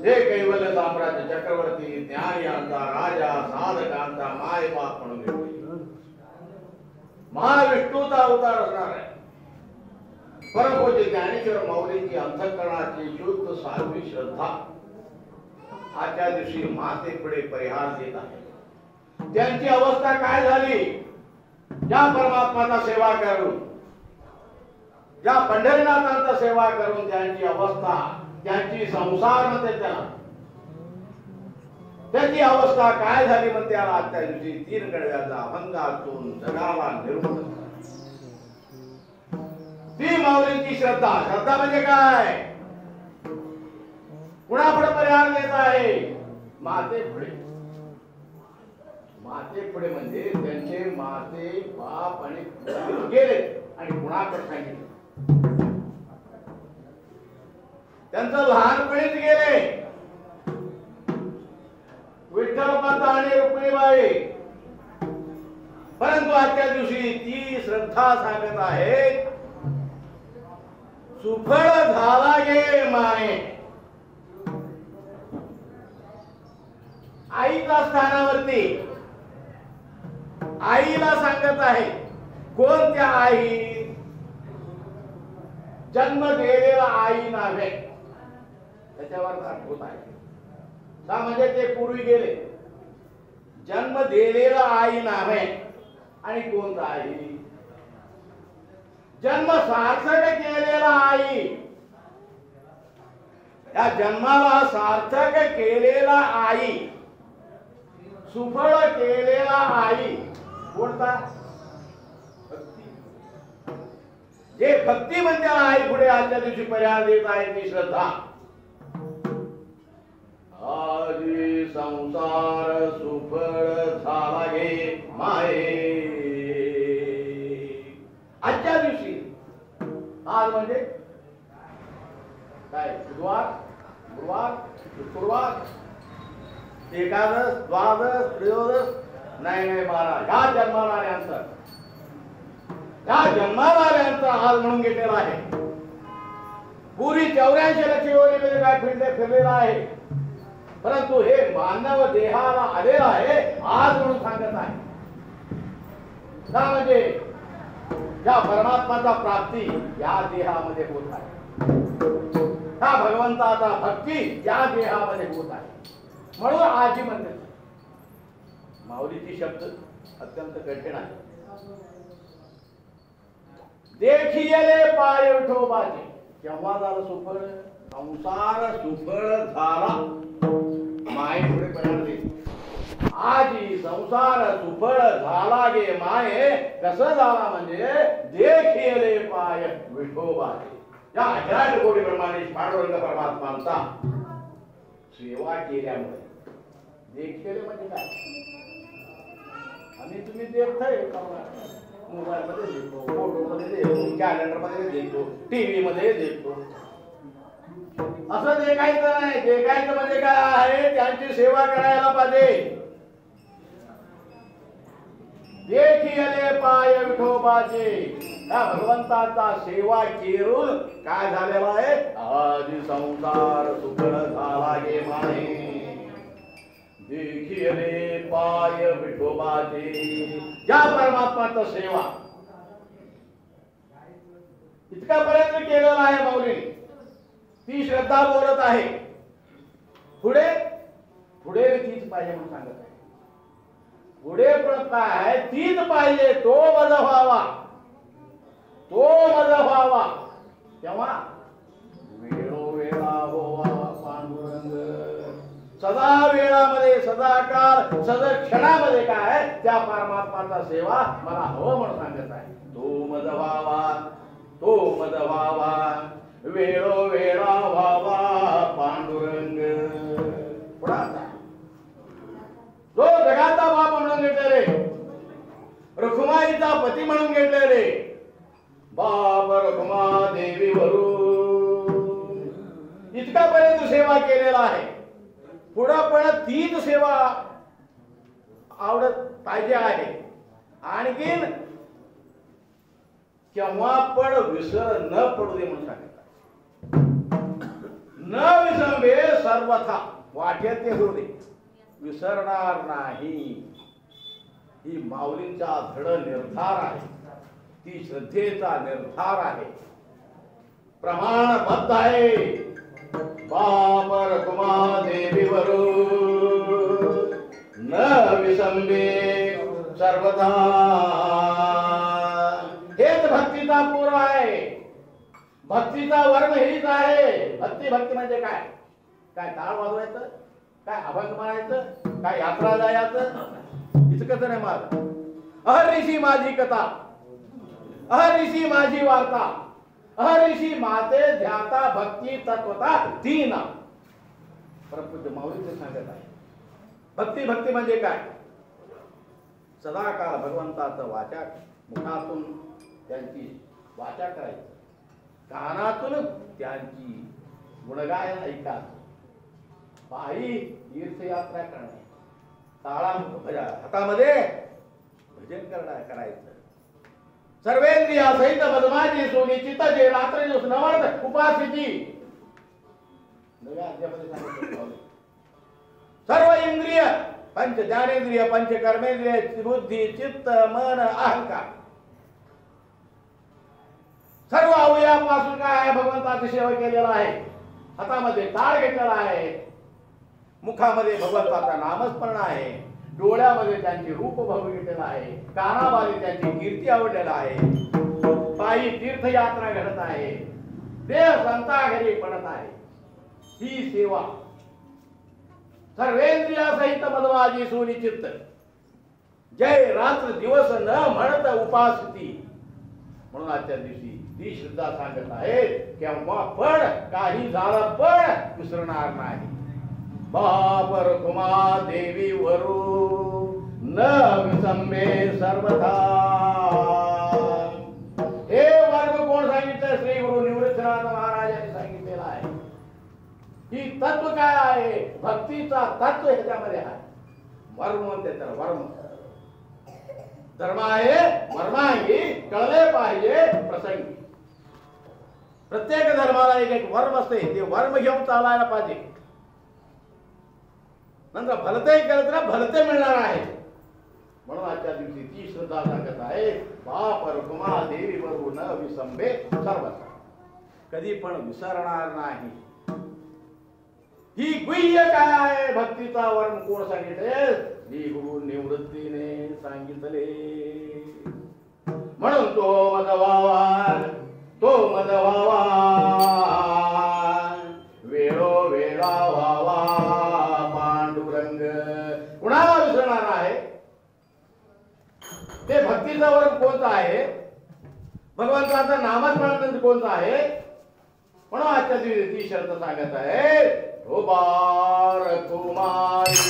हे कैवल्य साम्राज्य चक्रवर्ती ज्ञानियांचा राजा साधकांचा मायबाप म्हणून घेतले. महाविष्णूचा अवतार असणार आहे. परमपूज्य ज्ञानेश्वर माऊलींची अंतःकरणाची शुद्ध साध्वी श्रद्धा आजच्या दिवशी मातेपुढे परिहार देत आहे. त्यांची अवस्था काय झाली? ज्या परमात्माचा सेवा करून, ज्या पंढरीनाथांचा सेवा करून त्यांची अवस्था, त्यांची संसार मध्ये त्याची अवस्था काय झाली म्हणते आजच्या दिवशी. 3 गडव्याचा अभंगातून जगाला निर्मळ. ती माऊलींची श्रद्धा. श्रद्धा म्हणजे काय? कुणापुढे परिहार देत आहे? माते पुढे. माते पुढे म्हणजे त्यांचे माते बाप आणि गेले आणि कुणाकडे सांगितलं. त्यांचं लहानपणीच गेले. विठ्ठलमाता आणि रुक्मिणीबाई. परंतु आजच्या दिवशी ती श्रद्धा सांगत आहे, सुफळ झाला गे माये. आईच्या स्थानावरती आईला सांगत आहे. कोणत्या आई? जन्म दिलेला आई नव्हे. त्याच्यावर आठवत आहे का? म्हणजे ते पूर्वी गेले. जन्म दिलेला आई नव्हे. आणि कोणता आई? जन्म सार्थक केलेला आई. या जन्माला सार्थक केलेला आई, सुफळ केलेला आई कोणता? भक्ती. जे भक्ती म्हणजे आई पुढे आजच्या दिवशी पर्याय देत आहे ती श्रद्धा. आजी संसार सुफळ झाला गे माये. आजच्या दिवशी, आज म्हणजे काय? बुधवार, गुरुवार, शुक्रवार, एकादश, द्वादश, त्रयोदश, नाही 12. या जन्माला आल्यानंतर, या जन्माला आल्यानंतर आज म्हणून घेतलेला आहे. पुरी 84 लक्ष योनीमध्ये काय फिरलेला आहे. परंतु हे मानव देहाला आलेला आहे आज म्हणून सांगत आहे. का? म्हणजे या परमात्माचा प्राप्ती या देहामध्ये होत आहे. हा भगवंताचा भक्ती या देहामध्ये होत आहे. म्हणून आजी म्हणते. माऊलीची शब्द अत्यंत कठीण आहे. देखियले पाय विठोबाचे. केव्हा झालं सुफळ? संसार सुफळ झाला माये पुढे परिणाम दे. आजी संसार सुफळ झाला गे माये. कसं झाला म्हणजे देखियले पाय विठोबाचे. या 11 कोटी ब्रह्मांडीश पांडुरंग परमात्मांचा सेवा केल्यामुळे. देखियले म्हणजे काय? आणि तुम्ही देखताय मोबाईल मध्ये देखतो, फोटो मध्ये देखतो, कॅलेंडर मध्ये देखतो, टीव्ही मध्ये देखतो. असं देखायचं नाही. देखायचं म्हणजे काय आहे? त्यांची सेवा करायला पाहिजे. देखियले पाय विठोबाचे. या भगवंताचा सेवा केरून काय झालेला आहे? आजी संसार सुफळ झाला गे माये. देखियले पाय विठोबाचे. या परमात्माचा सेवा इतकापर्यंत केलेला आहे माऊली. ती श्रद्धा बोलत आहे. पुढे पुढे तीच पाहिजे म्हणून सांगत आहे. पुढे पण काय? तीच पाहिजे. तो मज व्हावा, तो मज व्हावा. तेव्हा वेळोवेळा होवा पांडुरंग. सदा वेळामध्ये, सदा काळ, सदा क्षणामध्ये काय? त्या परमात्माचा सेवा मला हवं म्हणून सांगत आहे. तो मज व्हावा, तो मज व्हावा, वेळोवेळा व्हावा पांडुरंग. जो जगाचा बाप म्हणून घेतलेले, रखुमाईचा पती म्हणून घेतलेले बाप रखुमा देवी वरून इतकापर्यंत सेवा केलेला आहे. पुढं पण तीच सेवा आवडत पाहिजे आहे. आणखीन केव्हा पण विसर न पडू दे म्हणून सांगितलं. न विसंबे सर्वथा वाटेल ते होऊ दे, विसरणार नाही. ही माऊलींचा दृढ निर्धार आहे, ती श्रद्धेचा निर्धार आहे, प्रमाणबद्ध आहे. बापर कुमा देवीवरू न विसंबे सर्वदा. हेच भक्तीचा पूर्व आहे, भक्तीचा वर्ग हेच आहे. भक्ती भक्ती म्हणजे काय? काय टाळ वाजवायचं, काय अभंग म्हणायचं, काय यात्रा जायचं, इतकंच नाही माझं. अहर्निशी माझी कथा, अहर्निशी माझी वार्ता, अहर्निशी माझे ध्याता भक्ती तत्वता तीन. परंतु माऊलीचे सांगत आहे भक्ती भक्ती म्हणजे काय? सदाकाळ भगवंताचं वाचा, मुखातून त्यांची वाचा करायची, कानातून त्यांची गुणगायन ऐकायचं, पायी तीर्थयात्रा करणे, हातामध्ये भजन करायचं. सर्वेंद्रिया सहित बदमाजी सोनी चित्त जे रात्र दिवस नवर्त उपासिती. नव्या अध्यायामध्ये सांगितलं सर्व इंद्रिय, पंच ज्ञानेंद्रिय, पंच कर्मेंद्रिय, बुद्धी, चित्त, मन, अहंकार, सर्व अवयवापासून काय आहे? भगवंताची सेवा केलेला आहे. हातामध्ये टाळ घेतलेला आहे, मुखामध्ये भगवंताचा नामस्मरण आहे, डोळ्यामध्ये त्यांचे रूप भवितलेलं आहे, कानामध्ये त्यांची कीर्ती आवडलेला आहे, पायी तीर्थयात्रा घडत आहे, देह संता घरी पडत आहे. ही सेवा सर्वेंद्रिया सहित मदवाजी सुनिचित्त जय रात्र दिवस न म्हणत उपासती. म्हणून आजच्या दिवशी ती श्रद्धा सांगत आहे केव्हा पण काही झालं पण विसरणार नाही. बापर कुमा देवी वरू न विसंबे सर्वथा. हे वर्ग कोण सांगितलं? श्री गुरु निवृत्तीनाथ महाराजांनी सांगितलेलं आहे. ही तत्व काय आहे? भक्तीचा तत्व ह्याच्यामध्ये आहे. वर्म म्हणते तर वर्म धर्म आहे, वर्म आहे, कळले पाहिजे प्रसंगी. प्रत्येक धर्माला एक एक वर्म असते, ते वर्म घेऊन चालायला पाहिजे. नंतर भलते केलं तर भलते मिळणार आहे. म्हणून आजच्या दिवशी ती श्रद्धा सांगत आहे बापर कुमा देवी वरू न विसंबे सर्वथा. कधी पण विसरणार नाही. ही गुह्य काय आहे? भक्तीचा वर्म कोण सांगितले? श्री गुरु निवृत्तीने सांगितले. म्हणून तो मद व्हावा, तो मद व्हावा, वेळो वेळा व्हावा पांडुरंग. कुणाला विसरणार आहे? ते भक्तीचा वर्ग कोणता आहे? भगवंताचा नामस्मरण कोणता आहे? म्हणून आजच्या दिवशी ती शर्त सांगत आहे ओ बार कुमारी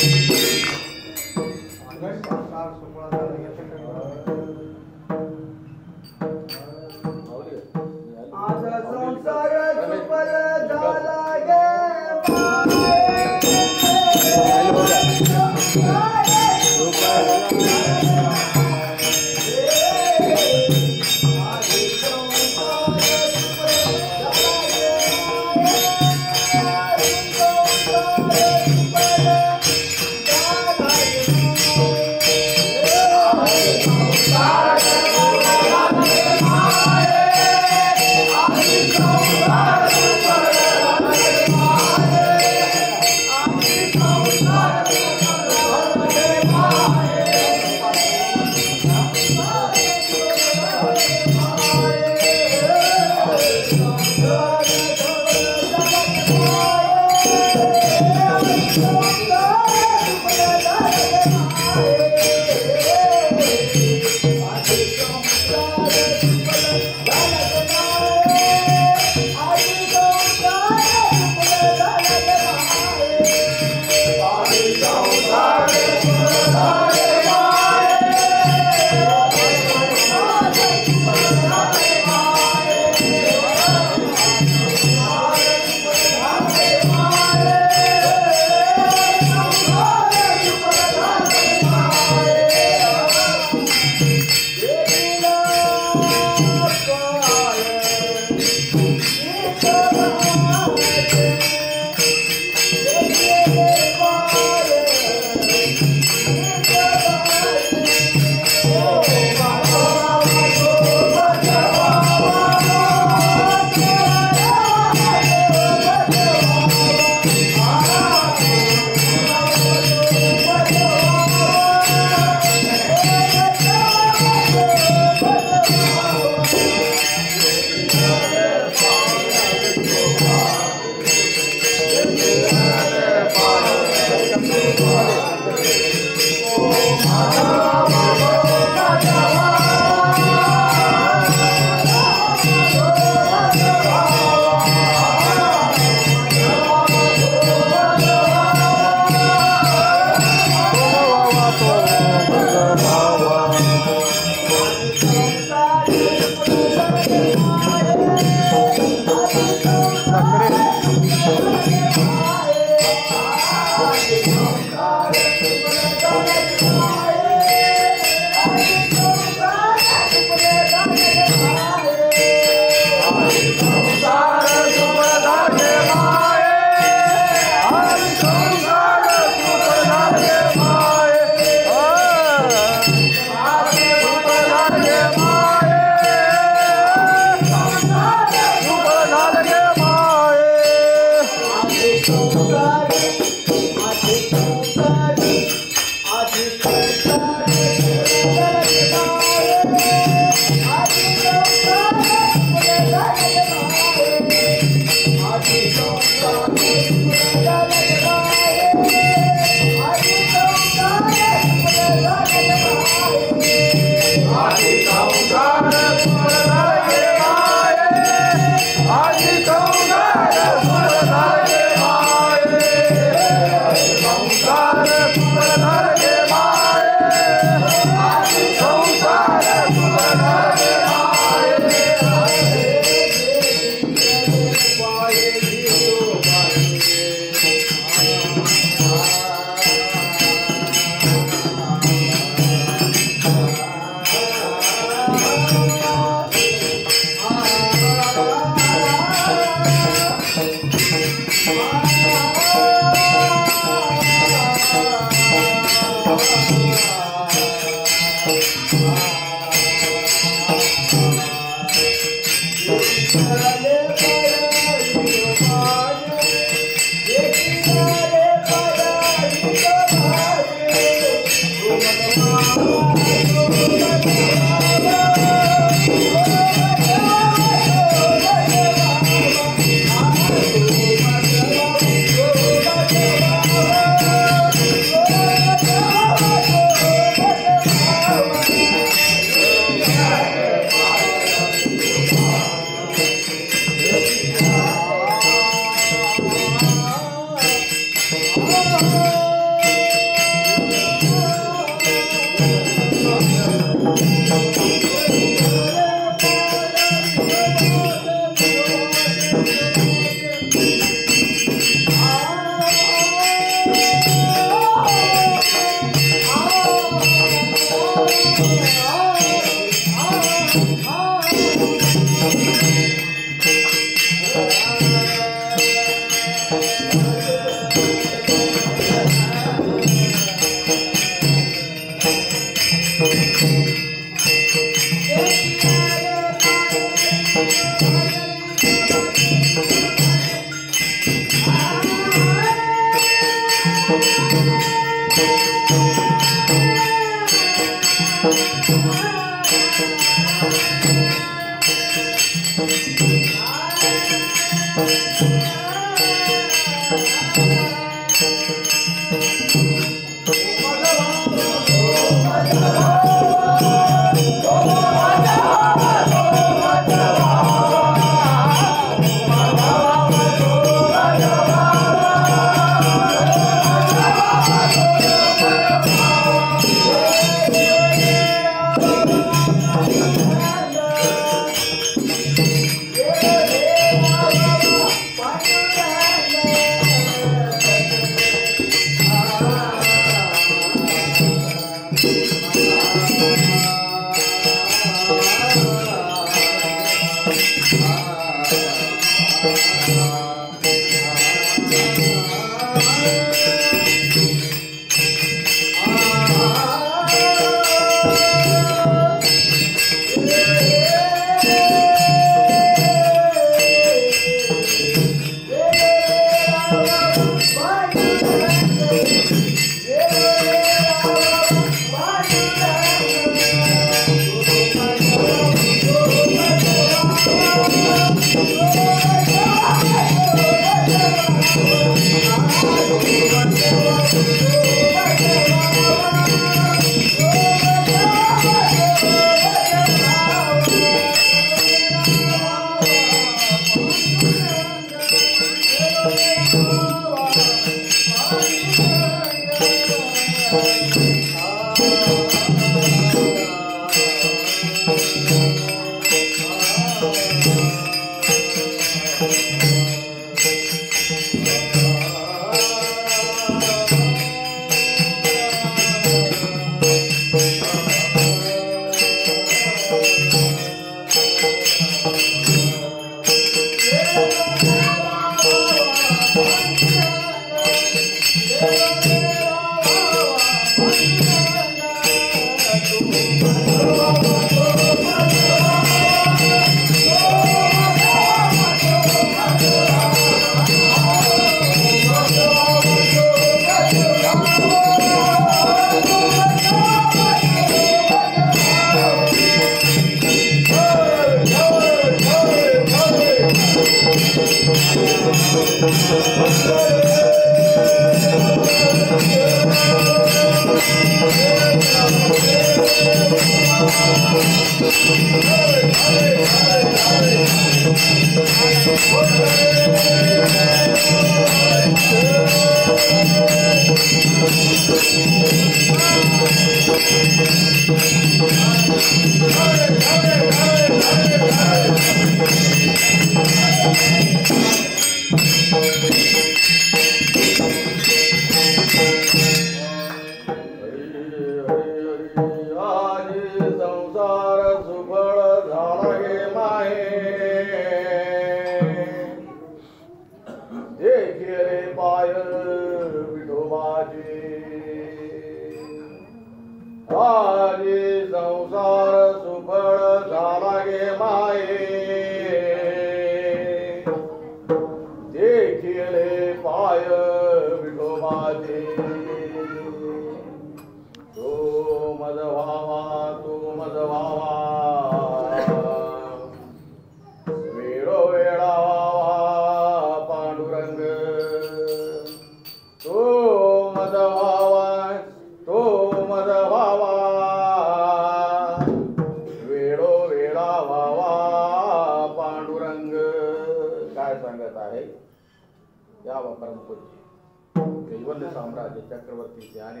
चक्रवर्ती ज्ञानी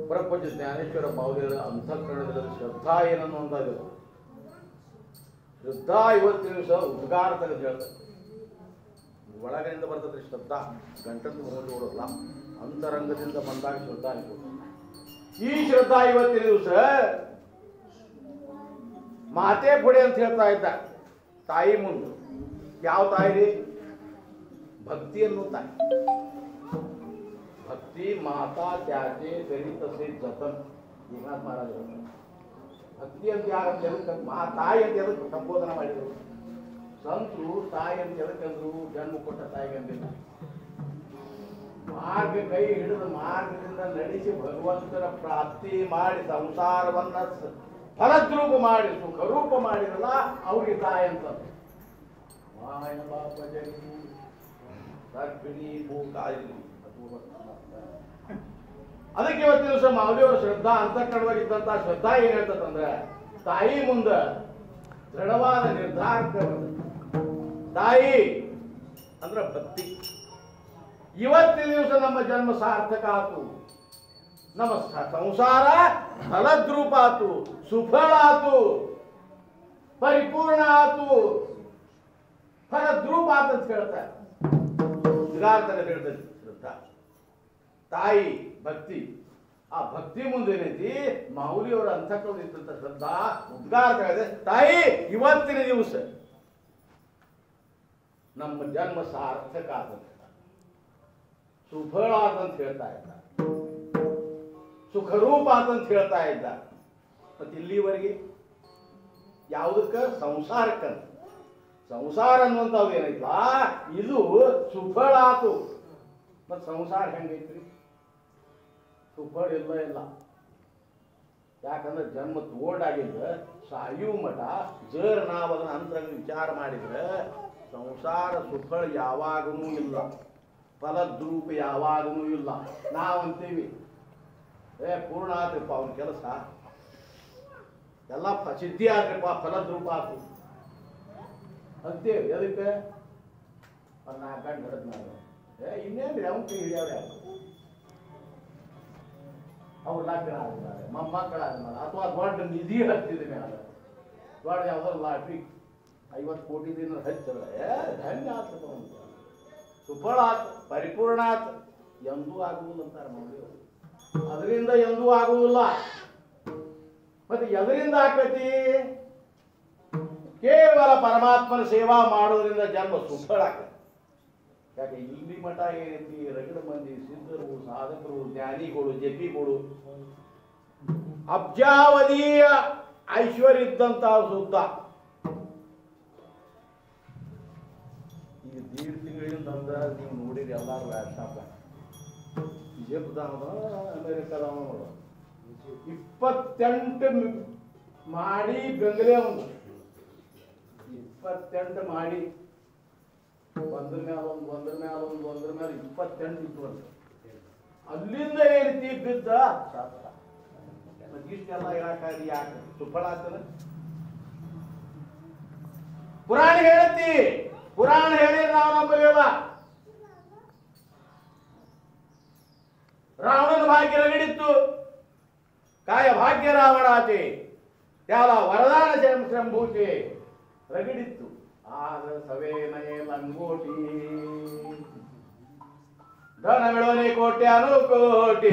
परमपूज्य ज्ञानेश्वर माऊलिಯವರ ಅಂತಃಕರಣದಲ್ಲಿ ಶ್ರದ್ಧಾ ಏನನ್ನು ಅಂತಾಗಿದೆ. ಶ್ರದ್ಧಾ ಇವತ್ತಿನ ದಿವಸ ಉದ್ಗಾರ ತೆಗೆದು ಹೇಳ್ತಾರೆ. ಒಳಗಿನಿಂದ ಬರ್ತದೆ ಶ್ರದ್ಧಾ, ಗಂಟನ್ನು ಹೋಗಿ ಓಡೋಲ್ಲ, ಅಂತರಂಗದಿಂದ ಬಂದಾಗ ಶ್ರದ್ಧಾ ಅನ್ಬೋದು. ಈ ಶ್ರದ್ಧಾ ಇವತ್ತಿನ ದಿವಸ ಮಾತೆ ಪುಡೆ ಅಂತ ಹೇಳ್ತಾ ಇದ್ದ ತಾಯಿ ಮುಂದೆ. ಯಾವ ತಾಯಿ? भक्तिಯನ್ನು ताई. भक्ती माता त्याचे तरी तसे जतन. एकनाथ महाराज भक्ती ಅಂತ ಯಾರಂತ ತಾಯಿ ಅಂತ ಹೇಳಕ್ಕೆ ಸಂಬೋಧನ ಮಾಡಿದರು. ಸಂತರು ತಾಯಿ ಅಂತ ಹೇಳಕ್ಕಂದ್ರು ಜನ್ಮ ಕೊಟ್ಟ ತಾಯಿಗೆ ಅಂದಿಲ್ಲ. ಮಾರ್ಗ ಕೈ ಹಿಡಿದು ಮಾರ್ಗದಿಂದ ನಡೆಸಿ ಭಗವಂತನ ಪ್ರಾಪ್ತಿ ಮಾಡಿ ಸಂಸಾರವನ್ನ ಫಲದ್ರೂಪ ಮಾಡಿ ಸುಖರೂಪ ಮಾಡಿರಲ್ಲ ಅವ್ರಿಗೆ ತಾಯಿ ಅಂತ. ಮಾಯ ಬಾಪ ಜಗಿ ಅದಕ್ಕೆ ಇವತ್ತಿನ ದಿವಸ ಮಾವಲಿಯವರ ಶ್ರದ್ಧಾ ಅಂತಃಕರಣವಾಗಿದ್ದಂತ ಶ್ರದ್ಧಾ ಏನ್ ಹೇಳ್ತಂದ್ರೆ ತಾಯಿ ಮುಂದ ದೃಢವಾದ ನಿರ್ಧಾರಕ್ಕೆ ತಾಯಿ ಅಂದ್ರ ಭಕ್ತಿ. ಇವತ್ತಿನ ದಿವಸ ನಮ್ಮ ಜನ್ಮ ಸಾರ್ಥಕ ಆತು, ನಮ್ಮ ಸಂಸಾರ ಫಲದ್ರೂಪ ಆತು, ಸುಫಲ ಆತು, ಪರಿಪೂರ್ಣ ಆತು, ಫಲದ್ರೂಪ ಆತಂತ ಹೇಳ್ತಾರೆ. ಹೇಳ್ತದೆ ಶ್ರದ್ಧಾ ತಾಯಿ ಭಕ್ತಿ. ಆ ಭಕ್ತಿ ಮುಂದೇನೈತಿ ಮಾऊलीಯವರ ಅಂತಃಕರಣದಿಂದ ಶ್ರದ್ಧಾ ಉದ್ಗಾರ ಇದೆ. ತಾಯಿ ಇವತ್ತಿನ ದಿವಸ ನಮ್ಮ ಜನ್ಮ ಸಾರ್ಥಕ ಆದಂತ ಸುಫಲ ಆದಂತ ಹೇಳ್ತಾ ಇದ್ದ, ಸುಖರೂಪ ಆದಂತ ಹೇಳ್ತಾ ಇದ್ದ. ಮತ್ತೆ ಇಲ್ಲಿವರೆಗೆ ಯಾವುದಕ್ಕ? ಸಂಸಾರಕ್ಕಂತ. ಸಂಸಾರ ಅನ್ನುವಂಥದ್ದು ಏನೈತಲ್ಲ ಇದು ಸುಫಲ ಆತು. ಮತ್ತೆ ಸಂಸಾರ ಹೆಂಗೈತ್ರಿ? ಸುಫಲ ಇಲ್ಲ. ಯಾಕಂದ್ರೆ ಜನ್ಮ ತೋಡಾಗಿದ್ದ ಸಾಯುವ ಮಠ ಜರ್ ನಾವು ಅದನ್ನ ಅಂತರಂಗ ವಿಚಾರ ಮಾಡಿದ್ರೆ ಸಂಸಾರ ಸುಫಲ ಯಾವಾಗೂ ಇಲ್ಲ, ಫಲದ್ರೂಪ ಯಾವಾಗೂ ಇಲ್ಲ. ನಾವಂತೀವಿ ಪೂರ್ಣ ಆದ್ರಪ್ಪ ಅವನ ಕೆಲಸ, ಎಲ್ಲ ಸಿದ್ಧಿ ಆದ್ರಪ್ಪ, ಫಲದ್ರೂಪ ಆತು ಅಂತೇಳಿ. ಅದಕ್ಕೆ ಒಂದು 4 ಗಂಟೆ ನಡೆದ್ ನಾನು ಇನ್ನೇನ್ರಿ ಅವನ ಕೈ ಹಿಡಿಯವ್ರು ಯಾರು? ಅವ್ರು ಲಗ್ನ ಆದ್ಮೇಲೆ ಮೊಮ್ಮಕ್ಕಳಾದ್ಮೇಲೆ ಅಥವಾ ದೊಡ್ಡ ನಿಧಿ ಹತ್ತಿದ ಮೇಲೆ ದೊಡ್ಡ ಯಾವ್ದಾರು ಲಾಟ್ರಿ 50 ಕೋಟಿ ದಿನ ಹಚ್ಚಿದ್ರೆ ಧನ್ಯ ಆಗ್ತದೆ. ಅವನಿಗೆ ಸುಫಲ ಆತ್, ಪರಿಪೂರ್ಣ ಆತ್, ಎಂದೂ ಆಗುವುದಿಲ್ಲ ಅಂತಾರೆ ಮಾऊलीಯವರು. ಅದರಿಂದ ಎಂದೂ ಆಗುವುದಿಲ್ಲ. ಮತ್ತೆ ಎದರಿಂದ ಆಕತಿ? ಕೇವಲ ಪರಮಾತ್ಮನ ಸೇವಾ ಮಾಡೋದ್ರಿಂದ ಜನ್ಮ ಸುಫಲ ಆಗ್ತದೆ. ಯಾಕೆ ಇಲ್ಲಿ ಮಠ ಏನೈತಿ? ರಗಡ ಮಂದಿ ಸಿದ್ಧರು, ಸಾಧಕರು, ಜ್ಞಾನಿಗಳು, ಜಪಿಗಳು, ಅಬ್ಜಾವಧಿಯ ಐಶ್ವರ್ಯ ಇದ್ದಂತ ಶುದ್ಧ. ಈಗ 1.5 ತಿಂಗಳಿಂದ ನೀವು ನೋಡಿರಿ ಎಲ್ಲಾರು ವ್ಯಾಟ್ಸಾಪ್ ಅಮೆರಿಕದ 28 ಮಾಡಿ ಬೆಂಗಳೂರು ಒಂದು 28 ಮಾಡಿ ಒಂದ್ರ ಮೇಲೆ 28 ಇತ್ತು. ಅಲ್ಲಿಂದ ಏನೈತಿ ಬಿದ್ದ ಇಷ್ಟೆಲ್ಲ ಇರಾಕಾಗಿ ಯಾಕೆ ಸುಫಲ ಆಗ್ತದ? ಪುರಾಣ ಹೇಳತ್ತಿ, ಪುರಾಣ ಹೇಳಿದ್ರೆ ನಾವು ನಂಬಲಿಲ್ಲ. रावण भाग्य रगडिತ್ತು, काय भाग्य रावणाचे त्याला वरदान शंभूचे रगडिತ್ತು. ಆಗ ಸವೇನಯೇ ಲಂಗೋಟಿ ಧನ ಮಿಳೋನೆ ಕೋಟಿ ಅನುಕೋಟಿ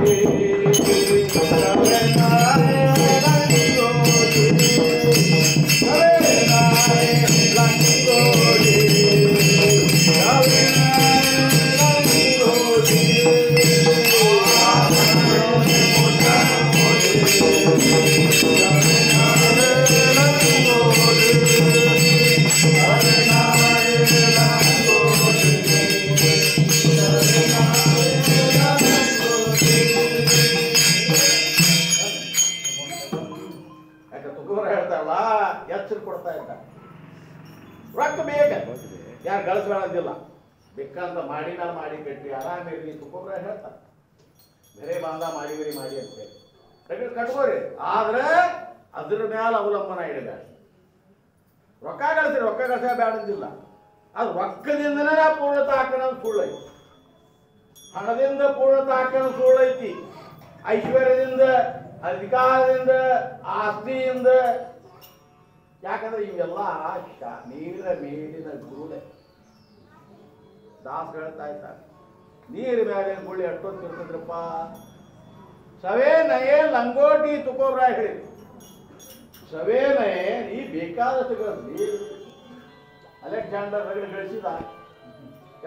ರೊಕ್ಕ ಬೇಕ, ಯಾರು ಗಳಿಸ್ಬೇಡಂದಿಲ್ಲ. ಬೇಕಂತ ಮಾಡಿ ನಾನು ಮಾಡಿ ಕಟ್ಟಿ ಆರಾಮಿರ್ಲಿ ತುಕ್ಕೊಬ್ರ ಹೇಳ್ತಾರೆ. ಬೇರೆ ಬಾಂಧ ಮಾಡಿ ಬೇರೆ ಮಾಡಿ ಅಂತ ಕಟ್ಕೋರಿ. ಆದ್ರೆ ಅದ್ರ ಮ್ಯಾಲ ಅವಲಂಬನ ಇಡಬೇಡ. ರೊಕ್ಕ ಗಳಿಸ್ರಿ, ರೊಕ್ಕ ಗಳಿಸ ಬೇಡಂದಿಲ್ಲ. ಅದು ರೊಕ್ಕದಿಂದನೇ ಪೂರ್ಣತೆ ಹಾಕೋಣ ಸುಳ್ಳೈತಿ, ಹಣದಿಂದ ಪೂರ್ಣತೆ ಹಾಕೋಣ ಸುಳ್ಳೈತಿ, ಐಶ್ವರ್ಯದಿಂದ, ಅಧಿಕಾರದಿಂದ, ಆಸ್ತಿಯಿಂದ. ಯಾಕಂದ್ರೆ ಇವೆಲ್ಲ ನೀರ ಮೇಲಿನ ಗುರುಳೆ. ದಾಸ್ ಹೇಳ್ತಾ ಇದ್ದಾರೆ, ನೀರು ಮೇಲೆ ಗುಳಿ ಅಷ್ಟೊತ್ತಿರ್ತದ್ರಪ್ಪ. ಸವೇ ನಯೇ ಲಂಗೋಟಿ ತುಕೋಬ್ರ ಹೇಳಿ, ಸವೇ ನಯೇ ನೀ ಬೇಕಾದಷ್ಟು ಗಳಿಸಿ. ಅಲೆಕ್ಸಾಂಡರ್ ರಗಡೆ ಗಳಿಸಿದ,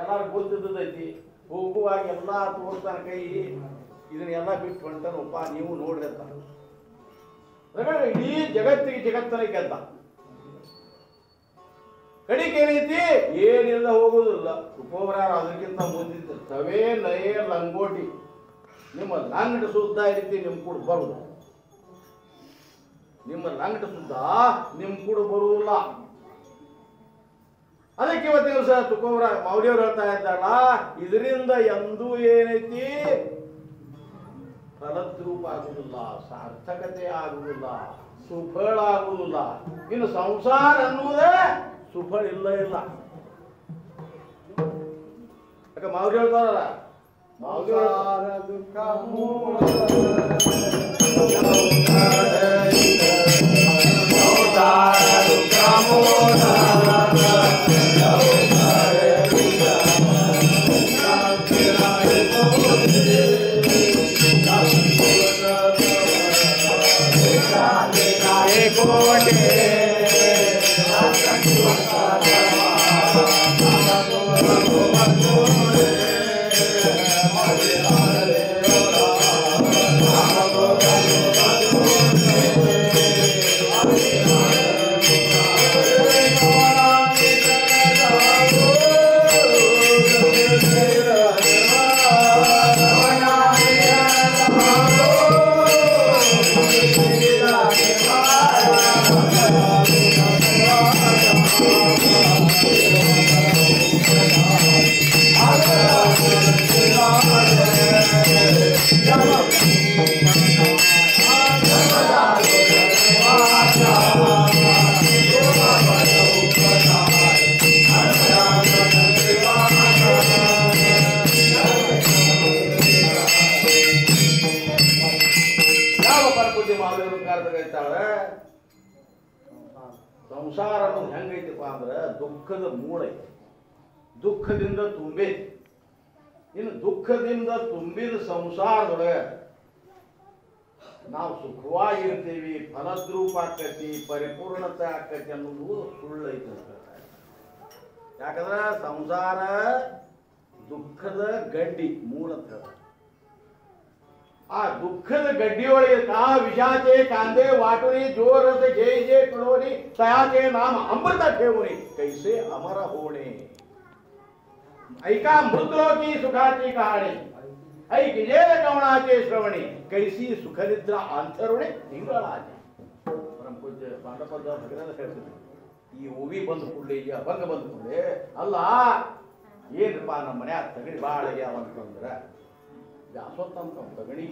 ಎಲ್ಲಾರು ಗೊತ್ತಿದ್ದೈತಿ. ಹೋಗುವಾಗ ಎಲ್ಲ ತೋರ್ತಾನ ಕೈ, ಇದನ್ನೆಲ್ಲ ಬಿಟ್ಟು ಹೊಂಟನಪ್ಪ ನೀವು ನೋಡ್ರಿ ಅಂತ. ರಗಡೆ ಇಡೀ ಜಗತ್ತನ ಗೆದ್ದ. ಕಡಿಕೆ ಏನೈತಿ, ಏನಿಲ್ಲ ಹೋಗುದಿಲ್ಲ. ಉಪೋಬ್ರ ಅದಕ್ಕಿಂತ ಮುಂದಿದ್ದ ಸವೇ ನಯೇ ಲಂಗೋಟಿ. ನಿಮ್ಮ ಲಂಗಟ ಸುದ್ದ ಐತಿ, ನಿಮ್ ಕೂಡ ಬರುದು. ನಿಮ್ಮ ಲಂಗಟ ಸುದ್ದ ನಿಮ್ ಕೂಡ ಬರುವುದಿಲ್ಲ. ಅದಕ್ಕೆ ಇವತ್ತಿನ ದಿವಸ ತುಕೋಬ್ರ ಮೌಲ್ಯವ್ರು ಹೇಳ್ತಾ ಇದ್ದಾರಲ್ಲ, ಇದರಿಂದ ಎಂದೂ ಏನೈತಿ ಫಲದ್ರೂಪ ಆಗುವುದಿಲ್ಲ, ಸಾರ್ಥಕತೆ ಆಗುವುದಿಲ್ಲ, ಸುಫಲ ಆಗುವುದಿಲ್ಲ. ಇನ್ನು ಸಂಸಾರ ಅನ್ನುವುದೇ ಸುಫಲ ಇಲ್ಲ. ಯಾಕೆ ಮೌಲ್ಯ ಹೇಳ್ತಾರಲ್ಲ, ಸಂಸಾರ ದುಃಖ ಮೂಲ ಸಂಸಾರ ಅನ್ನೋದು ಹೆಂಗೈತಿಪ್ಪ ಅಂದ್ರೆ ದುಃಖದ ಮೂಳೆ, ದುಃಖದಿಂದ ತುಂಬೈತಿ. ಇನ್ನು ದುಃಖದಿಂದ ತುಂಬಿದ ಸಂಸಾರದೊಳಗೆ ನಾವು ಸುಖವಾಗಿರ್ತೀವಿ, ಫಲದ್ರೂಪ ಆಕತಿ, ಪರಿಪೂರ್ಣತೆ ಆಕತಿ ಅನ್ನೋದು ಸುಳ್ಳೈತಿ. ಯಾಕಂದ್ರೆ ಸಂಸಾರ ದುಃಖದ ಗಡ್ಡಿ ಮೂಲಕ. ಆ ದುಃಖದ ಗಡ್ಡಿಯೊಳಗೆ ಕಾ ವಿಷಾಚೆ ಕಾಂದೆ ವಾಟುನಿ ಜೋರಸ ಜೇ ಕುಳೋನಿ ತಯಾಚೆ ನಾಮ ಅಮೃತ ठेवणी कैसे अमर होणे. ऐका मृतलोकी सुखाची कहाणी, ऐक जे गवणाचे श्रवणी कैसी सुखनिद्रा अंतरुणे ತಿಂಗಳಾಚೆ. ಪರಮಪೂಜ್ಯ ಪಾಂಡಪದ ಭಗವಾನ್ ಹೇಳ್ತಾರೆ, ಈ ಓವಿ ಬಂದು ಕೂಡಲೇ, ಈ ಅಭಂಗ ಬಂದು ಕೂಡಲೇ ಅಲ್ಲ ಏನಪ್ಪ ನಮ್ಮ ಮನ್ಯಾಗ ತಗಡಿ ಭಾಳ ಆಗ್ಯಾವ ಅಂತಂದ್ರೆ ದಾಸೋತ್ತ ಅಂತ ತಗಣಿ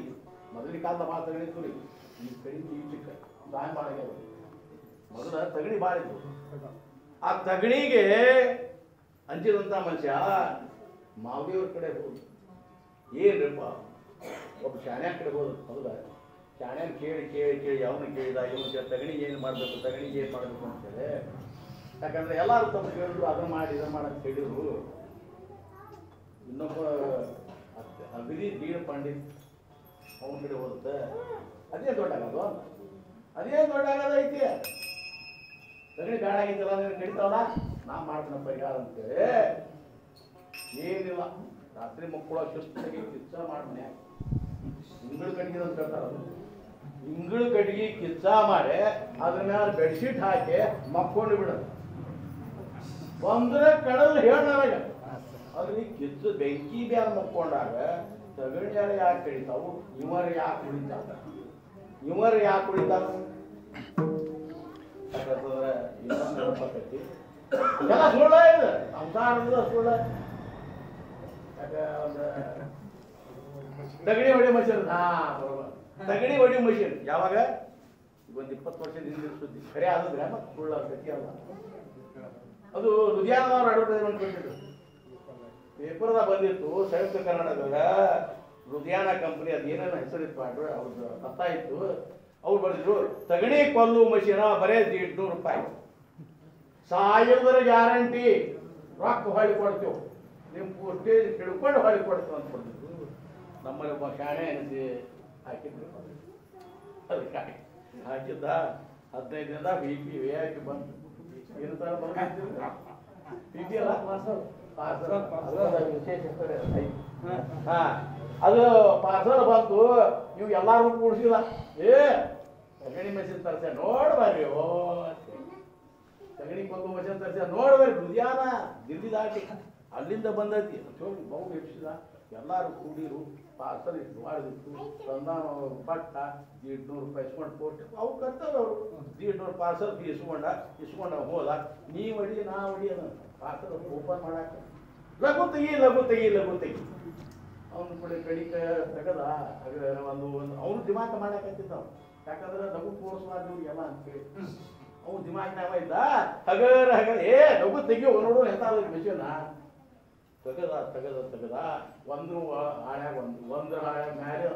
ಮೊದಲಿನ ಕಾಲದ ಭಾಳ ತಗಣಿ ತುರಿ ಈ ಕಡೆ ಈ ಚಿಕ್ಕ ದಾನ ಮಾಡಾಗ್ಯಾವ. ಮೊದಲ ತಗಣಿ ಭಾಳ ಇತ್ತು. ಆ ತಗಣಿಗೆ ಅಂಜಿದಂತ ಮನುಷ್ಯ ಮಾವಿಯವ್ರ ಕಡೆ ಹೋದ. ಏನ್ರಪ್ಪ ಒಬ್ಬ ಶಾಣ್ಯಾನ ಕಡೆ ಹೋದ. ಹೌದಾ, ಶಾಣ್ಯಾನ ಕೇಳಿ ಕೇಳಿ ಕೇಳಿ ಅವನು ಕೇಳಿದ, ಇವನು ತಗಣಿಗೆ ಏನು ಮಾಡಬೇಕು, ತಗಣಿಗೆ ಏನು ಮಾಡಬೇಕು ಅಂತೇಳಿ. ಯಾಕಂದ್ರೆ ಎಲ್ಲರೂ ತಮ್ಮ ಕೇಳಿದ್ರು, ಅದನ್ನ ಮಾಡಿ ಇದನ್ನ ಮಾಡಂತ ಹೇಳಿದ್ರು. ಇನ್ನೊಬ್ಬ ಅಗದಿ ದೀನ ಪಂಡಿತ್ ಅವನ ಕಡೆ ಹೋಗುತ್ತೆ. ಅದೇ ದೊಡ್ಡ ಆಗೋದು, ಅದೇ ದೊಡ್ಡ ಆಗೋದೈತಿ. ತಗಣಿ ಬೇಡ ಆಗಿದ್ದಲ್ಲ, ನೀನು ಕಡಿತಾವಲ್ಲ, ನಾ ಮಾಡ್ತಾನ ಪರಿಹಾರ ಅಂತೇಳಿ ಏನಿಲ್ಲ. ರಾತ್ರಿ ಮಕ್ಕಳು ಶಿಸ್ತಾಗಿ ಕಿಚ್ಚ ಮಾಡ್ತಾನೆ. ಇಂಗಳು ಕಟ್ಟಿಗೆ ಅಂತ ಹೇಳ್ತಾರ. ಇಂಗಳು ಕಟ್ಟಿಗೆ ಕಿಚ್ಚ ಮಾಡಿ ಅದ್ರ ಮೇಲೆ ಬೆಡ್ಶೀಟ್ ಹಾಕಿ ಮಕ್ಕೊಂಡು ಬಿಡೋದು. ಒಂದ್ರ ಕಡಲ್ ಹೇಳಾಗ ಅದ್ರಲ್ಲಿ ಕಿಚ್ಚು ಬೆಂಕಿ ಬ್ಯಾರ ಮಕ್ಕೊಂಡಾಗ ತಗಣ್ಯಾರ ಯಾಕೆ ಕಡಿತಾವು, ಇವರ ಯಾಕೆ ಉಳಿತಾರ, ಇವರ ಯಾಕೆ ಉಳಿತಾರ? ಯಾಕಂತಂದ್ರೆ ಇನ್ನೊಂದು ನೆನಪಾಕೈತಿ, ಎಲ್ಲ ಸುಳ್ಳ ಇದೆ, ಸಂಸಾರದ ಸುಳ್ಳ. ತಗಣಿ ಹೊಡಿ ಮಷೀನ್, ತಗಣಿ ಹೊಡಿ ಮಷೀನ್ ಯಾವಾಗ ಒಂದು 20 ವರ್ಷದ ಹಿಂದಿನ ಸುದ್ದಿ. ಖರೆ ಆದ್ರೆ ಮತ್ತೆ ಸುಳ್ಳ ಗತಿ ಅಲ್ಲ. ಅದು ಲುಧಿಯಾನದವ್ರು ಅಡ್ವರ್ಟೈಸ್ಮೆಂಟ್ ಕೊಟ್ಟಿದ್ರು, ಪೇಪರ್ದಾಗ ಬಂದಿತ್ತು. ಸಂಯುಕ್ತ ಕರ್ನಾಟಕದಾಗ ಲುಧಿಯಾನ ಕಂಪನಿ ಅದೇನೇನು ಹೆಸರಿತ್ತು ಮಾಡ್ರು, ಅವ್ರದ್ದು ಕತ್ತ ಇತ್ತು. ಅವ್ರು ಬರೆದಿದ್ರು, ತಗಣಿ ಕೊಲ್ಲು ಮಷೀನ ಬರೇ 150 ರೂಪಾಯಿ, ಸಾಯೋದರ ಗ್ಯಾರಂಟಿ, ರೊಕ್ಕ ಹೊಳಿ ಕೊಡ್ತೇವೆ, ನಿಮ್ಮ ಸ್ಟೇಜ್ ಹಿಡ್ಕೊಂಡು ಹೊಳಿ ಕೊಡ್ತೇವೆ ಅಂತ ಕೊಡ್ತಿದ್ರು. ನಮ್ಮಲ್ಲಿ ಒಬ್ಬ ಶಾಣೆ ಅನಿಸಿ ಹಾಕಿದ್ರು. ಅದಕ್ಕೆ ಹಾಕಿದ್ದ 15 ದಿನದಾಗ BP VIP ಬಂತು. ಏನು ತರ ಬಂದಿದ್ರು BP ಅಲ್ಲ, ಅದು ಪಾರ್ಸಲ್ ಬಂತು. ನೀವು ಎಲ್ಲಾರು ಕೂಡಿಸಿಲ್ಲ, ತಗಣಿ ಮಷೀನ್ ತರ್ಸ ನೋಡ್ಬರ್ರಿ, ಓ ತಗಣಿ ಕೊಂದು ಮಷೀನ್ ತರ್ಸ ನೋಡ್ಬರ್ರಿ, ಲುಧಿಯಾನ ದಿಲ್ಲಿ ದಾಟಿ ಅಲ್ಲಿಂದ ಬಂದೈತಿ ನೋಡಿ ಬಹು ಹೆಚ್ಚಿದ. ಎಲ್ಲಾರು ಕೂಡಿರು, ಪಾರ್ಸಲ್ ಇಟ್ಟು ಮಾಡಿದಿತ್ತು. ತಂದಾನ ಪಟ್ಟ 150 ರೂಪಾಯಿ ಇಸ್ಕೊಂಡು ಕೊಟ್ಟು ಅವು ಕರ್ತವ್ಯ. ಅವರು 150 ಪಾರ್ಸಲ್ ಇಸ್ಕೊಂಡ ಹೋದ. ನೀ ಹೊಡಿ ನಾ ಹೊಡಿ ಅದ ಪಾರ್ಸಲ್ ಓಪನ್ ಮಾಡಾಕ ಲಘು ತೆಗಿ ಅವನು ಕೂಡ ಕಡಿಕ ತೆಗದ. ಒಂದು ಅವನು ದಿಮಾಕ ಮಾಡಾಕತ್ತಿದ್ದ. ಯಾಕಂದ್ರೆ ಲಘು ತೋರಿಸ್ಬಾರ್ದು ಎಲ್ಲ ಅಂತೇಳಿ ಅವನು ದಿಮಾಕ್ನಾಗ ಇದ್ದ. ಹಗರ ಲಘು ತೆಗಿಯೋ ನೋಡು ಎಂತ ಮಿಷನ್ ತೆಗದ. ಒಂದು ಹಾಳ್ಯಾಗ ಒಂದು ಹಾಳ್ಯಾಗ ಮ್ಯಾಲೆ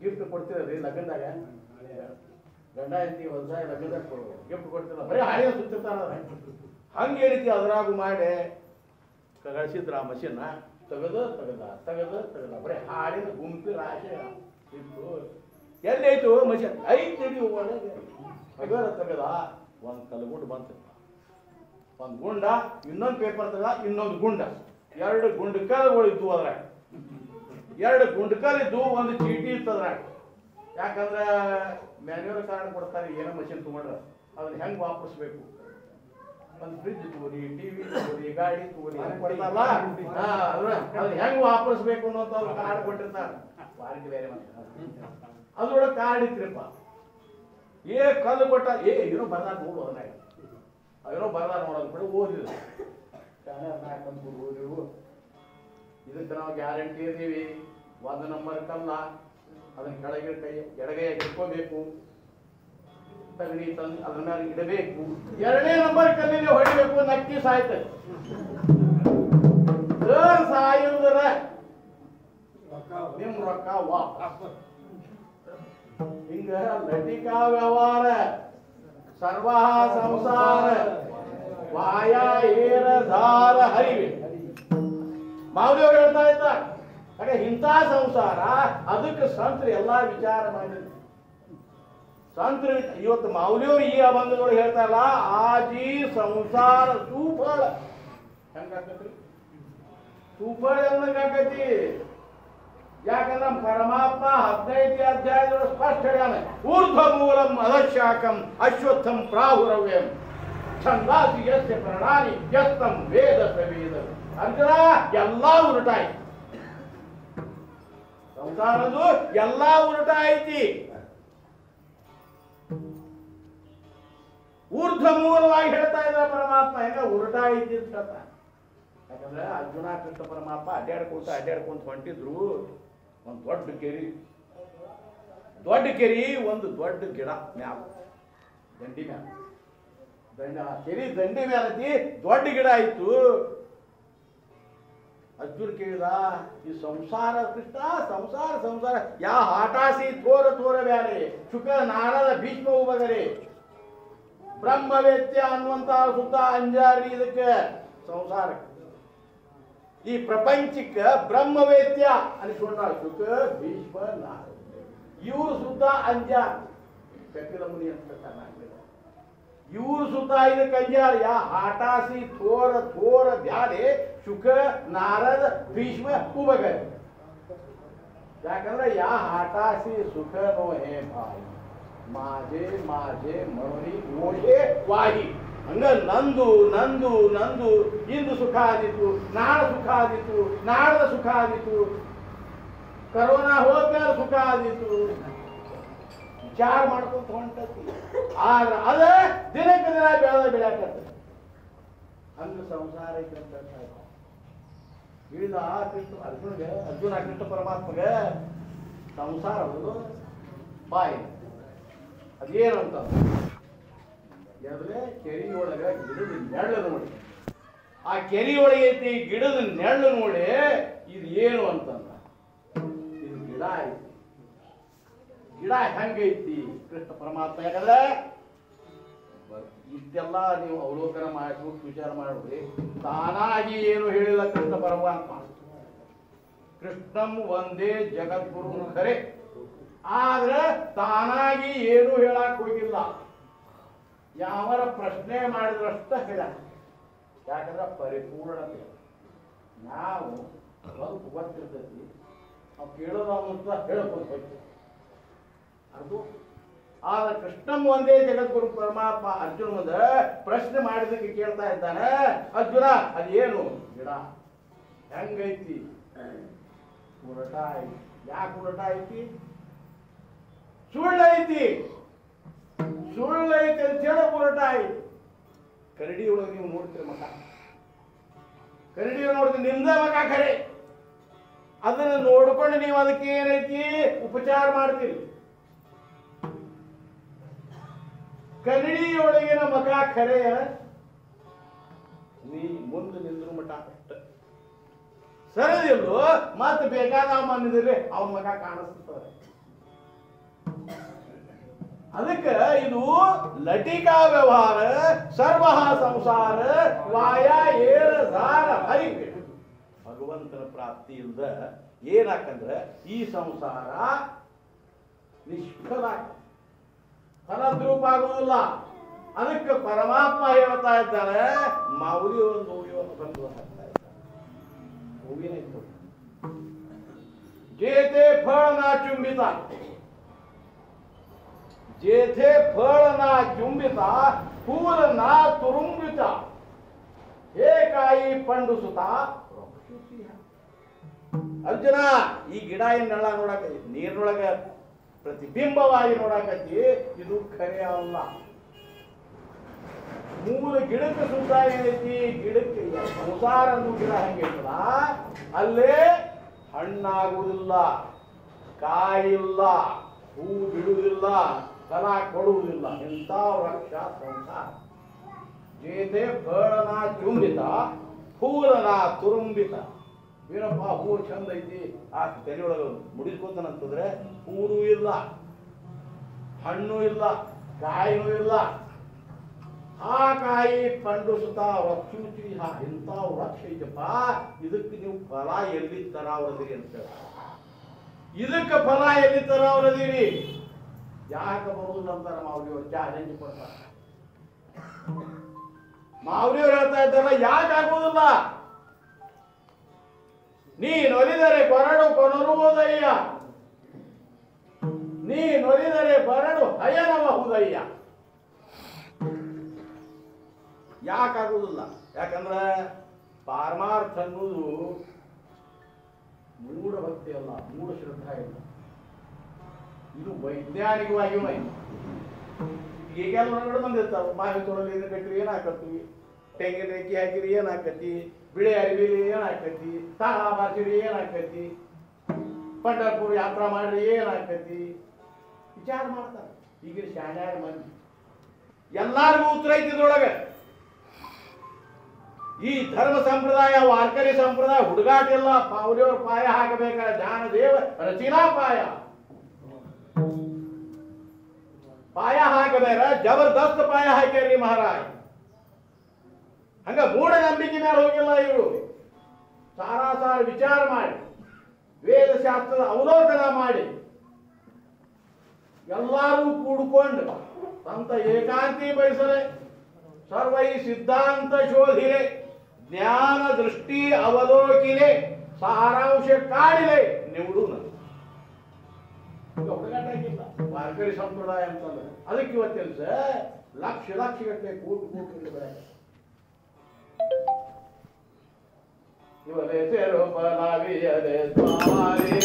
ಗಿಫ್ಟ್ ಕೊಡ್ತಿದ್ರಿ ಲಗ್ನದಾಗ. ಗಂಡ ಹೆಂಡತಿ ಹೊಸ ಲಗ್ನದಾಗ ಗಿಫ್ಟ್ ಕೊಡ್ತಿಲ್ಲ, ಬರೀ ಹಾಳಿನ ಸುತ್ತಿರ್ತಾರ. ಹಂಗೆ ರೀತಿ ಅದ್ರಾಗು ಮಾಡಿ ಕಳಿಸಿದ್ರ ಆ ಮಷೀನ್. ತೆಗದ ಬರೀ ಹಾಳಿನ ಗುಂಪಿ ರಾಶಿ ಇತ್ತು. ಎಲ್ಲೈತು ಮಷೀನ್? ಐದು ಒಳಗೆ ತೆಗದ ಒಂದು ಕಲ್ಗುಂಡು ಬಂತು. ಒಂದು ಗುಂಡ, ಇನ್ನೊಂದು ಪೇಪರ್ ತಗ, ಇನ್ನೊಂದು ಗುಂಡ, 2 ಗುಂಡಕಲ್ಗಳಿದ್ದು. ಅದ್ರಾಗ 2 ಗುಂಡಕಲ್ಲಿದ್ದು, ಒಂದು ಚೀಟಿ ಇತ್ತು ಅದ್ರಾಗ. ಯಾಕಂದ್ರೆ ಮ್ಯಾನ್ಯುವಲ್ ಕಾರ್ಡ್ ಕೊಡ್ತಾರೆ, ಏನೋ ಮಷೀನ್ ತಗೊಂಡ್ರೆ ಅದನ್ನ ಹೆಂಗೆ ವಾಪಸ್ಬೇಕು. ಒಂದು ಫ್ರಿಜ್ ತಗೋರಿ, ಟಿವಿ ತಗೋರಿ, ಗಾಡಿ ತಗೋರಿ ಕೊಡ್ತಾರಲ್ಲ, ಅದನ್ನ ಹೆಂಗೆ ವಾಪಸ್ಬೇಕು ಅನ್ನೋಂಥವ್ರು ಕಾರ್ಡ್ ಕೊಟ್ಟಿರ್ತಾರೆ. ವಾರಂಟಿ ಬೇರೆ ಅದ್ರೊಳಗೆ ಕಾರ್ಡ್ ಇತ್ರಿಪ್ಪ. ಕಲ್ಲು ಕೊಟ್ಟ, ಏನೋ ಬರ್ದಾರ ನೋಡು, ಅದನ್ನಾಗ ಏನೋ ಬರ್ದಾರ ನೋಡೋದು ಕೂಡ ಓದಿದ್ರು. ಓದಿರು. ಇದಕ್ಕೆ ನಾವು ಗ್ಯಾರಂಟಿ ಇದೀವಿ. 1 ನಂಬರ್ ಕಲ್ಲ, ಅದನ್ನ ಕೆಳಗೆ ಎಡಗೈಯಾಗಿ ಇಟ್ಕೋಬೇಕು, ತಗಣಿ ತಂದು ಅದ್ರ ಮೇಲೆ ಇಡಬೇಕು. 2ನೇ ನಂಬರ್ ಕಲ್ಲಿಗೆ ಹೊಡಿಬೇಕು, ನಕ್ಕಿ ಸಾಯ್ತದೆ. ಸಾಯುವುದರ ನಿಮ್ ರೊಕ್ಕ ವಾಪಸ್. ಹಿಂಗ ಲಟಿಕಾ ವ್ಯವಹಾರ, ಸರ್ವ ಸಂಸಾರ ವಾಯ ಏರ ಧಾರ ಹರಿವೆ. ಮಾವದೇವರು ಹೇಳ್ತಾ ಇದ್ದ, ಹಾಗೆ ಇಂಥ ಸಂಸಾರ, ಅದಕ್ಕೆ ಸಂತರು ಎಲ್ಲಾ ವಿಚಾರ ಮಾಡಿದ್ರು. ಸಂತರು ಇವತ್ತು ಮಾವದೇವರು ಈ ಅಭಂಗದೊಳಗೆ ಹೇಳ್ತಾರಲ್ಲ, ಆಜಿ ಸಂಸಾರ ಸೂಫಳ ಹೆಂಗಾಕತ್ರಿ? ಸೂಫಳ ಹೆಂಗಾಕತಿ? ಯಾಕಂದ್ರೆ ಪರಮಾತ್ಮ 15ನೇ ಅಧ್ಯಾಯದೊಳಗೆ ಸ್ಪಷ್ಟ ಹೇಳ್ಯಾನೆ, ಊರ್ಧ್ವ ಮೂಲಂ ಅಧಶಾಖಂ ಅಶ್ವತ್ಥಂ ಪ್ರಾಹುರವ್ಯಂ ಛಂದಾಸಿ ಯಸ್ಯ ಪ್ರಣಾನಿ ಯಸ್ತಂ ವೇದ ಪ್ರವೇದ. ಅರ್ಜುನ, ಎಲ್ಲಾ ಉಲ್ಟಾ ಐತಿ. ಸಂಸಾರದು ಎಲ್ಲಾ ಉಲ್ಟಾ ಐತಿ. ಊರ್ಧ್ವ ಮೂಲವಾಗಿ ಹೇಳ್ತಾ ಇದ್ದ ಪರಮಾತ್ಮ ಹೆಂಗ ಉಲ್ಟಾ ಐತಿ ಅಂತ ಹೇಳ್ತಾ. ಯಾಕಂದ್ರೆ ಅರ್ಜುನ ಕೃಷ್ಣ ಪರಮಾತ್ಮ ಅಡ್ಡಾಡ್ಕೊಂತ ಹೊಂಟಿದ್ರು. ಒಂದು ದೊಡ್ಡ ಕೆರಿ, ದೊಡ್ಡ ಕೆರಿ ಒಂದು ದೊಡ್ಡ ಗಿಡ ಮ್ಯಾಲ ದಂಡಿ ಮ್ಯಾಲ ಕೆರಿ ದಂಡಿ ಮ್ಯಾಲ ಐತಿ ದೊಡ್ಡ ಗಿಡ ಆಯ್ತು. ಅರ್ಜುನ್ ಕೇಳಿದ ಈ ಸಂಸಾರ ಕೃಷ್ಣ ಸಂಸಾರ ಸಂಸಾರ ಯಾ ಹಾಟಾಸಿ ತೋರ ತೋರ ಬ್ಯಾರೆ ಶುಕ ನಾರದ ಭೀಷ್ಮ ಉಬಗರೆ ಬ್ರಹ್ಮವೇತ್ಯ ಅನ್ನುವಂತ ಸುತ್ತ ಅಂಜಾರಿ ಇದಕ್ಕೆ ಸಂಸಾರ ಈ ಪ್ರಪಂಚಕ್ಕೆ ಬ್ರಹ್ಮವೇತ್ಯ ಅನಿಸ್ಕೊಂಡ ಶುಕ ಭೀಷ್ಮ ನಾರದ ಇವರು ಸುತ್ತ ಅಂಜಾರ ಕಪಿಲ ಮುನಿ ಅಂತ ಇವರು ಸುತ್ತ ಇದಕ್ಕೆ ಅಂಜಾರ ಯಾ ಹಾಟಾಸಿ ಥೋರ ಥೋರ ಬ್ಯಾರೆ ಶುಕ ನಾರದ ಭೀಷ್ಮ ಉಬಗರೆ. ಯಾಕಂದ್ರೆ ಯಾ ಹಾಟಾಸಿ ಸುಖ ನೋ ಹೇ ಭಾಯಿ माझे माझे म्हणून मोठे वाही ಹಂಗ ನಂದು ನಂದು ನಂದು ಇಂದು ಸುಖ ಆದಿತ್ತು ನಾಳೆ ಸುಖ ಆದಿತ್ತು ನಾಡದ ಸುಖ ಆದಿತ್ತು ಕರೋನಾ ಹೋದ್ಮೇಲೆ ಸುಖ ಆದಿತ್ತು ವಿಚಾರ ಮಾಡ್ಕೊಂತ ಹೊಂಟತಿ. ಆದ್ರೆ ಅದ ದಿನಕ್ಕೆ ದಿನ ಬೆಳೆಯಾಕತ್ತ ಹಂಗ ಸಂಸಾರ ಐತಂತ ಇಳಿದ ಕೃಷ್ಣ ಅರ್ಜುನ ಕೃಷ್ಣ ಪರಮಾತ್ಮಗ ಸಂಸಾರ ಬಾಯಿ ಅದೇನು ಅಂತ ಅಂದ್ರೆ ಕೆರಿಯೊಳಗ ಗಿಡದ ನೆರಳು ನೋಡಿ. ಆ ಕೆರಿಯೊಳಗೆ ಐತಿ ಗಿಡದ ನೆರಳು ನೋಡಿ ಇದು ಏನು ಅಂತಂದ ಇದು ಗಿಡ ಐತಿ. ಗಿಡ ಹೆಂಗೈತಿ ಕೃಷ್ಣ ಪರಮಾತ್ಮ ಯಾಕಂದ್ರೆ ಇಷ್ಟೆಲ್ಲ ನೀವು ಅವಲೋಕನ ಮಾಡ್ಬಿಟ್ಟು ವಿಚಾರ ಮಾಡ್ಬಿಡ್ರಿ. ತಾನಾಗಿ ಏನು ಹೇಳಿಲ್ಲ ಕೃಷ್ಣ ಪರಮಾತ್ಮ. ಕೃಷ್ಣಂ ಒಂದೇ ಜಗದ್ಗುರು ಖರೆ ಆದ್ರೆ ತಾನಾಗಿ ಏನು ಹೇಳಕ್ ಹೋಗಿಲ್ಲ. ಯಾವರ ಪ್ರಶ್ನೆ ಮಾಡಿದ್ರಷ್ಟ ಹೇಳ. ಯಾಕಂದ್ರೆ ಪರಿಪೂರ್ಣತೆ ನಾವು ಸ್ವಲ್ಪ ಗೊತ್ತಿರ್ತೈತಿ ನಾವು ಕೇಳೋದು ಅಂತ ಹೇಳ್ಕೊಂಡು ಹೋಗ್ತೀವಿ ಅದು. ಆದ್ರೆ ಕೃಷ್ಣಂ ಒಂದೇ ಜಗದ್ಗುರು ಪರಮಾತ್ಮ ಅರ್ಜುನ ಮುಂದೆ ಪ್ರಶ್ನೆ ಮಾಡಿದಕ್ಕೆ ಕೇಳ್ತಾ ಇದ್ದಾನೆ. ಅರ್ಜುನ ಅದೇನು ಗಿಡ ಹೆಂಗೈತಿ? ಉರಟ ಐತಿ. ಯಾಕೆ ಉರಟ ಐತಿ? ಸುಳ್ಳೈತಿ. ಸುಳ್ಳೈತಿ ಅಂತ ಹೇಳ ಉರಟ ಐತಿ. ಕರಡಿ ಒಳಗೆ ನೀವು ನೋಡ್ತೀರಿ ಮಕ, ಕರಡಿ ನೋಡ್ತೀರಿ ನಿಮ್ದ ಮಕ ಖರೆ. ಅದನ್ನ ನೋಡ್ಕೊಂಡು ನೀವು ಅದಕ್ಕೆ ಏನೈತಿ ಉಪಚಾರ ಮಾಡ್ತೀರಿ. ಕರಡಿಯೊಳಗಿನ ಮಕ ಖರೆ ನೀ ಮುಂದೆ ನಿಂದ್ರು ಮಠ ಅಷ್ಟ ಸರದಿಲ್ಲೋ ಮತ್ತೆ ಬೇಕಾದ ಮನಿದ್ರೆ ಅವನ ಮಗ ಕಾಣಿಸ್ತದೆ. ಅದಕ್ಕೆ ಇದು ಲಟಿಕಾ ವ್ಯವಹಾರ ಸರ್ವ ಸಂಸಾರ ವಾಯ ಏರ ದಾರ ಹರಿ ಭಗವಂತನ ಪ್ರಾಪ್ತಿ ಇಲ್ದ ಏನಾಕಂದ್ರೆ ಈ ಸಂಸಾರ ನಿಷ್ಫಲ ಫಲದ್ರೂಪ ಆಗುವುದಿಲ್ಲ. ಅದಕ್ಕೆ ಪರಮಾತ್ಮ ಹೇಳ್ತಾ ಇದ್ದಾನೆ ಮಾವುಲಿ ಒಂದು ಹೂವಿಯನ್ನು ಬಂದು ಹಾಕ್ತಾ ಇದ್ದಾನೆ. ಹೂವಿನ ಇತ್ತು जेथे फळ ना चुंबिता जेथे फळ ना चुंबिता फूल ना तुरुंबिता हे काई पंडुಸುತಾ ಅರ್ಜುನ ಈ ಗಿಡ ಏನೆಲ್ಲ ನೋಡಕತ್ತಿ ನೀರಿನೊಳಗ ಪ್ರತಿಬಿಂಬವಾಗಿ ನೋಡಕತ್ತಿ ಇದು ಖರೆ ಅಲ್ಲ. ಮೂಲ ಗಿಡಕ್ಕೆ ಸುತ್ತ ಏನೈತಿ ಗಿಡಕ್ಕೆ ಸಂಸಾರ ಅನ್ನೋ ಗಿಡ ಹೆಂಗಿರ್ತದ ಅಲ್ಲೇ ಹಣ್ಣಾಗುವುದಿಲ್ಲ, ಕಾಯಿಲ್ಲ, ಹೂ ಬಿಡುವುದಿಲ್ಲ, ಫಲ ಕೊಡುವುದಿಲ್ಲ. ಇಂಥ ವೃಕ್ಷ ಸಂಸಾರ. ಜೇತೆ ಫಳನ ಚುಂಬಿತ ಫೂಲನ ತುರುಂಬಿತ. ಏನಪ್ಪ ಹೂ ಚಂದ ಐತಿ ಆ ತೆರೆಯೊಳಗ ಮುಡಿಸ್ಕೊತಾನಂತಂದ್ರೆ ಹೂನು ಇಲ್ಲ, ಹಣ್ಣು ಇಲ್ಲ, ಕಾಯಿನೂ ಇಲ್ಲ. ಆ ಕಾಯಿ ಪಂಡುಸುತ್ತ ವಕ್ಷುಚಿ ಇಂಥ ವೃಕ್ಷ ಐತಪ್ಪ ಇದಕ್ಕೆ ನೀವು ಫಲ ಎಲ್ಲಿ ತರಾವರದಿರಿ ಅಂತ ಹೇಳ. ಇದಕ್ಕೆ ಫಲ ಎಲ್ಲಿ ತರಾವರದಿರಿ? ಯಾಕೆ ಬರುವುದಿಲ್ಲ ಅಂತಾರ ಮಾವಲಿಯವರು ಚಾಲೆಂಜ್ ಕೊಡ್ತಾರ. ಮಾವಲಿಯವರು ಹೇಳ್ತಾ ಇದ್ದಾರಲ್ಲ ಯಾಕೆ ಆಗುವುದಿಲ್ಲ? ನೀನೊಲಿದರೆ ಬರಡು ಕೊನರುವುದಯ್ಯ, ನೀನೊಲಿದರೆ ಬರಡು ಹಯನಬಹುದಯ್ಯ. ಯಾಕಾಗುವುದಿಲ್ಲ? ಯಾಕಂದ್ರೆ ಪಾರಮಾರ್ಥ ಅನ್ನೋದು ಮೂಢ ಭಕ್ತಿ ಅಲ್ಲ, ಮೂಢ ಶ್ರದ್ಧಾ ಇಲ್ಲ. ಇದು ವೈಜ್ಞಾನಿಕವಾಗಿಯೂ ಇಲ್ಲ. ಈಗೆಲ್ಲ ಹೊರಗಡೆ ಬಂದಿರ್ತಾವ ಮಾವಿ ತೊಳಲಿ ಇದನ್ನ ಕಟ್ಟಿರಿ ಏನಾಕತ್ತೀವಿ, ತೆಂಗಿನ ರೇಖೆ ಹಾಕಿರಿ ಏನಾಕತಿ, ಬಿಳಿ ಅರಿವಿಲಿ ಏನಾಕತಿ, ತಾಳ ಬಾರಿಸಿರಿ ಏನಾಕತಿ, ಪಂಢರಪುರ ಯಾತ್ರಾ ಮಾಡ್ರಿ ಏನಾಕತಿ, ವಿಚಾರ ಮಾಡ್ತಾರೆ. ಈಗ ಶಾಣ್ಯಾರ ಮಂದಿ ಎಲ್ಲಾರ್ಗೂ ಉತ್ತರ ಐತಿ ಇದ್ರೊಳಗೆ. ಈ ಧರ್ಮ ಸಂಪ್ರದಾಯ, ವಾರ್ಕರಿ ಸಂಪ್ರದಾಯ ಹುಡುಗಾಟ ಇಲ್ಲ. ಪಾವಲಿಯವ್ರ ಪಾಯ ಹಾಕಬೇಕಾದ್ರೆ ಜ್ಞಾನದೇವ ರಚನಾ ಪಾಯ ಹಾಕಬೇಕ, ಜಬರ್ದಸ್ತ್ ಪಾಯ ಹಾಕ್ಯಾರಿ ಮಹಾರಾಜ್. ಹಂಗ ಮೂಢನಂಬಿಕೆ ಮೇಲೆ ಹೋಗಿಲ್ಲ ಇವರು. ಸಾರಾಸಾರ ವಿಚಾರ ಮಾಡಿ, ವೇದಶಾಸ್ತ್ರದ ಅವಲೋಕನ ಮಾಡಿ, ಎಲ್ಲರೂ ಕೂಡ್ಕೊಂಡು ಸಂತ ಏಕಾಂತಿ ಬಯಸಲೆ ಸರ್ವೈ ಸಿದ್ಧಾಂತ ಶೋಧಿಲೆ ಜ್ಞಾನ ದೃಷ್ಟಿ ಅವಲೋಕಿಲೆ ಸಾರಾಂಶ ಕಾಡಿಲೆ ನಿವುಡು ಹುಡುಗಾಟಿಲ್ಲ ವಾರ್ಕರಿ ಸಂಪ್ರದಾಯ ಅಂತಂದ್ರೆ. ಅದಕ್ಕೆ ಇವತ್ತಿನ ಲಕ್ಷ ಲಕ್ಷ ಗಟ್ಟಲೆ ಕೂಟು ಇವರೇ ಸೇರೋ ಬಲಾವಿಯದೆ ಸ್ವಾಮಿ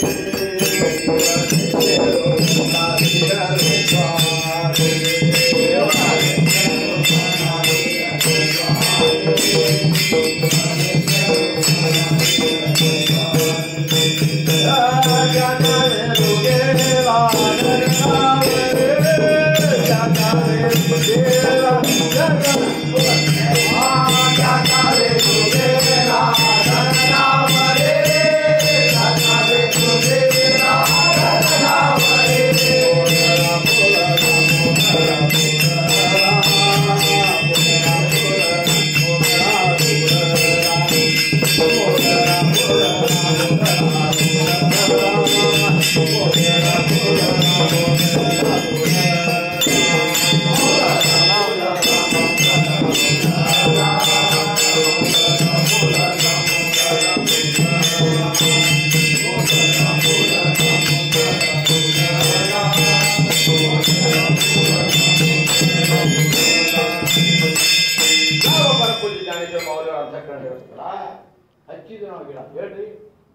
ಹಚ್ಚಿದ ನಾವು ಗಿಡ ಹೇಳ್ರಿ.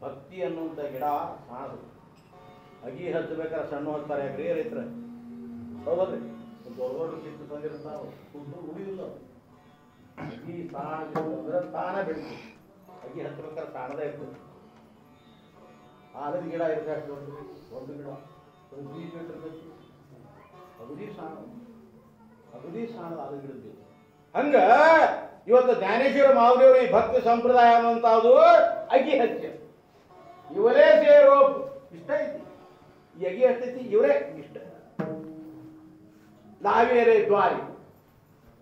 ಭಕ್ತಿ ಅನ್ನುವಂಥ ಗಿಡ ಸಾಣದು. ಅಗಿ ಹಚ್ಚಬೇಕಾದ್ರೆ ಸಣ್ಣ ಹಚ್ತಾರೆ ಯಾಕ್ರಿ ರೈತರ ಹೌದಲ್ರಿ. ದೊಡ್ಡ ದೊಡ್ಡ ಕಿತ್ತು ತಂದಿರ್ತಾವ ಉಳಿದಿಲ್ಲ. ಅಗಿ ಸಾಣ ತಾನ ಬೆಳಿತೀವಿ. ಅಗಿ ಹಚ್ಚಬೇಕಾದ್ರೆ ಸಾಣದ ಇರ್ತದೆ. ಆಲದ ಗಿಡ ಇರ್ಬೇಕು ನೋಡ್ರಿ, ಒಂದು ಗಿಡ ಒಂದು ಬೀಜ ಇಟ್ಟಿರ್ತೈತಿ. ಅಗದಿ ಸಾಣದ ಆಲದ ಗಿಡದ ಬೀಜ. ಹಂಗ ಇವತ್ತು ಜ್ಞಾನೇಶ್ವರ ಮಾವಲಿಯವರು ಈ ಭಕ್ತಿ ಸಂಪ್ರದಾಯ ಅನ್ನುವಂಥದ್ದು ಅಗಿ ಹಚ್ಚ ಇವರೇ ಸೇರೋ ಇಷ್ಟ ಐತಿ. ಈ ಅಗಿ ಹಚ್ಚೈತಿ ಇವರೇ ಇಷ್ಟ. ನಾವೇರೇ ದ್ವಾರಿ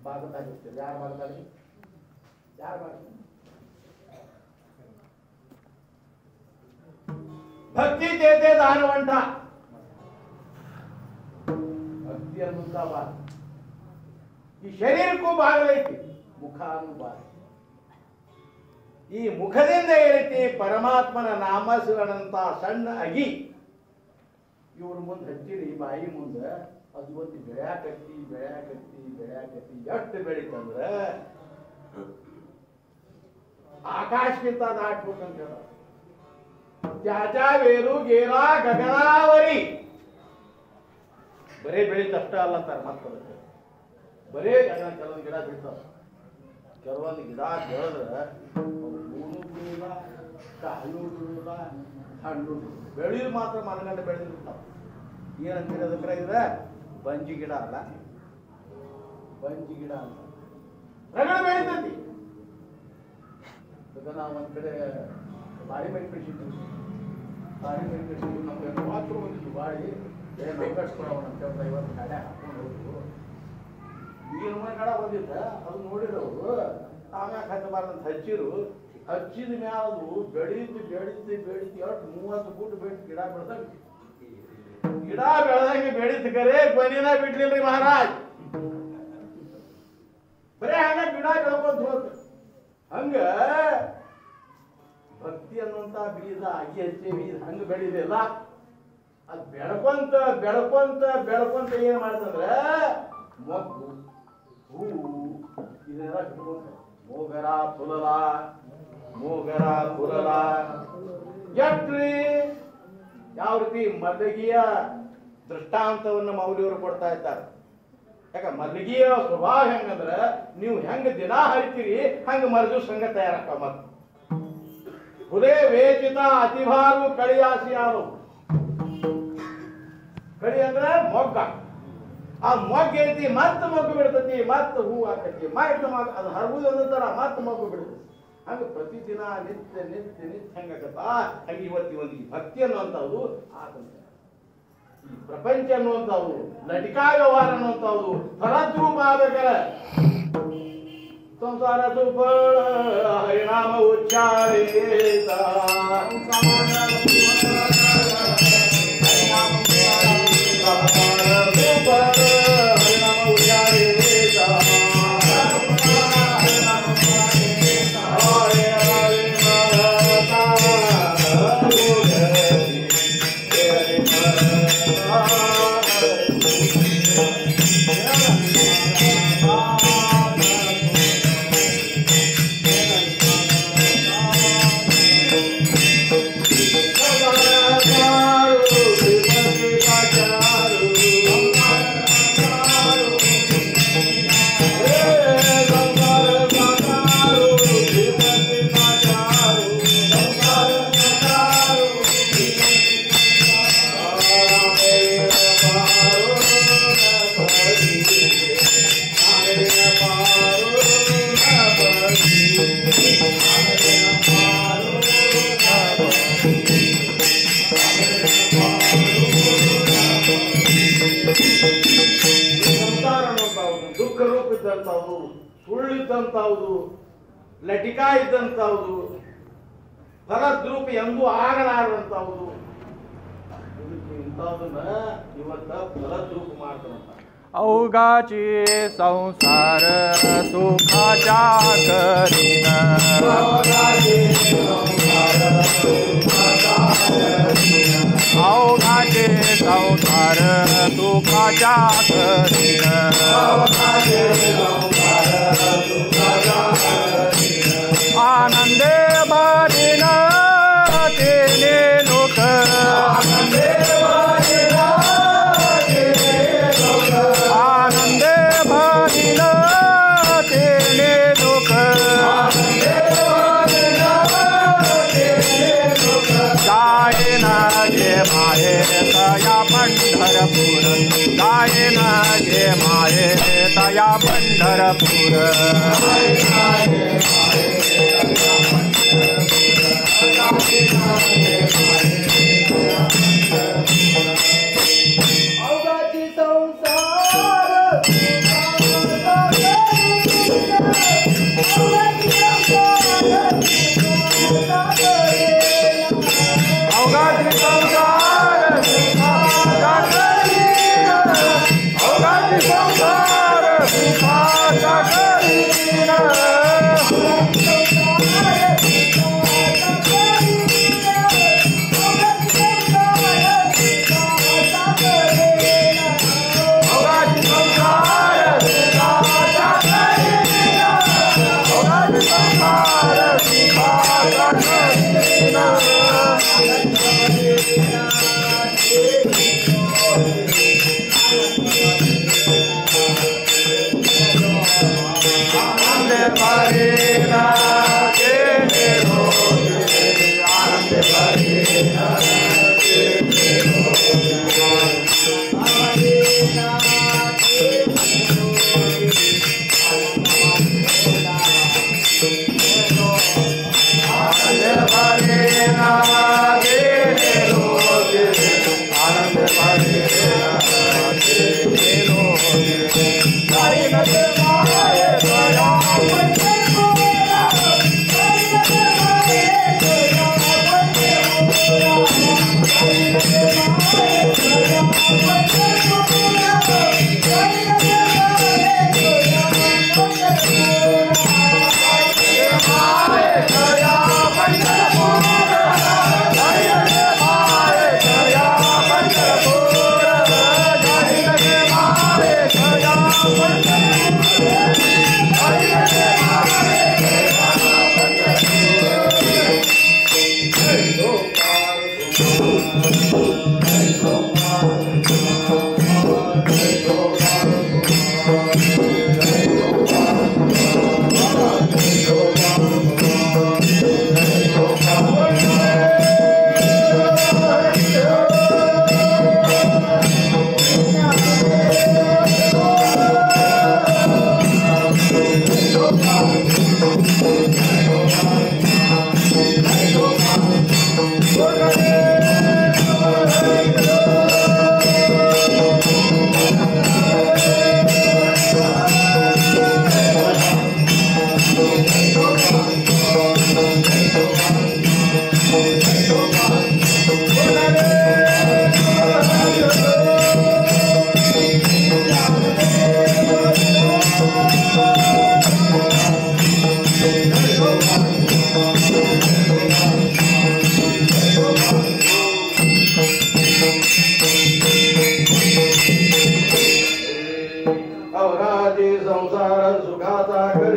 ಬಾಗತಾಗಿರ್ತೇವೆ. ಯಾರು ಬಾಗತಾಗಿ ಭಕ್ತಿ ತೇತೆ ದಾನವಂಟ. ಭಕ್ತಿ ಅನ್ನುವಂಥ ಬಾಲ ಈ ಶರೀರಕ್ಕೂ ಬಾಗಲೈತಿ, ಮುಖ ಅನ್ನೋ ಬಾಲ. ಈ ಮುಖದಿಂದ ಏನೈತಿ ಪರಮಾತ್ಮನ ನಾಮಸ್ಮರಣಂತ ಸಣ್ಣ ಅಗಿ ಇವ್ರ ಮುಂದೆ ಹಚ್ಚಿರಿ ಬಾಯಿ ಮುಂದೆ ಅದು ಒಂದು ಬೆಳ್ಯಾಕತ್ತಿ ಎಷ್ಟು ಬೆಳೀತಂದ್ರ ಆಕಾಶಕ್ಕಿಂತ ದಾಟ್ಬೇಕಂತ ಹೇಳ. ತ್ಯಾಜಾ ವೇರು ಗೇರಾ ಗಗನಾವರಿ. ಬರೇ ಬೆಳೀತಷ್ಟ ಅಲ್ಲಂತಾರ. ಮತ್ತೆ ಬರೇ ಕೆಲವೊಂದು ಗಿಡ ಬಿಡ್ತಾವ. ಕೆಲವೊಂದು ಗಿಡ ಬೆಳೆದ್ರೆ ಹೂನು ಬಿಡುವುದಿಲ್ಲ, ಕಾಳು ಬಿಡುವುದಿಲ್ಲ, ಹಣ್ಣು ಬೆಳೆಯೋದು ಮಾತ್ರ ಮನಗಂಡ ಬೆಳೆದಿರ್ತಾವ. ಏನಂತೀರಿ ಅದಕ್ಕೆ? ಇದೆ ಬಂಜಿ ಗಿಡ ಅಲ್ಲ, ಬಂಜಿ ಗಿಡ ಅಂತ ರಗಡ ಬೆಳೀತೈತಿ. ನಾವು ಒಂದ್ ಕಡೆ ಬಾಡಿ ಮೈ ಕಳಿಸಿದ್ವಿ. ನಮ್ಗೆ ಮಾತ್ರ ಬಂದಿದ್ದು ಬಾಡಿ ನೌಕರಿಸ್ಕೊಳೋಣ ಅಂತ ಹೇಳ್ತಾ ಇವತ್ತು ಗಾಡಿ ಹಾಕೊಂಡು ಹೋದ್ರು. ಈಗಿನ ಮನೆ ಕಡ ಬಂದಿದ್ದ ಅದು ನೋಡಿರೋರು ಆಮ್ಯಾಗ ಹಚ್ಚಬಾರ್ದಂತ ಹಚ್ಚಿರು. ಹಚ್ಚಿದ ಮ್ಯಾಲ ಅದು ಬೆಳೀತಿ 30 ಫೂಟ್ ಬೆಳೆದು ಗಿಡ ಬೆಳೆದಂಗೆ ಬೆಳೀತು. ಕರೆ ಬನಿನ ಬಿಡ್ಲಿಲ್ರಿ ಮಹಾರಾಜ್. ಬರೇ ಹಂಗ ಗಿಡ ಬೆಳ್ಕೊಂತ ಹೋದ. ಹಂಗ ಭಕ್ತಿ ಅನ್ನುವಂತ ಬೀಜ ಅಗಿ ಹಚ್ಚೇವಿ, ಹಂಗ ಬೆಳಿದಿಲ್ಲ. ಅದ್ ಬೆಳ್ಕೊಂತ ಏನ್ ಮಾಡ್ತಂದ್ರ ಮೊಗ್ಗು ಹೂವು ಇದೆಲ್ಲ ಬಿಟ್ಕೊಂತ ಮೋಗರ ಪುಲಲ ಎಟ್ರಿ ಯಾವ ರೀತಿ ಮಲ್ಲಿಗೆಯ ದೃಷ್ಟಾಂತವನ್ನು ಮೌಲ್ಯವರು ಕೊಡ್ತಾ ಇದ್ದಾರೆ. ಯಾಕ ಮಲ್ಲಿಗೆಯ ಸ್ವಭಾವ ಹೆಂಗಂದ್ರ ನೀವು ಹೆಂಗ ದಿನ ಹರಿತೀರಿ ಹಂಗ ಮರದು ಸಂಘ ತಯಾರಕ್ಕ. ಮತ್ ಹುದೇ ವೇಚಿತ ಅತಿಭಾರು ಕಳಿಯಾಸಿ ಯಾರು ಕಳಿ ಅಂದ್ರೆ ಮೊಗ್ಗ. ಆ ಮೊಗ್ಗ ಐತಿ ಮತ್ತೆ ಮೊಗ್ಗು ಬಿಡ್ತತಿ, ಮತ್ತೆ ಹೂ ಹಾಕತಿ, ಮತ್ತೆ ಅದು ಹರಗುದು ಒಂದೊಂದರ ಮತ್ತೆ ಮೊಗ್ಗು ಬಿಡ್ತತಿ. ಹಂಗ ಪ್ರತಿದಿನ ನಿತ್ಯ ನಿತ್ಯ ನಿತ್ಯ ಹೆಂಗಾಗತ್ತ ಹಂಗೆ ಇವತ್ತು ಒಂದು ಈ ಭಕ್ತಿ ಅನ್ನುವಂಥದ್ದು ಆತಂತ. ಈ ಪ್ರಪಂಚ ಅನ್ನುವಂಥವು, ನಟಿಕಾ ವ್ಯವಹಾರ ಅನ್ನುವಂಥವು ಫಲದ್ರೂಪ ಆಗಬೇಕಲ್ಲ. ಸಂಸಾರ ಸುಫಲ ಹರಿನಾಮ ಉಚ್ಚಾರಿತ ದುಃಖ ರೂಪ ಇದ್ದಂಥವು, ಸುಳ್ಳಿದ್ದಂಥವು, ಲಟಿಕಾ ಇದ್ದಂಥವು, ಫಲದ್ರೂಪ ಎಂದೂ ಆಗಲಾರದಂಥವು. ಇದಕ್ಕೆ ಇಂಥದನ್ನ ಇವತ್ತ ಫಲದ್ರೂಪ ಮಾಡ್ತಾರಂತ. अवघाची संसार सुखाच्या करीन, अवघाची संसार सुखाच्या करीन, आनंदे भरीन तेने लोक, आनंदे भरीन तेने लोक, जायन गे माये तया पंढरपूर, जायन गे माये तया पंढरपूर, अवघाची संसार अवघाची संसार सुखाचा करीन, अवघाची संसार सुखाचा करीन,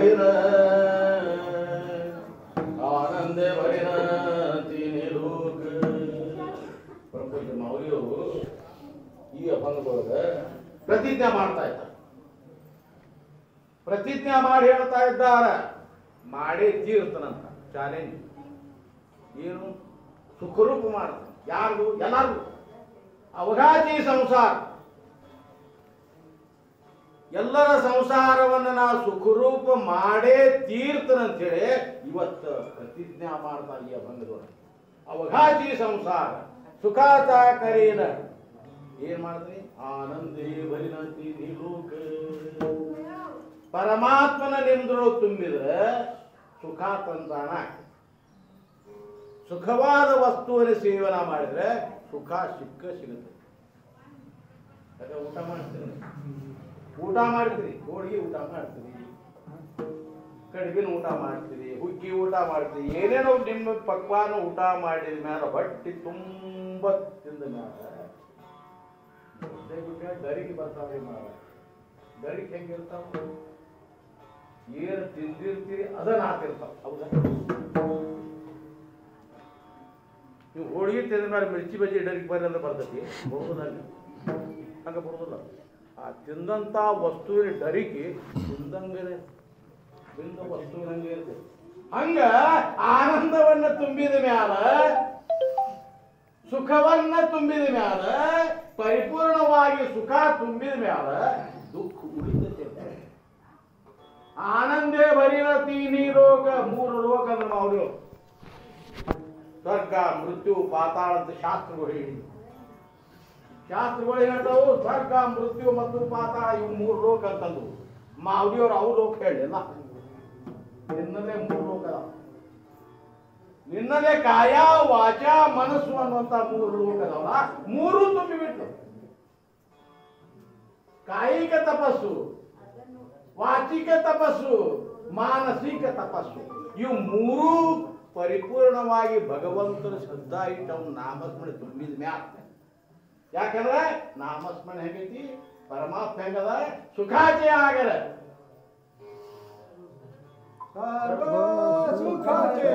भरिन आनंद भरिन तीन लोक ಪ್ರಪಂಚ ಮಾವಲಿಯವರು ಈ ಅಭಂಗದೊಳಗೆ ಪ್ರತಿಜ್ಞೆ ಮಾಡ್ತಾ ಇದ್ದಾರೆ. ಪ್ರತಿಜ್ಞೆ ಮಾಡಿ ಹೇಳ್ತಾ ಇದ್ದಾರೆ, ಮಾಡೇ ತೀರ್ತನಂತ ಚಾಲೆಂಜ್. ಏನು ಸುಖರೂಪ ಮಾಡ್ತಾನೆ, ಯಾರು ಎಲ್ಲರಿಗೂ ಅವಘಾತಿ ಸಂಸಾರ, ಎಲ್ಲರ ಸಂಸಾರವನ್ನು ನಾ ಸುಖರೂಪ ಮಾಡೇ ತೀರ್ತನಂತೇಳಿ ಇವತ್ತು ಪ್ರತಿಜ್ಞಾ ಮಾಡ್ತಾನೆ ಈ ಅಭಂಗದೊಳಗೆ. ಅವಘಾತಿ ಸಂಸಾರ ಸುಖಾತ ಕರೀನ ಏನ್ ಮಾಡ್ತೀನಿ ಆನಂದೇ ಭರಿನಂತಿ ನಿಲೋಕ. ಪರಮಾತ್ಮನ ನಿಮ್ದ್ರೊಳಗೆ ತುಂಬಿದ್ರೆ ಸುಖ ತಂತಾನ. ಸುಖವಾದ ವಸ್ತುವನ್ನು ಸೇವನೆ ಮಾಡಿದ್ರೆ ಸುಖ ಸಿಗುತ್ತೆ. ಊಟ ಮಾಡ್ತೀರಿ, ಊಟ ಮಾಡ್ತೀರಿ, ಹೋಳಿಗೆ ಊಟ ಮಾಡ್ತೀರಿ, ಕಡುಬಿನ ಊಟ ಮಾಡ್ತೀರಿ, ಹುಗ್ಗಿ ಊಟ ಮಾಡ್ತೀರಿ, ಏನೇನೋ ನಿಮ್ಮ ಪಕ್ವಾನ ಊಟ ಮಾಡಿದ ಮೇಲೆ ಹೊಟ್ಟಿ ತುಂಬ ತಿಂದ ಮೇಲೆ ಗರಿಗೆ ಬರ್ತಾವ್ರಿ ಮಾರ. ಗರಿಗೆ ಹೆಂಗಿರ್ತಾವ, ಏನು ತಿಂದಿರ್ತೀರಿ ಅದನ್ನ ಹಾಕಿರ್ತಾವ. ಹೌದಾ? ನೀವು ಹೋಳಿಗೆ ತಿಂದ ಮೇಲೆ ಮಿರ್ಚಿ ಬಜ್ಜಿ ಡರಿಗೆ ಬರ್ರಿ ಅಂತ ಬರ್ತೈತಿ, ಬರೋದಿಲ್ಲ. ಹಂಗೆ ಬರೋದಿಲ್ಲ. ಆ ತಿಂದಂಥ ವಸ್ತುವಿನ ಡರಿಗೆ ತಿಂದಂಗೆ ತಿಂದ ವಸ್ತುವಿನಂಗೆ ಇರ್ತದೆ. ಹಂಗ ಆನಂದವನ್ನ ತುಂಬಿದ ಮ್ಯಾಲ, ಸುಖವನ್ನ ತುಂಬಿದ ಮ್ಯಾಲ, ಪರಿಪೂರ್ಣವಾಗಿ ಸುಖ ತುಂಬಿದ ಮ್ಯಾಲ ದುಃಖ ಉಳಿತೈತೆ. ಆನಂದೇ ಭರಿನ ತೀನಿ ರೋಗ, 3 ರೋಗ ಅಂದ್ರೆ ಅವರು ಸ್ವರ್ಗ ಮೃತ್ಯು ಪಾತಾಳ ಅಂತ ಶಾಸ್ತ್ರಗಳು ಹೇಳಿ. ಶಾಸ್ತ್ರಗಳು ಹೇಳ್ತಾವು ಸ್ವರ್ಗ ಮೃತ್ಯು ಮತ್ತು ಪಾತಾಳ ಇವು 3 ಲೋಕ ಅಂತಂದು. ಮಾವಡಿಯವರು ಅವ್ರು ಲೋಕ ಹೇಳಿಲ್ಲ. ನಿನ್ನದೇ 3 ಲೋಕ ಅದಾವ. ನಿನ್ನದೇ ಕಾಯ ವಾಚ ಮನಸ್ಸು ಅನ್ನುವಂತ 3 ಲೋಕ ಅದಾವ. 3 ತುಂಬಿಬಿಟ್ಟು ಕಾಯಿಕ ತಪಸ್ಸು, ವಾಚಿಕ ತಪಸ್ಸು, ಮಾನಸಿಕ ತಪಸ್ಸು, ಇವು 3 ಪರಿಪೂರ್ಣವಾಗಿ ಭಗವಂತನ ಶ್ರದ್ಧಾ ಇಟ್ಟು ಅವನು ನಾಮಸ್ಮರಣೆ ತುಂಬಿದ ಮ್ಯಾಲ. ಯಾಕಂದ್ರೆ ನಾಮಸ್ಮರಣೆ ಹೆಂಗೈತಿ, ಪರಮಾತ್ಮ ಹೆಂಗದ, ಸುಖಾಚೆ ಆಗರ ಸುಖಾಚೆ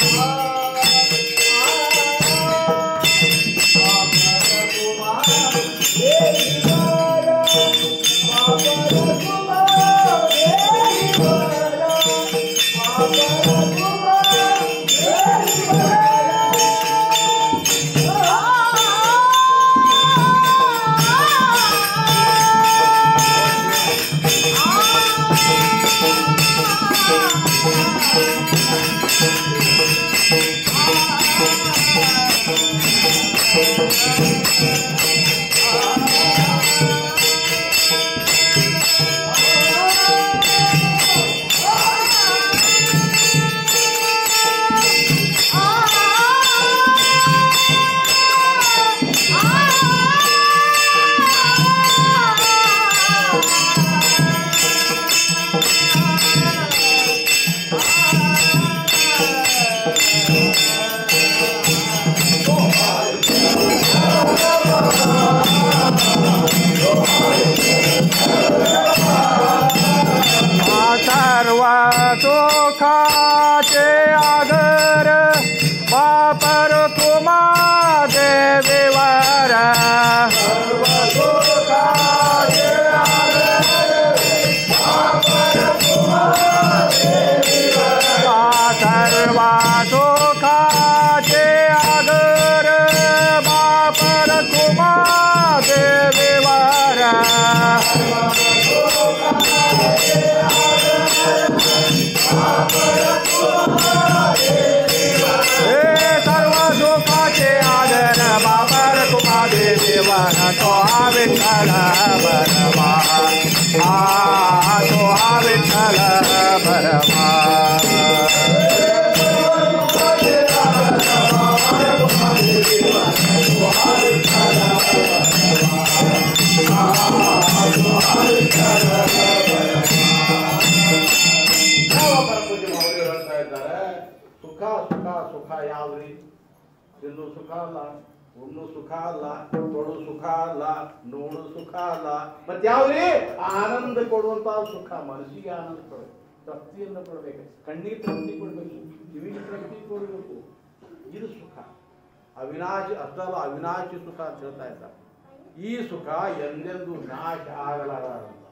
Oh सर्व सुखाचे आगर बापर तुम्हा देवीवर सर्व सुखाचे आगर बापर तुम्हा देवीवर सर्व सुखाचे आगर बापर तुम्हा देवीवर सर्व सुखाचे आदर बाबर तुम्हा देवान तो विठ्ठल बरमा तो विठ्ठल बरमा ಸುಖ ಸುಖ ಸುಖ ಯಾವ್ರಿ ತಿನ್ನು ಸುಖ ಅಲ್ಲ ಉಣ್ಣು ಸುಖ ಅಲ್ಲ ತೊಡು ಸುಖ ಅಲ್ಲ ನೋಡು ಸುಖ ಅಲ್ಲ ಮತ್ತೆ ಯಾವ್ರಿ ಆನಂದ ಕೊಡುವಂತ ಸುಖ ಮನಸ್ಸಿಗೆ ಆನಂದ ಕೊಡು ತೃಪ್ತಿಯನ್ನು ಕೊಡ್ಬೇಕು ಕಣ್ಣಿಗೆ ತೃಪ್ತಿ ಕೊಡ್ಬೇಕು ಕಿವಿಗೆ ತೃಪ್ತಿ ಕೊಡ್ಬೇಕು ಇದು ಸುಖ ಅವಿನಾಶಿ ಅಷ್ಟಲ್ಲ ಅವಿನಾಶಿ ಸುಖ ಅಂತ ಹೇಳ್ತಾ ಇದ್ದಾರೆ ಈ ಸುಖ ಎಂದೆಂದು ನಾಶ ಆಗಲಾರಂತ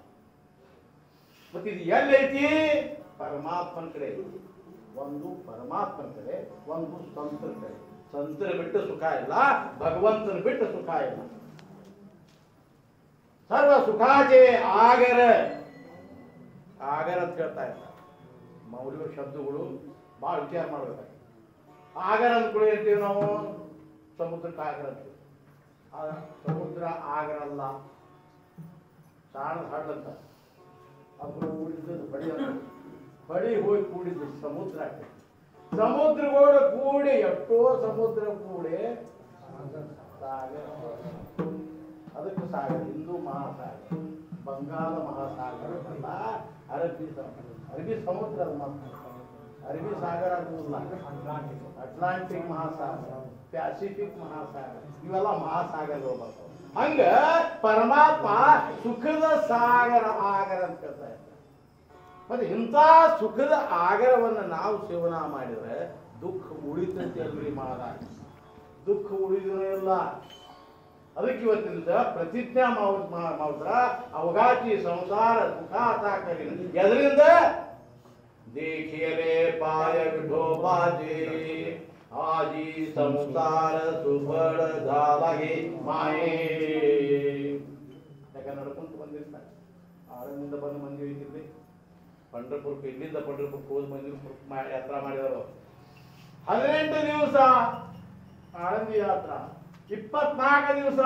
ಮತ್ತೆ ಇದು ಎಲ್ಲೈತಿ ಪರಮಾತ್ಮನ ಕಡೆ ಒಂದು ಪರಮಾತ್ಮನ ಕಡೆ ಒಂದು ಸಂತರ ಕಡೆ ಸಂತರ ಬಿಟ್ಟು ಸುಖ ಇಲ್ಲ ಭಗವಂತನ ಬಿಟ್ಟು ಸುಖ ಇಲ್ಲ ಸರ್ವ ಸುಖಾಚೆ ಆಗರ ಆಗರ ಅಂತ ಹೇಳ್ತಾ ಇದ್ದಾರೆ ಮೌಲ್ಯ ಶಬ್ದಗಳು ಬಹಳ ವಿಚಾರ ಮಾಡಬೇಕು ಆಗರ ಅಂದ್ಕೊಳ್ಳಿ ಅಂತೀವಿ ನಾವು ಸಮುದ್ರಕ್ಕೆ ಆಗರ ಅಂತೀವಿ ಸಮುದ್ರ ಆಗರಲ್ಲ ಸಾಣದ ಹಳ್ಳಂತ ಅದು ಕೂಡಿದ್ದು ಬಡಿ ಬಡಿ ಹೋಗಿ ಕೂಡಿದ್ದು ಸಮುದ್ರ ಆಗ್ತದೆ ಸಮುದ್ರಗಳು ಕೂಡಿ ಎಷ್ಟೋ ಸಮುದ್ರ ಕೂಡಿ ಸಾಗರ ಅದಕ್ಕೆ ಸಾಗರ ಹಿಂದೂ ಮಹಾಸಾಗರ ಬಂಗಾಳ ಮಹಾಸಾಗರ ಅಲ್ಲ ಅರಬ್ಬಿ ಸಮುದ್ರ ಅರಬ್ಬಿ ಸಾಗರ ಆಗುವುದಿಲ್ಲ ಅಟ್ಲಾಂಟಿಕ್ ಮಹಾಸಾಗರ ಪ್ಯಾಸಿಫಿಕ್ ಮಹಾಸಾಗರ ಇವೆಲ್ಲ ಮಹಾಸಾಗರಗಳು ಬರ್ತಾವ ಹಂಗ ಪರಮಾತ್ಮ ಸುಖದ ಸಾಗರ ಆಗರ ಅಂತ ಹೇಳ್ತಾ ಇದ್ದಾರೆ ಮತ್ತೆ ಇಂಥ ಸುಖದ ಆಗರವನ್ನು ನಾವು ಸೇವನಾ ಮಾಡಿದ್ರೆ ದುಃಖ ಉಳಿತಂತೆ ಅಲ್ರಿ ಮಹಾರಾಜ ದುಃಖ ಉಳಿದೂ ಇಲ್ಲ ಅದಕ್ಕೆ ಇವತ್ತಿನಿಂದ ಪ್ರತಿಜ್ಞಾ ಮಾಡಿದ್ರ ಅವಗಾಚಿ ಸಂಸಾರ ಸುಖಾತಾಕರಿ ಎದರಿಂದ देखिए पाय विठोबाजी आजी संसार सुबड़ धालगे माये ಯಾಕಂದ್ರೆ ನಡ್ಕೊಂತ ಬಂದಿರ್ತಾರೆ ಆಳದಿಂದ ಬಂದು ಮಂದಿ ಹೋಗಿರ್ಲಿ ಪಂಡ್ರಪುರಕ್ಕೆ ಇಲ್ಲಿಂದ ಪಂಡ್ರಪುರಕ್ಕೆ ಹೋದ್ ಮಂದಿ ಯಾತ್ರಾ ಮಾಡಿದವರು 18 ದಿವಸ ಆಳಂದಿ ಯಾತ್ರಾ 24 ದಿವಸ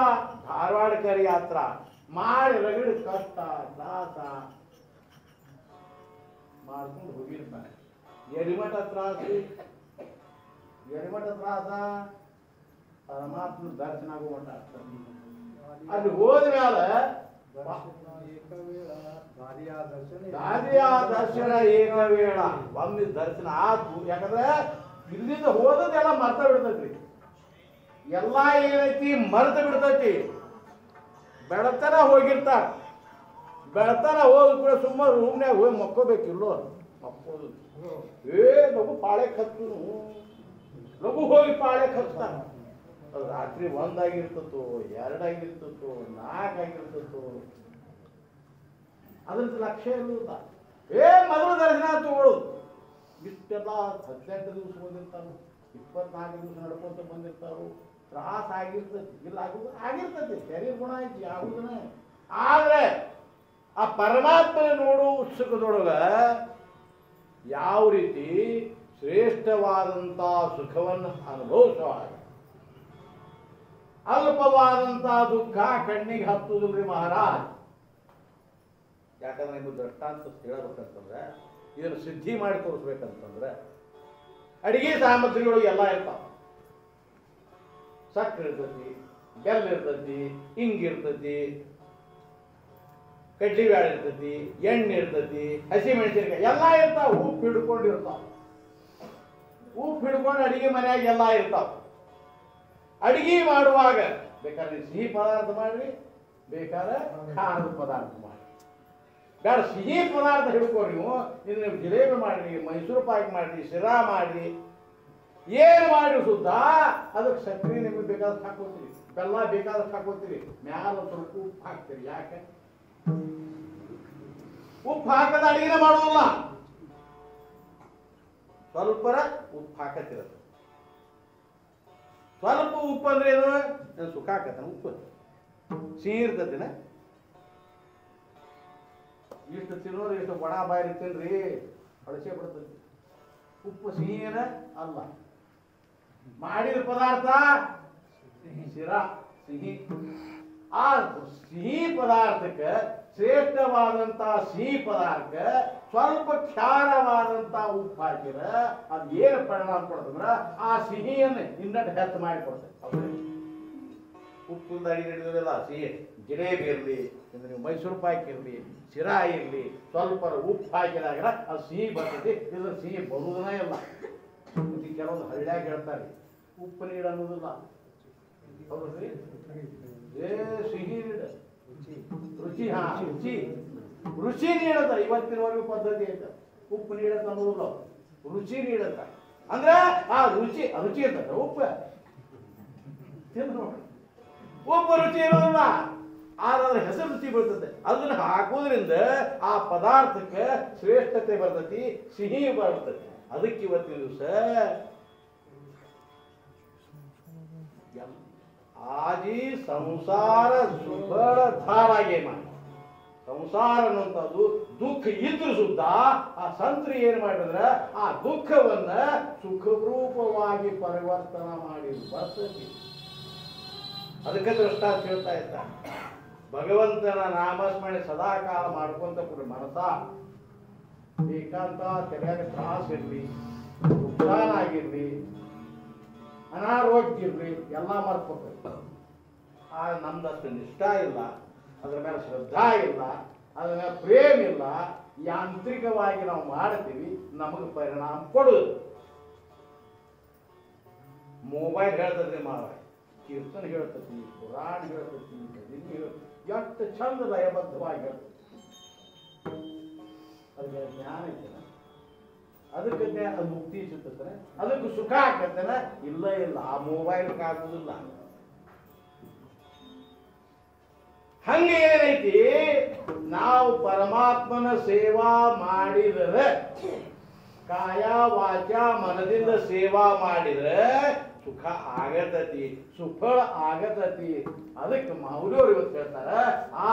ಧಾರವಾಡಕರಿ ಯಾತ್ರಾ ಮಾಡಿ ರಗಡ ಕಷ್ಟ ತ್ರಾಸ ಮಾಡ್ಕೊಂಡು ಹೋಗಿರ್ತಾರೆ ಎಡಿಮಠ ತ್ರಾಸು ಎಡಿಮಠ ತ್ರಾಸ ಪರಮಾತ್ಮ ದರ್ಶನ ಆಗೋ ಮಠ ಅಲ್ಲಿ ಹೋದ್ಮೇಲೆ ದಾರಿಯ ದರ್ಶನ ಏಕವೇಳ ಒಮ್ಮೆ ದರ್ಶನ ಆತು ಯಾಕಂದ್ರೆ ಇಲ್ಲಿಂದ ಹೋದದೆಲ್ಲ ಮರ್ತ ಬಿಡ್ತೈತಿ ಎಲ್ಲ ಏನೈತಿ ಮರ್ತ ಬಿಡ್ತೈತಿ ಬೆಳತನ ಹೋಗಿರ್ತಾರ ಬೆಳತನ ಹೋದ ಕೂಡ ಸುಮ್ಮನೆ ರೂಮ್ನ್ಯಾಗ ಹೋಗಿ ಮಕ್ಕೋಬೇಕಿಲ್ಲೋ ಮಕ್ಕೋದು ಲಘು ಪಾಳೆ ಖರ್ಚು ಲಘು ಹೋಗಿ ಪಾಳೆ ಖರ್ಚ್ತಾನ ಅದು ರಾತ್ರಿ 1 ಆಗಿರ್ತತ್ತು 2 ಆಗಿರ್ತತ್ತು 4 ಆಗಿರ್ತತ್ತು ಅದ್ರದ್ದು ಲಕ್ಷ್ಯ ಇರುವುದ ಮೊದಲು ದರ್ಶನ ತಗೊಳ್ಳೋದು ಇಷ್ಟೆಲ್ಲ 18 ದಿವಸ ಬಂದಿರ್ತಾರು 24 ದಿವಸ ನಡ್ಕೊಂತ ಬಂದಿರ್ತಾರು ತ್ರಾಸ ಆಗಿರ್ತತಿ ಇಲ್ಲ ಆಗುದು ಆಗಿರ್ತತಿ ಶರೀರ ಗುಣ ಐತಿ ಆಗುದನ ಆದ್ರೆ ಆ ಪರಮಾತ್ಮನ ನೋಡು ಉತ್ಸುಕದೊಳಗ ಯಾವ ರೀತಿ ಶ್ರೇಷ್ಠವಾದಂತ ಸುಖವನ್ನು ಅನುಭವಿಸುವಾಗ ಅಲ್ಪವಾದಂತ ದುಃಖ ಕಣ್ಣಿಗೆ ಹತ್ತುದಿಲ್ರಿ ಮಹಾರಾಜ್ ಯಾಕಂದ್ರೆ ನಿಮ್ಗೆ ದೃಷ್ಟಾಂತ ಹೇಳಬೇಕಂತಂದ್ರೆ ಇದನ್ನು ಸಿದ್ಧಿ ಮಾಡಿ ತೋರಿಸ್ಬೇಕಂತಂದ್ರೆ ಅಡಿಗೆ ಸಾಮಗ್ರಿಗಳು ಎಲ್ಲ ಇರ್ತಾವ ಸಕ್ಕರೆ ಇರ್ತತಿ ಬೆಲ್ಲ ಇರ್ತತಿ ಹಿಂಗಿರ್ತತಿ ಕಡ್ಲಿ ಬ್ಯಾಳೆ ಇರ್ತತಿ ಎಣ್ಣೆ ಇರ್ತತಿ ಹಸಿ ಮೆಣಸಿನಕಾಯಿ ಎಲ್ಲ ಇರ್ತಾವ ಉಪ್ಪು ಹಿಡ್ಕೊಂಡಿರ್ತಾವ ಉಪ್ಪು ಹಿಡ್ಕೊಂಡು ಅಡಿಗೆ ಮನ್ಯಾಗ ಎಲ್ಲ ಇರ್ತಾವ. ಅಡಿಗೆ ಮಾಡುವಾಗ ಬೇಕಾದ್ರೆ ಸಿಹಿ ಪದಾರ್ಥ ಮಾಡ್ರಿ, ಬೇಕಾದ್ರೆ ಖಾರದ ಪದಾರ್ಥ ಮಾಡಿ. ಬೇಡ ಸಿಹಿ ಪದಾರ್ಥ ಹಿಡ್ಕೊಂಡು ನೀವು ಜಿಲೇಬಿ ಮಾಡ್ರಿ, ಮೈಸೂರು ಪಾಕ್ ಮಾಡ್ರಿ, ಶಿರಾ ಮಾಡ್ರಿ, ಏನು ಮಾಡಿ ಸುದ್ದ ಅದಕ್ಕೆ ಸಕ್ಕರೆ ನಿಮಗೆ ಬೇಕಾದ್ರೆ ಹಾಕೋತೀರಿ, ಬೆಲ್ಲ ಬೇಕಾದ್ರೆ ಹಾಕೋತೀರಿ, ಮ್ಯಾಲ ಸ್ವಲ್ಪ ಉಪ್ಪು ಹಾಕ್ತೀರಿ. ಯಾಕೆ ಉಪ್ಪು ಹಾಕದ ಅಡಿಗೆನೆ ಮಾಡೋದಿಲ್ಲ, ಸ್ವಲ್ಪರ ಉಪ್ಪು ಹಾಕತ್ತಿರತ್ತೆ. ಸ್ವಲ್ಪ ಉಪ್ಪು ಅಂದ್ರೆ ಏನು, ಸುಖ ಹಾಕತ್ತ ಉಪ್ಪು ಸಿಹಿ ಇರ್ತತಿನ. ಇಷ್ಟು ತಿನ್ನೋರು ಇಷ್ಟು ಬಡ ಬಾಯಿ ತಿನ್ರಿ, ಹೊಳಸೆ ಬಿಡ್ತೈತಿ. ಉಪ್ಪು ಸಿಹಿ ಏನ ಅಲ್ಲ. ಮಾಡಿದ ಪದಾರ್ಥ ಶಿರಾ ಸಿಹಿ. ಆ ಸಿಹಿ ಪದಾರ್ಥಕ್ಕೆ ಶ್ರೇಷ್ಠವಾದಂತ ಸಿಹಿ ಪದಾರ್ಥ ಸ್ವಲ್ಪ ಖಾರವಾದಂತ ಉಪ್ಪು ಹಾಕಿರ ಅದು ಏನು ಪರಿಣಾಮ ಕೊಡ್ತಂದ್ರ ಆ ಸಿಹಿಯನ್ನು ಇನ್ನಷ್ಟು ಹೆಚ್ಚು ಮಾಡಿ ಕೊಡ್ತದೆ. ಉಪ್ಪು ಅಡಿಗೆ ನಡೆಯೋದಿಲ್ಲ. ಸಿಹಿ ಜಿಲೇಬಿ ಇರಲಿ, ನೀವು ಮೈಸೂರು ಪಾಕ್ ಇರಲಿ, ಶಿರಾ ಇರಲಿ, ಸ್ವಲ್ಪ ಉಪ್ಪು ಹಾಕಿದಾಗ ಅದು ಸಿಹಿ ಬರ್ತೈತಿ. ಇದ್ರ ಸಿಹಿ ಬರುವುದನೇ ಇಲ್ಲ. ಕೆಲವೊಂದು ಹಳ್ಳ್ಯಾಗ ಹೇಳ್ತಾರೆ ಉಪ್ಪು ನೀರು ಅನ್ನೋದಿಲ್ಲ. ಹೌದ್ರಿ, ಸಿಹಿ ನೀಡ ರುಚಿ. ಹಾ ರುಚಿ, ರುಚಿ ನೀಡತ್ತ. ಇವತ್ತಿನವರೆಗೂ ಪದ್ಧತಿ ಐತ. ಉಪ್ಪು ನೀಡತ್ತ ಅನ್ನೋದಿಲ್ಲ, ರುಚಿ ನೀಡತ್ತ. ಅಂದ್ರ ಆ ರುಚಿ ರುಚಿ ಇರ್ತದೆ. ಉಪ್ಪು ತಿಂದು ನೋಡಿ, ಉಪ್ಪು ರುಚಿ ಇರೋದಿಲ್ಲ, ಆದ್ರೆ ಹೆಸರು ರುಚಿ ಬರ್ತದೆ. ಅದನ್ನ ಹಾಕೋದ್ರಿಂದ ಆ ಪದಾರ್ಥಕ್ಕೆ ಶ್ರೇಷ್ಠತೆ ಬರ್ತತಿ, ಸಿಹಿ ಬರ್ತತಿ. ಅದಕ್ಕೆ ಇವತ್ತಿನ ದಿವಸ ಆಜಿ ಸಂಸಾರ ಸುಖಳ ಧಾರಾಗೆ ಮಾಡಿ. ಸಂಸಾರ ಅನ್ನುವಂಥದ್ದು ದುಃಖ ಇದ್ರು ಸುದ್ದ ಆ ಸಂತ್ರಿ ಏನ್ ಮಾಡಿದ್ರ ಆ ದುಃಖವನ್ನ ಸುಖರೂಪವಾಗಿ ಪರಿವರ್ತನ ಮಾಡಿ ಬರ್ತತಿ. ಅದಕ್ಕೆ ದೃಷ್ಟಾಂತ ಹೇಳ್ತಾ ಇದ್ದ, ಭಗವಂತನ ನಾಮಸ್ಮರಣೆ ಸದಾಕಾಲ ಮಾಡ್ಕೊಂತ ಮನಸ ಏಕಾಂತ ತೆರೆಯಾಗ ತ್ರಾಸ ಇರ್ಲಿ, ಉತ್ಸಾಹ ಆಗಿರ್ಲಿ, ಅನಾರೋಗ್ಯ ಇರ್ಲಿ, ಎಲ್ಲ ಮರ್ಕೋಬೇಕು. ಆ ನಮ್ದಷ್ಟು ನಿಷ್ಠ ಇಲ್ಲ, ಅದ್ರ ಮೇಲೆ ಶ್ರದ್ಧಾ ಇಲ್ಲ, ಅದ್ರ ಮೇಲೆ ಪ್ರೇಮ ಇಲ್ಲ, ಯಾಂತ್ರಿಕವಾಗಿ ನಾವು ಮಾಡ್ತೀವಿ, ನಮಗೆ ಪರಿಣಾಮ ಕೊಡುದು. ಮೊಬೈಲ್ ಹೇಳ್ತದ್ರಿ ಮಾವ, ಕೀರ್ತನ ಹೇಳ್ತತಿ, ಪುರಾಣ ಹೇಳ್ತತಿ, ಎಷ್ಟು ಚಂದ ಲಯಬದ್ಧವಾಗಿ ಹೇಳ್ತತಿ. ಅದಕ್ಕೆ ಜ್ಞಾನ ಐತನ, ಅದಕ್ಕೆ ಅದು ಮುಕ್ತಿ ಸಿಗ್ತದೆ, ಅದಕ್ಕೆ ಸುಖ ಆಗ್ತೇನ? ಇಲ್ಲ ಇಲ್ಲ, ಆ ಮೊಬೈಲ್ಗೆ ಆಗುದಿಲ್ಲ. ಹಂಗೆ ಏನೈತಿ, ನಾವು ಪರಮಾತ್ಮನ ಸೇವಾ ಮಾಡಿದರೆ, ಕಾಯ ವಾಚ ಮನದಿಂದ ಸೇವಾ ಮಾಡಿದ್ರೆ ಸುಖ ಆಗತತಿ, ಸುಫಲ ಆಗತತಿ. ಅದಕ್ಕೆ ಮೌಲ್ಯವರು ಇವತ್ತು ಹೇಳ್ತಾರ,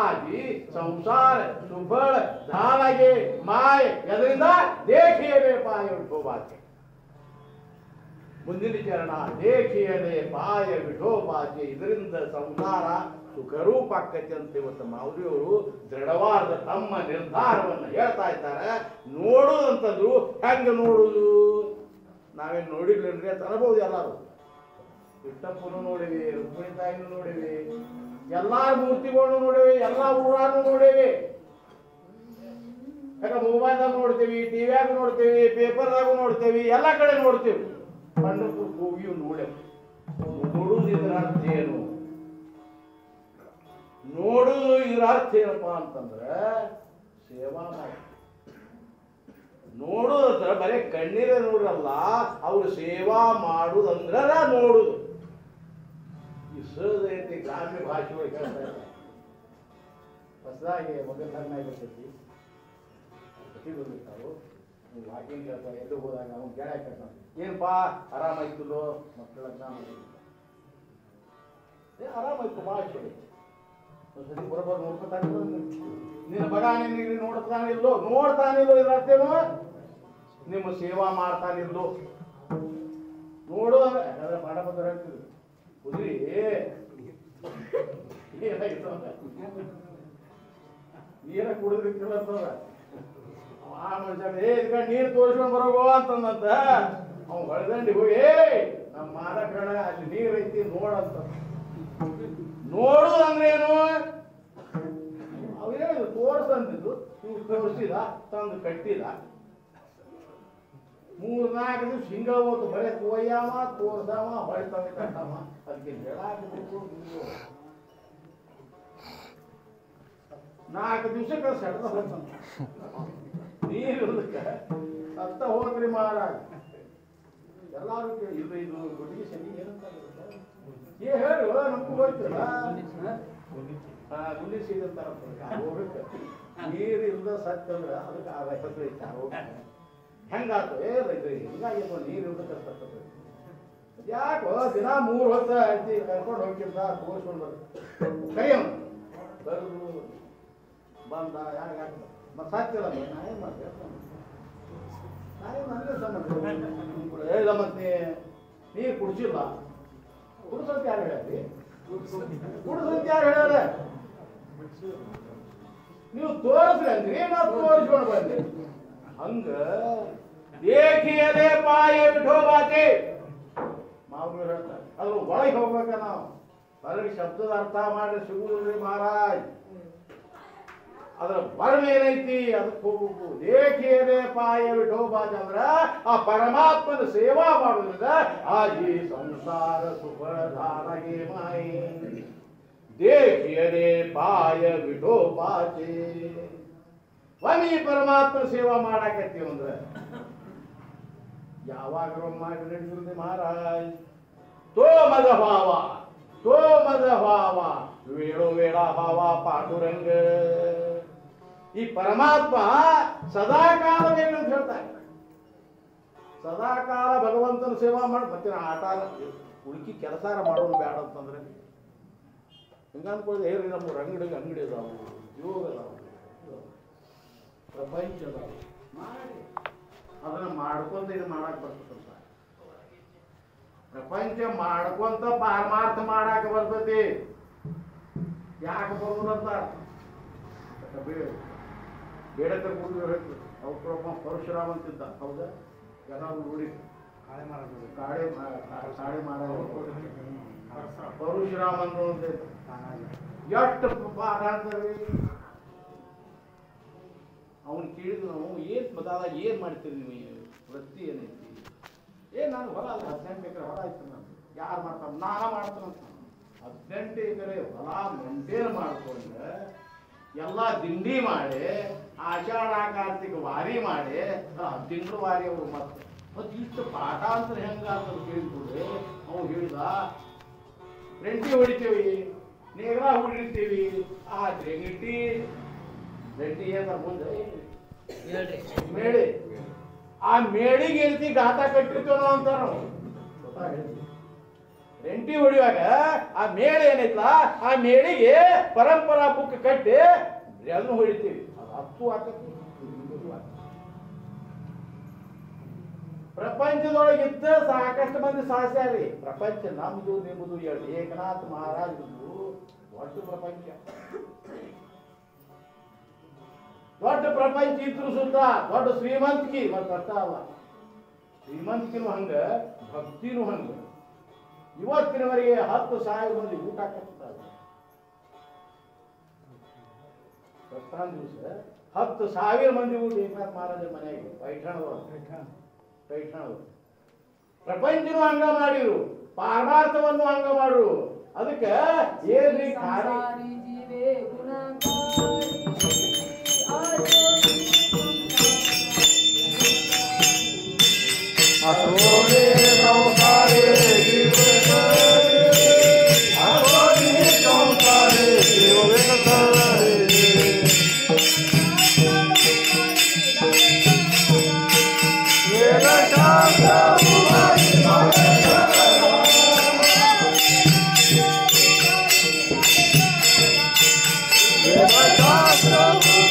ಆಗಿ ಸಂಸಾರ ಸುಫಲ ಧಾರಾಗೆ ಮಾಯ ಎದರಿಂದ ದೇಖಿಯಲೇ ಪಾಯ ವಿಠೋಬಾಚೆ. ಮುಂದಿನ ಚರಣ ದೇಖಿಯಲೇ ಪಾಯ ವಿಠೋಬಾಚೆ. ಇದರಿಂದ ಸಂಸಾರ ಸುಖರೂಪ ಆಕ್ಕತಿ ಅಂತ ಇವತ್ತು ಮೌಲ್ಯವರು ದೃಢವಾದ ತಮ್ಮ ನಿರ್ಧಾರವನ್ನು ಹೇಳ್ತಾ ಇದ್ದಾರೆ. ನೋಡುದಂತಂದ್ರು ಹೆಂಗ ನೋಡುದು? ನಾವೇನು ನೋಡಿರ್ಲಿಲ್ರಿ ಅಂತ ಅನ್ಬೋದು. ಎಲ್ಲಾರು ಕೃಷ್ಣಪ್ಪನು ನೋಡಿವಿ, ರುಕ್ಮಿಣಿ ತಾಯಿನೂ ನೋಡಿವಿ, ಎಲ್ಲಾ ಮೂರ್ತಿಗಳನ್ನು ನೋಡಿವಿ, ಎಲ್ಲಾ ಊರನ್ನು ನೋಡಿವಿ. ಯಾಕಂದ್ರೆ ಮೊಬೈಲ್ದಾಗ ನೋಡ್ತೀವಿ, ಟಿವಿಯಾಗ ನೋಡ್ತೀವಿ, ಪೇಪರ್ದಾಗ ನೋಡ್ತೀವಿ, ಎಲ್ಲ ಕಡೆ ನೋಡ್ತೀವಿ. ಪಂಡಪುರ ಹೋಗಿಯೂ ನೋಡೇವು. ನೋಡುವುದು ಇದರ ಅರ್ಥ ಏನು? ನೋಡುವುದು ಇದರ ಅರ್ಥ ಏನಪ್ಪಾ ಅಂತಂದ್ರೆ ಸೇವಾ ಮಾಡಿ. ನೋಡುದಂದ್ರ ಬರೀ ಕಣ್ಣೀರೇ ನೋಡ್ರಲ್ಲ, ಅವ್ರು ಸೇವಾ ಮಾಡುದಂದ್ರ ನೋಡುದು. ಈ ಸಹಜ ಐತಿ, ಗ್ರಾಮ್ಯ ಭಾಷೆ ಒಳಗೆ ಹೇಳ್ತಾ ಇದ್ದಾರೆ. ಹೊಸದಾಗಿ ಮಗನ ಲಗ್ನ ಆಗಿರ್ತೈತಿ, ಕತಿ ಬಂದಿರ್ತಾರು, ವಾಕಿಂಗ್ ಹೇಳ್ತಾರೆ, ಎದ್ದು ಹೋದಾಗ ಅವ್ನು ಗೆಳ ಹಾಕ್ತಾನೆ, ಏನಪ್ಪಾ ಆರಾಮಾಯ್ತಲ್ಲೋ ಮಕ್ಕಳ ಲಗ್ನ ಆರಾಮಾಯ್ತು, ಭಾಳ ಚಲೋ ಒಂದ್ಸತಿ ಬರೋಬ್ಬರ ನೋಡ್ಕೊತಾನೆ. ನಿನ್ನ ಮಗ ನಿನ್ನ ನೋಡ್ತಾನಿಲ್ಲೋ, ನೋಡ್ತಾನಿಲ್ಲೋ ಇದ್ರ ಅರ್ಥೇನು? ನಿಮ್ಮ ಸೇವಾ ಮಾಡ್ತಾನಿಲ್ಲೋ ನೋಡು. ಯಾಕಂದ್ರೆ ಪಾಠ ಬಂದ್ರೆ ಹೇಳ್ತಿದ್ರು, ಕುದ್ರಿ ಏನಾಗಿತ್ತು ನೀರ ಕುಡಿದ್ರಿಕ್ಕಿಲ್ಲ ಅಂತಂದ್ರ ಆ ಮನುಷ್ಯ ಇದಕ್ಕ ನೀರು ತೋರಿಸ್ಕೊಂಡ್ ಬರೋಗೋ ಅಂತಂದಂತ ಅವ್ ಹೊಳೆದಂಡಿ ಹೋಗಿ ನಮ್ಮ ಮಾರಕಣ ಅಲ್ಲಿ ನೀರ್ ಐತಿ ನೋಡಂತ. ನೋಡುದಂದ್ರೆ ಏನು? ಅವೇನು ತೋರ್ಸಂತಿದ್ದು, ಇವ್ರು ತೋರಿಸಿದ ತಂದು ಕಟ್ಟಿದ. 3-4 ದಿವಸ ಹಿಂಗ ಹೋತು ಬರೇ ಕೊಯ್ಯಾವ ತೋರ್ಸಾವ ಹೊಳ್ತಾವ ಕಟ್ಟಾವ ಅದಕ್ಕೆ ಹೇಳಾಕಬೇಕು 4 ದಿವಸಕ್ಕೆ ಸೆಡ್ದ ಹೋಗ್ತಾನ ನೀರು ಸತ್ತ ಹೋದ್ರಿ ಮಹಾರಾಜ ಎಲ್ಲಾರು ಇದು ಇದು ಗುಡಿಗೆ ಸರಿ ಏನಂತ ಹೇಳು ನಮಗೂ ಹೋಯ್ತಲ್ಲ ಗುಂಡಿ ಸೀದಂತಾರ ಹೋಗ್ಬೇಕು ನೀರು ಇಲ್ದ ಸತ್ತಂದ್ರ ಅದಕ್ಕೆ ಆ ಹೆಸರು ಐತೆ ಹೆಂಗಾತು ಹಿಂಗಾಗಿಪ್ಪ ನೀರು ಇಲ್ದ ಯಾಕೋ ದಿನ 3 ಹೊತ್ತ ಐತಿ ಕರ್ಕೊಂಡು ಹೋಗಿರ್ತ ತೋರಿಸ್ಕೊಂಡು ಕೈ ಬರೋದು ಬಂದ ಯಾಕೆ ಮತ್ತೆ ಸಾಕ್ತಿಲ್ಲ ನಾ ಏನು ಮಾಡ್ತೇವೆ ಮತ್ತೆ ನೀರು ಕುಡಿಸಿಲ್ಲ ಕುಡಿಸಂತ ಯಾರು ಹೇಳಿ ಕುಡಿಸಂತ ಯಾರು ಹೇಳ್ಯಾರ ನೀವು ತೋರಿಸ್ರಿ ಅಂದ್ರಿ ನಾವು ತೋರಿಸ್ಕೊಂಡು ಬಂದ್ರಿ ಹಂಗ ಏಕಿಯದೇ ಪಾಯ ವಿಠೋಬಾತೆ ಮಾವುಗಳು ಹೇಳ್ತಾರೆ ಅದ್ರ ಒಳಗೆ ಹೋಗ್ಬೇಕ ನಾವು ಹೊರಗೆ ಶಬ್ದದ ಅರ್ಥ ಮಾಡಿ ಸಿಗುವುದ್ರಿ ಮಹಾರಾಜ್ ಅದರ ವರ್ಣ ಏನೈತಿ ಅದಕ್ಕೆ ಹೋಗ್ಬೇಕು ಏಕಿಯದೇ ಪಾಯ ವಿಠೋಬಾತ ಅಂದ್ರ ಆ ಪರಮಾತ್ಮನ ಸೇವಾ ಮಾಡೋದ್ರಿಂದ ಆ ಈ ಸಂಸಾರ ಸುಖಧಾರಗೆ ಮಾಯಿ ದೇಖಿಯದೇ ಪಾಯ ವಿಠೋಬಾತೆ ಒಮ್ಮೆ ಪರಮಾತ್ಮನ ಸೇವಾ ಮಾಡಾಕತ್ತೀವಿ ಅಂದ್ರೆ ಯಾವಾಗ ಮಾಡಿ ನಡೆಯುತ್ತೆ ಮಹಾರಾಜ್ ತೋ ಮದ ಭಾವ ವೇಳೋ ವೇಳ ಭಾವ ಪಾಂಡುರಂಗ ಈ ಪರಮಾತ್ಮ ಸದಾಕಾಲ ಬೇಕಂತ ಹೇಳ್ತಾರೆ ಸದಾಕಾಲ ಭಗವಂತನ ಸೇವಾ ಮಾಡಿ ಮತ್ತೆ ಆಟ ಹುಡುಕಿ ಕೆಲಸಾರ ಮಾಡೋದು ಬೇಡ ಅಂತಂದ್ರೆ ಹಿಂಗ ಅನ್ಕೊಳ್ಳೋದು ಹೇಳ್ರಿ ನಮ್ಮ ಅಂಗಡಿ ಅದಾವು ಯೋಗ ಅದಾವು ಪ್ರಪಂಚ ಅದಾವು ಮಾಡಿ ಅದನ್ನ ಮಾಡ್ಕೊಂತ ಇದು ಮಾಡಕ್ ಬರ್ತದ ಪ್ರಪಂಚ ಮಾಡ್ಕೊಂತ ಪಾರಮಾರ್ಥ ಮಾಡಾಕ ಬರ್ತತಿ ಯಾಕೆ ಬರೋದಂತ ಬೇಡಕರ ಗುರು ಹೇಳ್ತಾರೆ ಅವ್ರೊಬ್ಬ ಪರಶುರಾಮ ಅಂತಿದ್ದ ಹೌದಾ ಯಾರು ನೋಡಿ ಕಾಳೆ ಪರಶುರಾಮ ಅಂತ ಎಷ್ಟು ಪಾಠ ಅಂತಾರೆ ಅವನು ಕೇಳಿದ್ರು ನಾವು ಏನ್ ಮದಾದ ಏನ್ ಮಾಡ್ತೀರಿ ನೀವು ವೃತ್ತಿ ಏನೈತಿ ನಾನು ಹೊಲ ಅಲ್ಲ 18 ಎಕರೆ ಹೊಲ ಆಯ್ತು ನಾನು ಯಾರು ಮಾಡ್ತಾನ ನಾನ ಮಾಡ್ತಾನಂತ 18 ಎಕರೆ ಹೊಲ ಮೇಂಟೈನ್ ಮಾಡ್ಕೊಂಡ್ರೆ ಎಲ್ಲ ದಿಂಡಿ ಮಾಡಿ ಆಷಾಢ ಕಾರ್ತಿಕ ವಾರಿ ಮಾಡಿ ತಿಂಗಳು ವಾರಿ ಅವರು ಮತ್ತೆ ಇಷ್ಟು ಪಾಠ ಅಂತ ಹೆಂಗ ಅಂತ ಕೇಳಿಕೊಡ್ರಿ ಅವ್ನು ಹೇಳಿದ ರೆಂಟಿ ಹೊಡಿತೀವಿ ನೇಗ್ರ ಹೊಡಿತೀವಿ ಆ ರೆಂಟಿ ಏನ ಮುಂದೆ ಮೇಳಿ ಆ ಮೇಳಿಗೆ ಏನೈತಿ ಗಾತ ಕಟ್ಟಿರ್ತೇವ ನಾವು ಅಂತಾರ ರೆಂಟಿ ಹೊಡಿಯುವಾಗ ಆ ಮೇಳ ಏನೈತಲ್ಲ ಆ ಮೇಳಿಗೆ ಪರಂಪರಾ ಬುಕ್ ಕಟ್ಟಿ ಅದನ್ನು ಹೊಡಿತೀವಿ ಅದು ಹತ್ತು ಹಾಕಿ ಪ್ರಪಂಚದೊಳಗಿದ್ದ ಸಾಕಷ್ಟು ಮಂದಿ ಸಾಸ್ಯಾರಿ ಪ್ರಪಂಚ ನಮ್ದು ನಿಮ್ಮದು ಹೇಳಿ ಏಕನಾಥ್ ಮಹಾರಾಜ್ ದೊಡ್ಡ ಪ್ರಪಂಚ ದೊಡ್ಡ ಪ್ರಪಂಚ ಇದ್ರು ಸುತ್ತ ದೊಡ್ಡ ಶ್ರೀಮಂತಿಕೆ ಮತ್ತೆ ಅಷ್ಟ ಅಲ್ಲ ಶ್ರೀಮಂತಿಕೆನೂ ಹಂಗ ಭಕ್ತಿನೂ ಹಂಗ ಇವತ್ತಿನವರೆಗೆ 10,000 ಮಂದಿ ಊಟ ಕಟ್ತಾರೆ ದಿವಸ 10,000 ಮಂದಿ ಊಟ ಏಕನಾಥ್ ಮಹಾರಾಜರ ಮನೆಯಾಗಿ ಪೈಠಾಣದವರು ಪ್ರಪಂಚನೂ ಹಂಗ ಮಾಡಿರು ಪಾರಮಾರ್ಥವನ್ನು ಹಂಗ ಮಾಡು ಅದಕ್ಕೆ ಏನ್ರಿ ಖಾಲಿ असोरे संसारे असोरे संसारे जीवन करे ये शास्त्र ये शास्त्र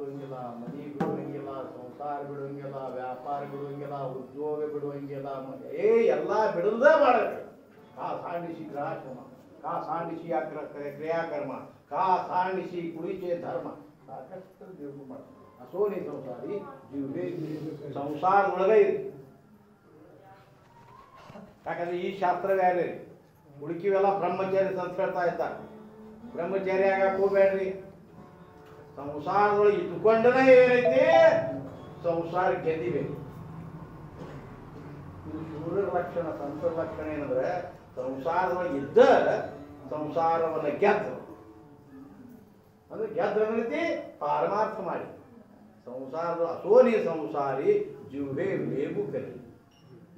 ಬಿಡುವಂಗಿಲ್ಲ, ಮನಿ ಬಿಡುವಂಗಿಲ್ಲ, ಸಂಸಾರ ಬಿಡುವಂಗಿಲ್ಲ, ವ್ಯಾಪಾರ ಬಿಡುವಂಗಿಲ್ಲ, ಉದ್ಯೋಗ ಬಿಡುವಂಗಿಲ್ಲ, ಎಲ್ಲ ಬಿಡದ ಮಾಡಬೇಕು. ಕಾ ಸಾಂಡಿಸಿ ಗ್ರಹಕರ್ಮ, ಕಾ ಸಾಂಡಿಸಿ ಕ್ರಿಯಾಕರ್ಮ, ಕಾ ಸಾಂಡಿಸಿ ಕುಡಿಕೆ ಧರ್ಮ, ಸಾಕಷ್ಟು ದೇವರು ಮಾಡ್ತಾರೆ. ಅಸೋನಿ ಸಂಸಾರಿ ಜೀವೇ ಸಂಸಾರದೊಳಗೆ ಇರಿ. ಯಾಕಂದ್ರೆ ಈ ಶಾಸ್ತ್ರ ಬೇರೆ, ಉಳುಕಿವೆಲ್ಲ ಬ್ರಹ್ಮಚಾರಿ ಸಂಸ್ಕೃತ ಇದ್ದಾರೆ. ಬ್ರಹ್ಮಚಾರಿ ಆಗಕ್ಕೆ ಹೋಗ್ಬೇಡ್ರಿ. ಸಂಸಾರದೊಳಗೆ ಇದ್ಕೊಂಡನೇ ಏನೈತಿ, ಸಂಸಾರ ಗೆದ್ದಿಬೇಕು. ಇದು ಸೂರ್ಯರ ಲಕ್ಷಣ, ಸಂತರ ಲಕ್ಷಣ ಏನಂದ್ರೆ ಸಂಸಾರದೊಳಗೆ ಇದ್ದ ಸಂಸಾರವನ್ನು ಗೆದ್ದು, ಅಂದ್ರೆ ಗೆದ್ದು ಏನೈತಿ ಪಾರಮಾರ್ಥ ಮಾಡಿ. ಸಂಸಾರದ ಅಸೋನಿ ಸಂಸಾರಿ ಜೀವೇ ಮೇವು ಕಲಿ.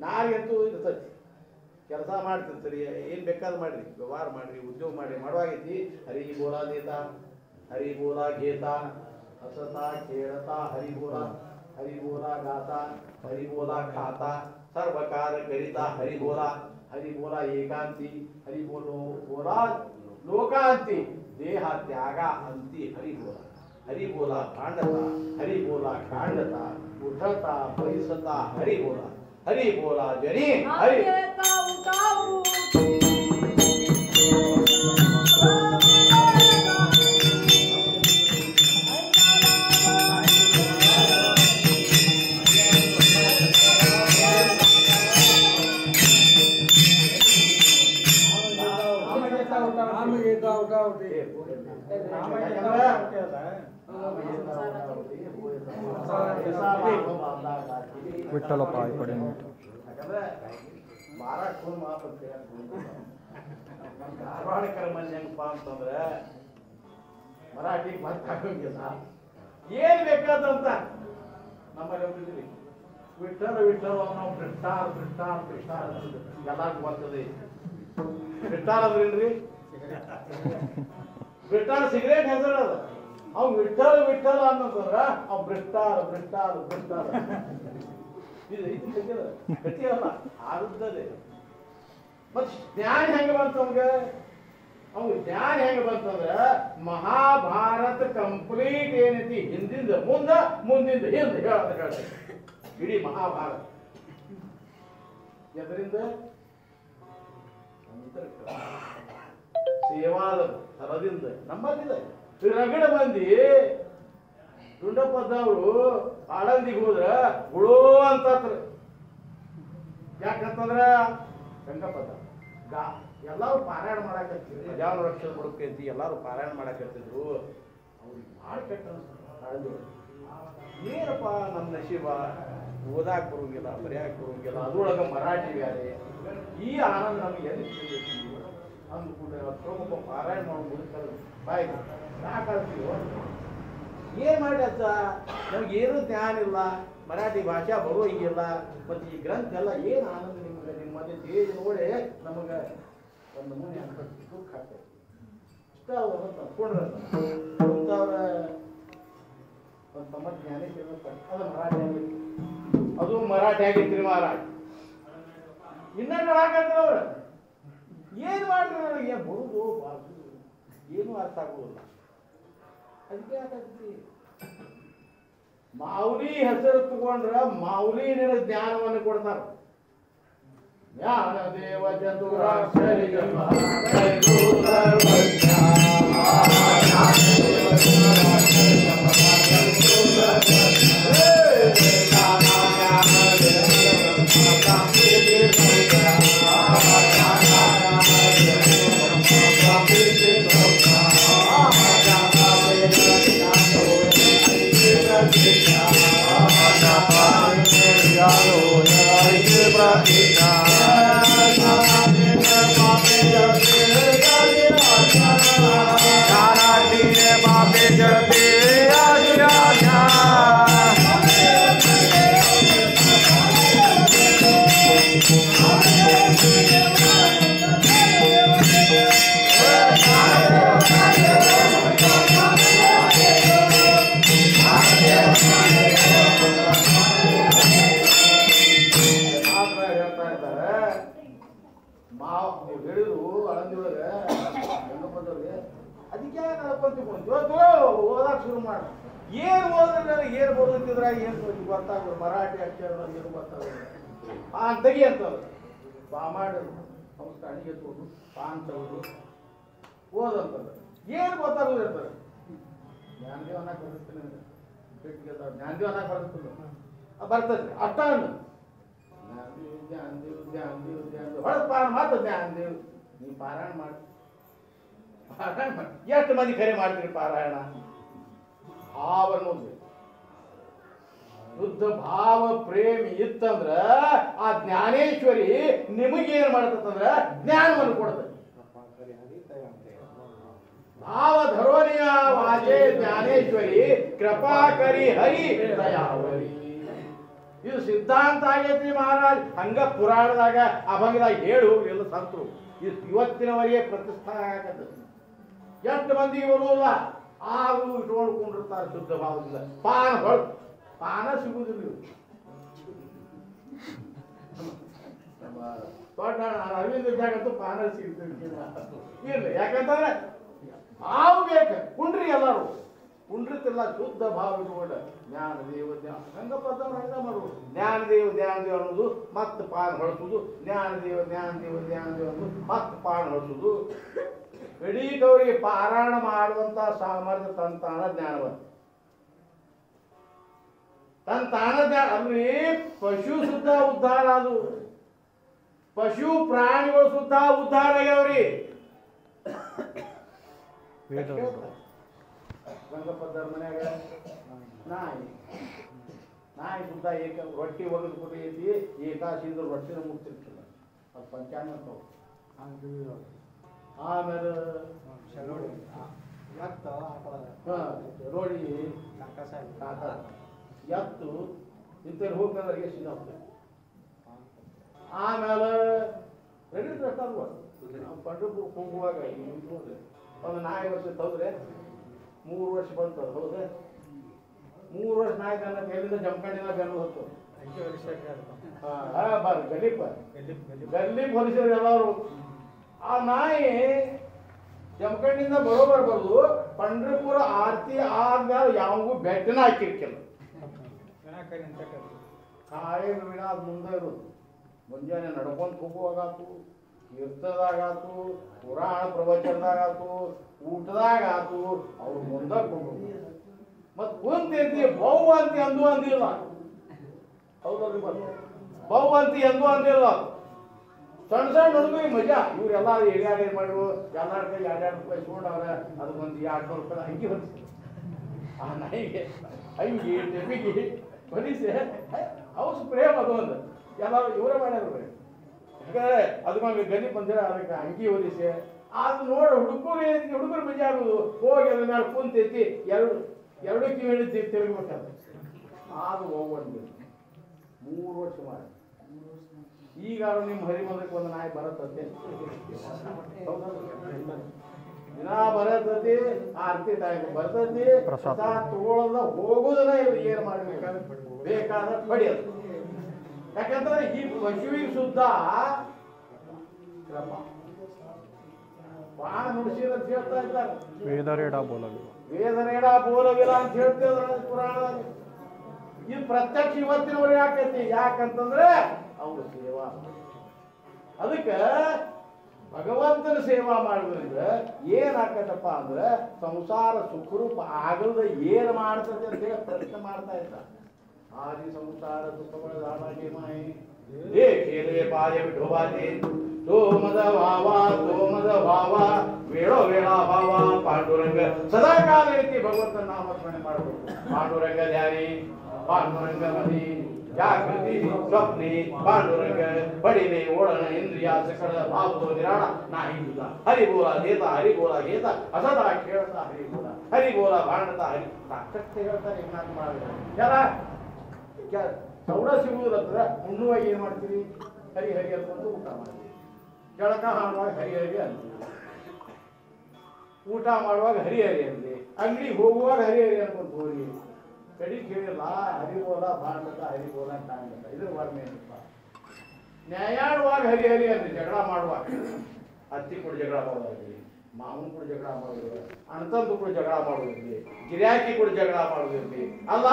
ನಾರಿಗಂತೂ ಇರ್ತೈತಿ, ಕೆಲಸ ಮಾಡ್ತಿರ್ತೀರಿ, ಏನು ಬೇಕಾದ್ರೂ ಮಾಡ್ರಿ, ವ್ಯವಹಾರ ಮಾಡ್ರಿ, ಉದ್ಯೋಗ ಮಾಡ್ರಿ, ಮಾಡುವಾಗೈತಿ. ಹರಿ ಬೋಲಾ ದೇತಾ, ಹರಿ ಬೋಲಾ ಗೇತಾ, ಹಸತಾ ಕೇಳತಾ, ಹರಿ ಬೋಲಾ ಗಾತಾ, ಹರಿ ಬೋಲಾ ಖಾತಾ, ಸರ್ವಕಾರ ಕರಿತಾ, ಹರಿ ಬೋಲಾ ಏಕಾಂತಿ, ಹರಿ ಬೋಲಾ ಲೋಕಾಂತಿ, ದೇಹ ತ್ಯಾಗ ಅಂತಿ, ಹರಿ ಬೋಲಾ ಕಾಂಡತಾ, ಹರಿ ಬೋಲಾ ಕಾಂಡತಾ, ಉಠತಾ ಬಯಸತಾ, ಹರಿ ಬೋಲಾ ಜನಿ ಹರಿ. ವಿಠಲಪ್ಪ ಕಡೆ ಯಾಕಂದ್ರೆ ಮಾರಾಟ ಮಾತು ಧಾರವಾಡಕರ ಮಂದಿ ಹೆಂಗಪ್ಪ ಅಂತಂದ್ರೆ ಮರಾಠಿಗೆ ಮತ್ತೆ ಹಾಕೋಂಗಿಲ್ಲ, ಏನ್ ಬೇಕಾದಂತ ನಮ್ಮಲ್ಲಿ ಹೋಗಿದ್ರಿ ವಿಠಲ ನಾವು ಭ್ರಷ್ಟಾರ ಎಲ್ಲಾರ್ಗು ಬರ್ತದೆ. ಭ್ರಷ್ಟಾರ ಅಂದ್ರೇನ್ರಿ? ಭ್ರಷ್ಟಾರ ಸಿಗರೇಟ್ ಹೆಸರು ಅದ. ಅವ್ನು ವಿಠಲ ಅನ್ನೋದ್ರ ಅವ್ ಭ್ರಷ್ಟಾರ ಇದು ಗತಿ ಅಲ್ಲ, ಆದದ್ದೇ. ಮತ್ ಜ್ಞಾನ ಹೆಂಗ ಬಂತು ಅವ್ಗೆ ಜ್ಞಾನ ಹೆಂಗ ಬಂತಂದ್ರ ಮಹಾಭಾರತ ಕಂಪ್ಲೀಟ್ ಏನೈತಿ ಹಿಂದಿಂದ ಮುಂದಿಂದ ಹಿಂದೆ ಹೇಳ ಇಡೀ ಮಹಾಭಾರತ ಎದರಿಂದ ಸೇವಾದ ಥರದಿಂದ ನಮ್ಮಲ್ಲಿದೆ. ರಗಡ ಮಂದಿ ದುಂಡಪ್ಪದವರು ಆಳಂದಿಗೆ ಹೋದ್ರ ಗುಳೋ ಅಂತ ಯಾಕಂತಂದ್ರ ಗಂಗಪದ ಎಲ್ಲಾರು ಪಾರಾಯಣ ಮಾಡಾಕತ್ತಿದ್ರು, ಮಜಾನ ರಕ್ಷಣೆ ಬದುಕೈತಿ, ಎಲ್ಲಾರು ಪಾರಾಯಣ ಮಾಡಾಕತ್ತಿದ್ರು. ಅವ್ರಿಗೆ ಭಾಳ ಕೆಟ್ಟ ಅನಿಸ್ತು. ಏನಪ್ಪ ನಮ್ಮ ನಶೀಬ, ಓದಾಕ್ ಬರೋಂಗಿಲ್ಲ, ಬರೆಯಾಕ್ ಬರೋಂಗಿಲ್ಲ, ಅದ್ರೊಳಗೆ ಮರಾಠಿ ಬ್ಯಾರೆ, ಈ ಆನಂದ ನಮ್ಗೆ ಎಲ್ಲಿ ಸಿಗಬೇಕು ಅಂದ್ಬಿಟ್ಟು ಪಾರಾಯಣ ಮಾಡೋ ಮುದುಕರು ಬಾಯ್ ಯಾಕಾಗ್ತೀವೋ ಏನ್ ಮಾಡಿ ಅತ್ತ, ನಮ್ಗೆ ಏನೂ ಜ್ಞಾನ ಇಲ್ಲ, ಮರಾಠಿ ಭಾಷಾ ಬರೋ ಹಿಂಗಿಲ್ಲ, ಮತ್ತೆ ಈ ಗ್ರಂಥ ಎಲ್ಲ ಏನು ಆನಂದ ನಿಮ್ಗೆ ನಿಮ್ಮ ಮಧ್ಯೆ ತೇಜ್ ನೋಡಿ ನಮಗೆ ಒಂದು ಮುನಿ ಅಂತ ದುಃಖ ಆಗ್ತದೆ. ಇಷ್ಟ ಅವ್ರು ತಪ್ಕೊಂಡ್ರೆ ಅವ್ರ ಒಂದು ತಮ್ಮ ಜ್ಞಾನೇಶ್ವರ ಅದು ಮರಾಠಿ ಆಗಿತ್ತು, ಅದು ಮರಾಠಿ ಆಗಿತ್ತು ಮಹಾರಾಜ್. ಇನ್ನೊಂದು ಹಾಕಂದ್ರೆ ಅವ್ರು ಏನು ಮಾಡಿದ್ರೆ ನನಗೆ ಬರುದು ಬಾರ್ದು ಏನೂ ಅರ್ಥ ಆಗುವುದಿಲ್ಲ. ಅದಕ್ಕೆ ಯಾಕಂತಿ ಮಾೌಲಿ ಹೆಸರು ತಗೊಂಡ್ರ ಮಾೌಲಿ ನಿನ್ನ ಜ್ಞಾನವನ್ನು ಕೊಡ್ತಾರ. ಜ್ಞಾನ ದೇವ ಚತುರಾಕ್ಷರಿ ಹೇಳಿದ್ರು ಅಳಂದಿಯೊಳಗೆ ಅದಕ್ಕೆ ಓದಾಕ್ ಶುರು ಮಾಡ. ಏನು ಓದಿದ್ರೆ ಏನು ಓದುತ್ತಿದ್ರ ಏನು ಗೊತ್ತಾಗೋದು ಮರಾಠಿ ಅಕ್ಷರ ಏನು ಗೊತ್ತಾಗೋದು ತೆಗಿ ಅಂತವ್ರು ಬಾ ಮಾಡೋದು ಅವಸ್ಥೆ ಅಡಿಗೆ ತೋದು ಪಾನ್ ತಗೋದು ಓದಂತವ್ರು ಏನು ಗೊತ್ತಾಗೋದು ಇರ್ತಾರೆ ಜ್ಞಾನದೇವ ಅನ್ನಕ್ಕೆ ಬರ್ತೇನೆ ಜ್ಞಾನದೇವ ಅನ್ನಕ್ಕೆ ಬರ್ತದೆ ಬರ್ತದೆ ಅಷ್ಟ ಹೊಳದ್ ಪಾರಾಯಣ ಮಾತ್ರ ಜ್ಞಾನದೇವ್ ನೀವು ಪಾರಾಯಣ ಮಾಡಿ ಎಷ್ಟು ಮಂದಿ ಕರೆ ಮಾಡ್ತೀರಿ ಪಾರಾಯಣ ಭಾವ ಅನ್ನೋದು ಶುದ್ಧ ಭಾವ ಪ್ರೇಮಿ ಇತ್ತಂದ್ರ ಆ ಜ್ಞಾನೇಶ್ವರಿ ನಿಮಗೇನ್ ಮಾಡ್ತಂದ್ರ ಜ್ಞಾನವನ್ನು ಕೊಡ್ತದೆ ಭಾವ ಧರೋನಿಯ ವಾಚೆ ಜ್ಞಾನೇಶ್ವರಿ ಕೃಪಾಕರಿ ಹರಿ ದಯಾವರಿ ಇದು ಸಿದ್ಧಾಂತ ಆಗೈತಿ ಮಹಾರಾಜ್ ಹಂಗ ಪುರಾಣದಾಗ ಅಭಂಗದಾಗ ಹೇಳಿ ಹೋಗ್ಲಿಲ್ಲ ಸಂತರು ಇದು ಇವತ್ತಿನವರೆಗೆ ಪ್ರತಿಷ್ಠಾನ ಆಗತ್ತದ ಎಷ್ಟು ಮಂದಿಗೆ ಬರುವುದಿಲ್ಲ ಆಗೂ ಇಟ್ಕೊಂಡ್ಕೊಂಡಿರ್ತಾರೆ ಶುದ್ಧ ಭಾವದಿಂದ ಪಾನ ಸಿಗುವುದಿಲ್ಲ ದೊಡ್ಡ ಅರವಿಂದ ಜಾಗಂತೂ ಪಾನ ಸಿಗ್ತಿರ್ಲಿಲ್ಲ ಯಾಕಂತಂದ್ರೆ ಭಾವ ಬೇಕು ಕುಂಡ್ರಿ ಎಲ್ಲರೂ ಕುಂಡ್ರಿತಿಲ್ಲ ಶುದ್ಧ ಭಾವ ಇಟ್ಕೊಂಡ ಜ್ಞಾನ ದೇವ ಹಂಗಪ್ಪ ಹಂಗ ಮಾಡುದು ಜ್ಞಾನ ದೇವ ಅನ್ನೋದು ಮತ್ತೆ ಪಾನ ಹೊಳಸುದು ಜ್ಞಾನ ದೇವ ಅನ್ನೋದು ಮತ್ತೆ ಪಾನ ಹೊಳಸುದು ಕಡೀಕವರಿಗೆ ಪಾರಾಯಣ ಮಾಡುವಂತ ಸಾಮರ್ಥ್ಯ ತಂತಾನ ಜ್ಞಾನವ ತಂತಾನ ಜ್ಞಾನ ಅಲ್ರಿ ಪಶು ಸುದ್ದ ಉದ್ಧಾರ ಅದು ಪಶು ಪ್ರಾಣಿಗಳು ಸುದ್ದ ಉದ್ಧಾರ ಆಗ್ಯಾವ್ರಿ ಗಂಗಪ್ಪದವ್ರ ಮನ್ಯಾಗ ನಾಯಿ ಸುದ್ದ ರೊಟ್ಟಿ ಒಗದು ಕೊಟ್ಟೈತಿ ಏಕಾಶಿಂದ ರೊಟ್ಟಿನ ಮುಗ್ತಿರ್ತಿಲ್ಲ ಅದು ಪಂಚಾಂಗ ಆಮೇಲೆ ರೋಡಿ ಎತ್ತು ಇಂಥವ್ರು ಹೋಗ್ಬೇಕಂದ್ರೆ ಎಷ್ಟು ದಿನ ಹೋಗ್ತದೆ ಆಮೇಲೆ ರೆಡಿ ಪಂಡ್ರಪುರ ಹೋಗುವಾಗ ಒಂದು ನಾಯಿ ವರ್ಷ ಹೌದ್ರೆ 3 ವರ್ಷ ಬಂತು ಹೌದ್ರೆ 3 ವರ್ಷ ನಾಯಿ ಬೆನ್ನ ಎಲ್ಲಿಂದ ಜಮಖಂಡಿನ ಬೆನ್ನು ಹೊತ್ತು ಗಲ್ಲಿ ಹೊಲಿಸಿದ್ರು ಎಲ್ಲರೂ ಆ ನಾಯಿ ಜಮಖಂಡಿಂದ ಬರೋಬರ್ ಬರೋದು ಪಂಡ್ರಪುರ ಆರತಿ ಆದ್ಮೇಲೆ ಯಾವಾಗೂ ಬೆಟ್ಟನ ಹಾಕಿರ್ಕಿಲ್ಲ ಕಾಯಿ ವಿಣ ಅದು ಮುಂದೆ ಇರೋದು ಮುಂಜಾನೆ ನಡ್ಕೊಂಡು ಹೋಗುವಾಗಾತು ತೀರ್ಥದಾಗಾತು ಪುರಾಣ ಪ್ರವಚನದಾಗಾತು ಊಟದಾಗಾತು ಅವ್ರು ಮುಂದೆ ಹೋಗೋದು ಮತ್ ಕುಂತಿ ಬೌ ಅಂತ ಅಂದು ಅಂದಿಲ್ಲ ಹೌದಲ್ರಿ ಬೌ ಅಂತ ಎಂದೂ ಅಂದಿಲ್ಲ ಸಣ್ಣ ಸಣ್ಣ ಹುಡುಗರಿಗೆ ಮಜಾ ಇವರೆಲ್ಲ ಏನ್ ಮಾಡಿದ್ರು ಎಲ್ಲಾರ ಕೈ 200 ರೂಪಾಯಿ ತಗೊಂಡವ್ರ ಅದಕ್ಕೊಂದು 200 ರೂಪಾಯಿ ಅಂಗಿ ಹೊಲಿಸಿ ಆ ನಾಯಿಗೆ ಅಂಗಿ ಟೆಪಿಗೆ ಹೊಲಿಸಿ ಹೌಸ್ ಪ್ರೇಮ್ ಅದು ಒಂದು ಎಲ್ಲರೂ ಇವರೇ ಮಾಡ್ಯಾರ ಯಾಕಂದ್ರೆ ಅದಕ್ಕೊಂದು ಗಲಿ ಬಂದಿರ ಅದಕ್ಕೆ ಅಂಗಿ ಹೊಲಿಸಿ ಅದು ನೋಡಿ ಹುಡುಗರು ಮಜಾ ಆಗುದು ಹೋಗಿ ಅದ್ರ ಮೇಲೆ ಕುಂತೈತಿ ಎರಡು ಕಿವಿ ತಿರುಗಬೇಕಾದ್ರೆ ಅದು ಹೋಗ್ಬಂದು 3 ವರ್ಷ ಮಾಡಿ ಈಗ ನಿಮ್ಮ ಹರಿಮಂದ್ರಕ್ಕೆ ಒಂದು ನಾಯಿ ಬರತ್ತಂತೆ ದಿನ ಬರತತಿ ಆರತಿ ಟೈಮ್ ಬರ್ತತಿ ಪ್ರಸಾದ ತಗೊಳ್ಳೋದ ಹೋಗುದನ್ನ ಏನ್ ಮಾಡ್ಬೇಕಾದ್ರೆ ಬೇಕಾದ್ರೆ ಪಡಿಯೋದು ಯಾಕಂದ್ರೆ ಈ ಪಶುವಿಗೆ ಸುದ್ದ ಬಾಣ ನುಡಿಸಿ ಅಂತ ಹೇಳ್ತಾ ಇದ್ದಾರೆ ವೇದರೇಡ ಬೋಲವಿಲ್ಲ ಅಂತ ಹೇಳ್ತಿದ್ರು ಪುರಾಣದಲ್ಲಿ ಇದು ಪ್ರತ್ಯಕ್ಷ ಇವತ್ತಿನವರೆಗೆ ಆಕೈತಿ ಯಾಕಂತಂದ್ರೆ ಅವ್ರ ಸೇವಾ ಅದಕ್ಕೆ ಭಗವಂತನ ಸೇವಾ ಮಾಡೋದ್ರಿಂದ ಏನಾಕತ್ತಪ್ಪ ಅಂದ್ರೆ ಸಂಸಾರ ಸುಖರೂಪ ಆಗಲ್ದ ಏನ್ ಮಾಡ್ತದೆ ಅಂತ ಹೇಳಿ ಪ್ರಶ್ನೆ ಮಾಡ್ತಾ ಇದ್ದ ಆದಿ ಸಂಸಾರ ಸುಖಗಳ ದಾಮಾಗೆ ಮಾಯಿ ಕೇಳಿದೆ ಪಾಯ ವಿಠೋಬಾದೆ ಸೋಮದ ಭಾವ ವೇಳೋ ವೇಳಾ ಭಾವ ಪಾಂಡುರಂಗ ಸದಾ ಕಾಲ ರೀತಿ ಭಗವಂತನ ನಾಮಸ್ಮರಣೆ ಮಾಡಬೇಕು ಪಾಂಡುರಂಗ ಧ್ಯಾನಿ ಪಾಂಡುರಂಗ ಮದಿ ಜಾಗೃತಿ ಸ್ವಪ್ನಿ ಪಾಂಡುರಂಗ ಪಡಿಲೆ ಓಡನ ಇಂದ್ರಿಯ ಸಕಲ ಭಾವ ನಿರಾಣ ನಾಹಿಲ್ಲ ಹರಿಬೋಲ ಗೀತ ಹರಿಬೋಲ ಗೀತ ಅಸದಾ ಕೇಳ್ತಾ ಹರಿಬೋಲ ಭಾಂಡತ ಹರಿ ಸಾಕಷ್ಟು ಹೇಳ್ತಾರೆ ಏನಾದ್ರು ಮಾಡಿದ್ರೆ ಎಲ್ಲ ಸೌಡ ಸಿಗುವುದಂದ್ರೆ ಉಣ್ಣುವಾಗ ಏನ್ ಮಾಡ್ತೀರಿ ಹರಿ ಅನ್ಕೊಂಡು ಊಟ ಮಾಡ್ತೀವಿ ಜಳಕ ಮಾಡುವಾಗ ಹರಿ ಅಂತೀವಿ ಊಟ ಮಾಡುವಾಗ ಹರಿ ಅಂದ್ರಿ ಅಂಗಡಿಗೆ ಹೋಗುವಾಗ ಹರಿ ಅನ್ಕೊಂತ ಹೋಗಿ ಕಡಿ ಕೇಳಿಲ್ಲ ಹರಿಬೋಲ ಭಾಂಡತ ಹರಿಬೋಲ ಕಾಂಡತ ಇದ್ರ ವರ್ಣೆ ನ್ಯಾಯಾಡುವಾಗ ಹರಿ ಅಂದ್ರಿ ಜಗಳ ಮಾಡುವಾಗ ಹತ್ತಿ ಕೊಡಿ ಜಗಳ ಮಾಡೋದ್ರಿ ಮಾವನ ಕೂಡ ಜಗಳ ಮಾಡೋದು, ಅಣ್ಣತಂದು ಕೂಡ ಜಗಳ ಮಾಡೋದಿರ್ಲಿ, ಗಿರ್ಯಾಕಿ ಕೂಡ ಜಗಳ ಮಾಡೋದಿರ್ಲಿ, ಅಲ್ಲ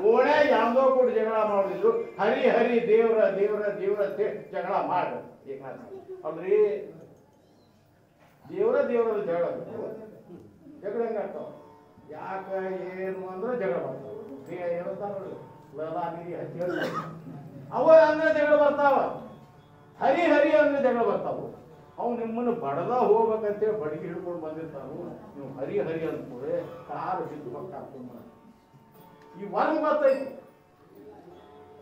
ಓಣೆ ಯಾವ್ದೋ ಕೂಡ ಜಗಳ ಮಾಡೋದಿದ್ರು, ಹರಿ ಹರಿ ದೇವ್ರ ದೇವ್ರ ದೇವ್ರ ಅಂತ ಜಗಳ ಮಾಡ ಅಲ್ರಿ. ದೇವ್ರ ದೇವ್ರ ಜಗಳ ಜಗಳ ಹೆಂಗಾಗ್ತಾವ? ಯಾಕ ಏನು ಅಂದ್ರೆ ಜಗಳ ಬರ್ತಾವ. ಹೇಳ್ತಾರ ಅವ ಅಂದ್ರೆ ಜಗಳ ಬರ್ತಾವ, ಹರಿ ಹರಿ ಅಂದ್ರೆ ಜಗಳ ಬರ್ತಾವ. ಅವು ನಿಮ್ಮನ್ನು ಬಡದ ಹೋಗ್ಬೇಕಂತೇಳಿ ಬಡಗಿ ಹಿಡ್ಕೊಂಡು ಬಂದಿರ್ತಾರು. ನೀವು ಹರಿ ಹರಿ ಅಂದ್ಕೊಂಡ್ರೆ ಕಾರು ಬಿದ್ದು ಹೊಕ್ಕಾಗ್ತಮ್ಮ. ಈ ವರ್ಗ ಬರ್ತೈತಿ.